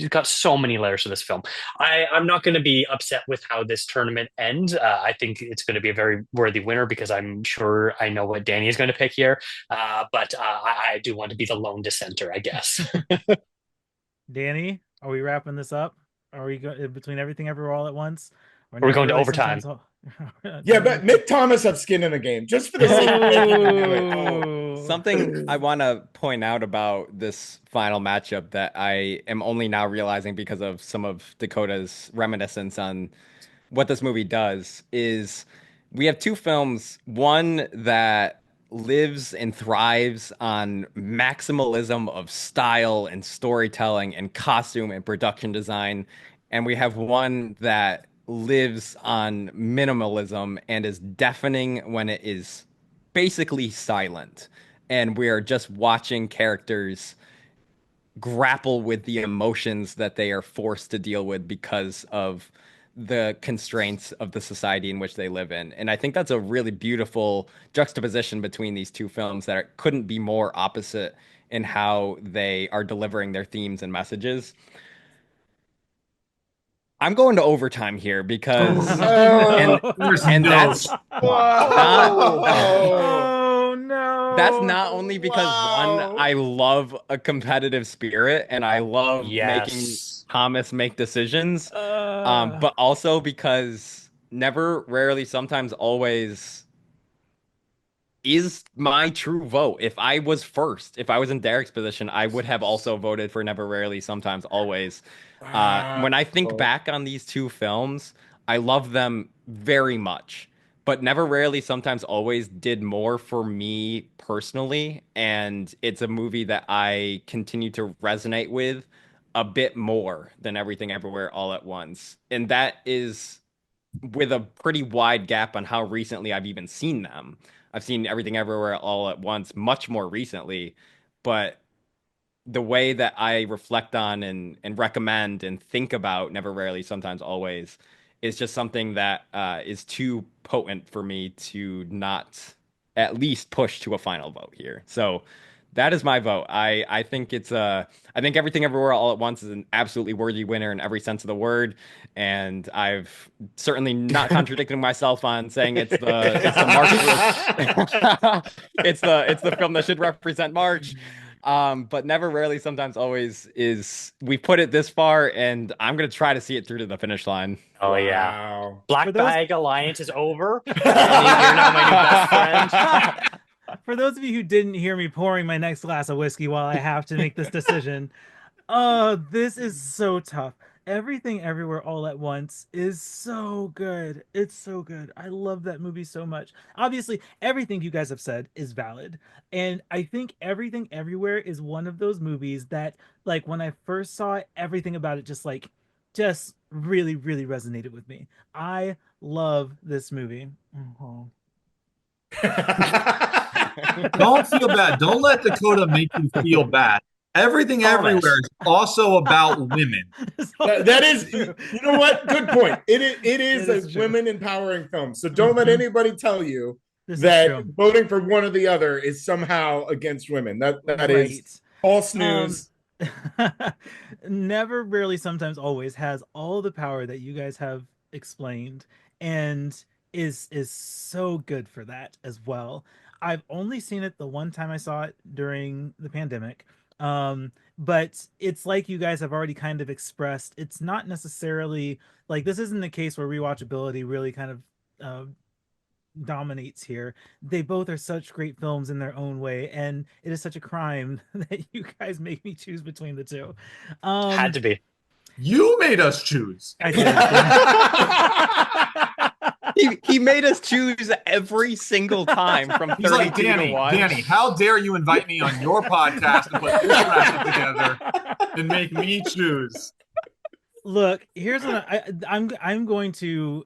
got so many layers to this film. I'm not going to be upset with how this tournament ends. I think it's going to be a very worthy winner because I'm sure I know what Danny is going to pick here. But I do want to be the lone dissenter, I guess. Danny, are we wrapping this up? Are we between Everything Everywhere All at Once? Or are we going to overtime? Yeah, but make Thomas have skin in the game just for the sake of making him do it. Something I want to point out about this final matchup that I am only now realizing because of some of Dakota's reminiscence on what this movie does is we have 2 films, one that lives and thrives on maximalism of style and storytelling and costume and production design, and we have one that lives on minimalism and is deafening when it is basically silent, and we are just watching characters grapple with the emotions that they are forced to deal with because of the constraints of the society in which they live in. And I think that's a really beautiful juxtaposition between these 2 films that couldn't be more opposite in how they are delivering their themes and messages. I'm going to overtime here because and that's Oh no. That's not only because one, I love a competitive spirit and I love making Thomas make decisions, but also because Never, Rarely, Sometimes, Always is my true vote. If I was first, if I was in Derrick's position, I would have also voted for Never, Rarely, Sometimes, Always. When I think back on these 2 films, I love them very much. but Never Rarely Sometimes Always did more for me personally, and it's a movie that I continue to resonate with a bit more than Everything Everywhere All at Once. And that is with a pretty wide gap on how recently I've even seen them. I've seen Everything Everywhere All at Once much more recently, but the way that I reflect on and recommend and think about Never Rarely Sometimes Always is just something that is too potent for me to not at least push to a final vote here. So that is my vote. I think I think Everything Everywhere All at Once is an absolutely worthy winner in every sense of the word, and I've certainly not contradicting myself on saying it's the March it's the film that should represent March. But Never Rarely Sometimes Always is, we put it this far, and I'm gonna try to see it through to the finish line. Oh yeah, Wow. Black For those- Bag Alliance is over. Danny, you're now my new best friend. For those of you who didn't hear me pouring my next glass of whiskey while I have to make this decision, this is so tough. Everything Everywhere All at Once is so good. It's so good. I love that movie so much. Obviously, everything you guys have said is valid. And I think Everything Everywhere is one of those movies that, like, when I first saw it, everything about it just really, really resonated with me. I love this movie. Oh. Don't feel bad. Don't let Dakota make you feel bad. Everything Everywhere is also about women. That is, you know what? Good point. It is That is a true. women empowering film. So don't let anybody tell you This is that true. voting for one or the other is somehow against women. That is Right. false news. Never, Rarely, Sometimes, Always has all the power that you guys have explained, and is so good for that as well. I've only seen it the one time I saw it during the pandemic. But it's like you guys have already kind of expressed, it's not necessarily like, this isn't a case where rewatchability really kind of dominates here. They both are such great films in their own way, and it is such a crime that you guys make me choose between the two. Had to be. You made us choose. I did. He made us choose every single time from 32 He's like, to 1. Danny, how dare you invite me on your podcast and put this bracket together and make me choose? Look, here's what I'm going to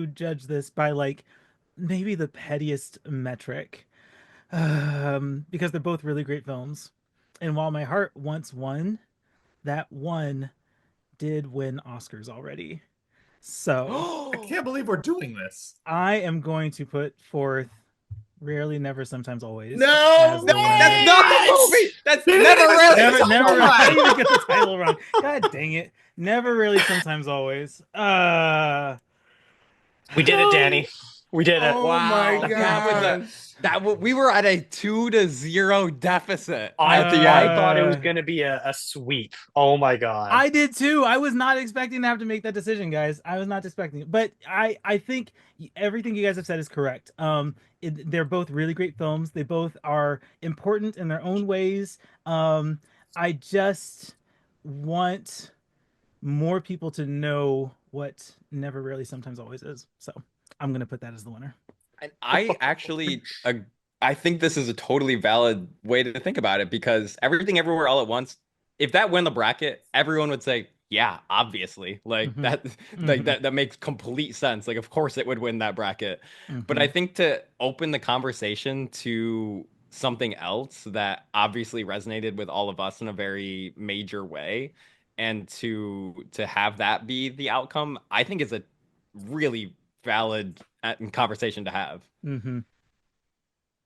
judge this by, like, maybe the pettiest metric, because they're both really great films, and while my heart wants one, that one did win Oscars already. So I can't believe we're doing this. I am going to put forth Rarely, Never, Sometimes, Always. No, as the winner. That's not the movie. That's Never Never Rarely. Never, It's never. all I right. didn't even get the title wrong. God dang it! Never, Rarely, Sometimes, Always. We did it, Danny. We did it. Oh my That gosh. we were at a 2-0 deficit I at the I end. thought it was going to be a sweep. Oh my god. I did too. I was not expecting to have to make that decision, guys. I was not expecting it, but I think everything you guys have said is correct. They're both really great films. They both are important in their own ways. I just want more people to know what Never, Rarely, Sometimes, Always is. So I'm gonna put that as the winner. And I actually, I think this is a totally valid way to think about it, because Everything Everywhere All at Once, if that won the bracket, everyone would say, yeah, obviously, like that makes complete sense. Like, of course it would win that bracket. But I think to open the conversation to something else that obviously resonated with all of us in a very major way, and to have that be the outcome, I think is a really valid conversation to have.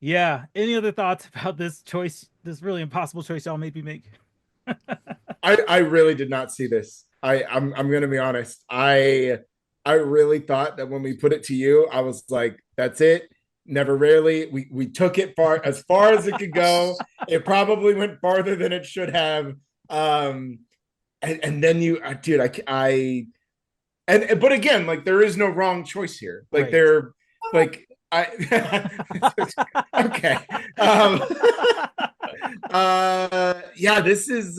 Yeah. Any other thoughts about this choice? This really impossible choice y'all made me make. I really did not see this. I'm gonna be honest. I really thought that when we put it to you, I was like, that's it. Never Rarely. We took it far as it could go. It probably went farther than it should have. And then you, dude, but again, like, there is no wrong choice here. Like, Right. they're like, okay. Yeah, this is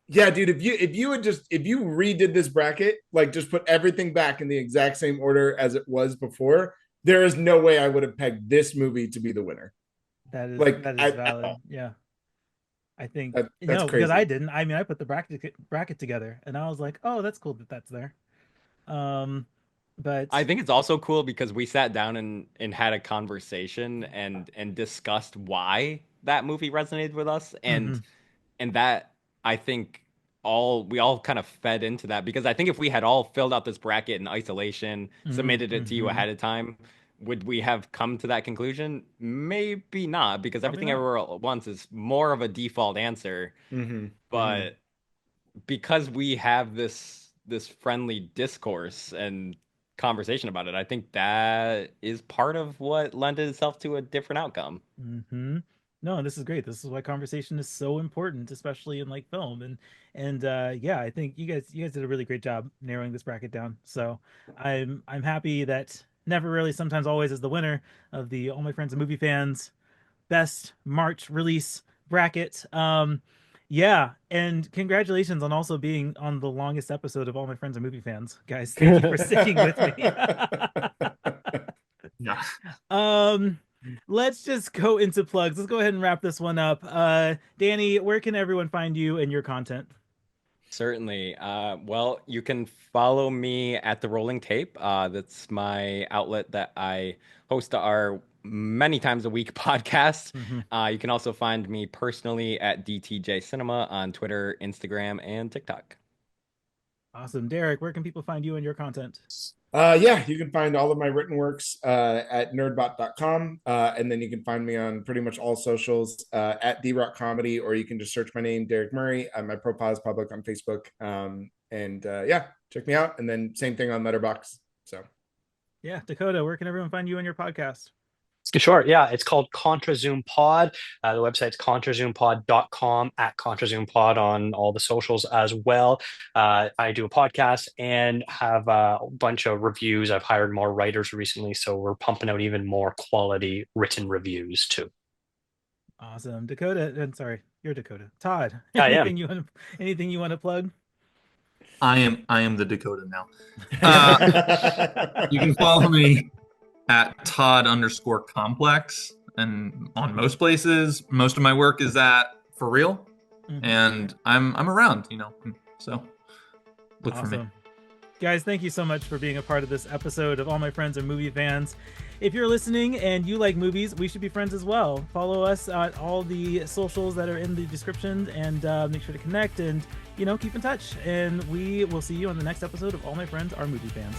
Yeah, dude, if you redid this bracket, like just put everything back in the exact same order as it was before, there is no way I would have pegged this movie to be the winner. That is Like that is at valid. all. Yeah. I think That's no, because crazy. I didn't. I mean, I put the bracket together, and I was like, "Oh, that's cool that that's there." But I think it's also cool because we sat down and had a conversation and discussed why that movie resonated with us, mhm, and that I think we all kind of fed into that, because I think if we had all filled out this bracket in isolation, submitted it to you mhm. ahead of time, would we have come to that conclusion? Maybe not, because Probably everything not. everywhere all at once is more of a default answer. Mm-hmm. Mm-hmm. But because we have this friendly discourse and conversation about it, I think that is part of what lended itself to a different outcome. Mm-hmm. No, this is great. This is why conversation is so important, especially in like film. And yeah, I think you guys did a really great job narrowing this bracket down. So I'm happy that Never Really Sometimes Always is the winner of the All My Friends and Movie Fans Best March Release bracket. Yeah, and congratulations on also being on the longest episode of All My Friends and Movie Fans, guys. Thank you for sticking with me. Yeah. um let's just go into plugs. Let's go ahead and wrap this one up. Danny, where can everyone find you and your content? Certainly. Well, you can follow me at the Rolling Tape. That's my outlet that I host our many times a week podcast. Mhm. You can also find me personally at DTJ Cinema on Twitter, Instagram, and TikTok. Awesome. Derrick, where can people find you and your content? Yeah, you can find all of my written works at nerdbot.com. And then you can find me on pretty much all socials at DRock Comedy, or you can just search my name, Derrick Murray. My profile is public on Facebook. And yeah, check me out. And then same thing on Letterboxd. So Yeah, Dakota, where can everyone find you and your podcast? Sure. Yeah, it's called ContraZoom Pod. The website's contrazoompod.com, at ContraZoom Pod on all the socials as well. I do a podcast and have a bunch of reviews. I've hired more writers recently, so we're pumping out even more quality written reviews too. Awesome. Dakota, and sorry, you're Dakota. Todd, I am. anything you want to plug? I am the Dakota now. You can follow me at Todd_complex, and on most places. Most of my work is at ForReel, and I'm around, so look for me. Guys, thank you so much for being a part of this episode of All My Friends Are Movie Fans. If you're listening and you like movies, we should be friends as well. Follow us at all the socials that are in the description, and make sure to connect and, keep in touch. And we will see you on the next episode of All My Friends Are Movie Fans.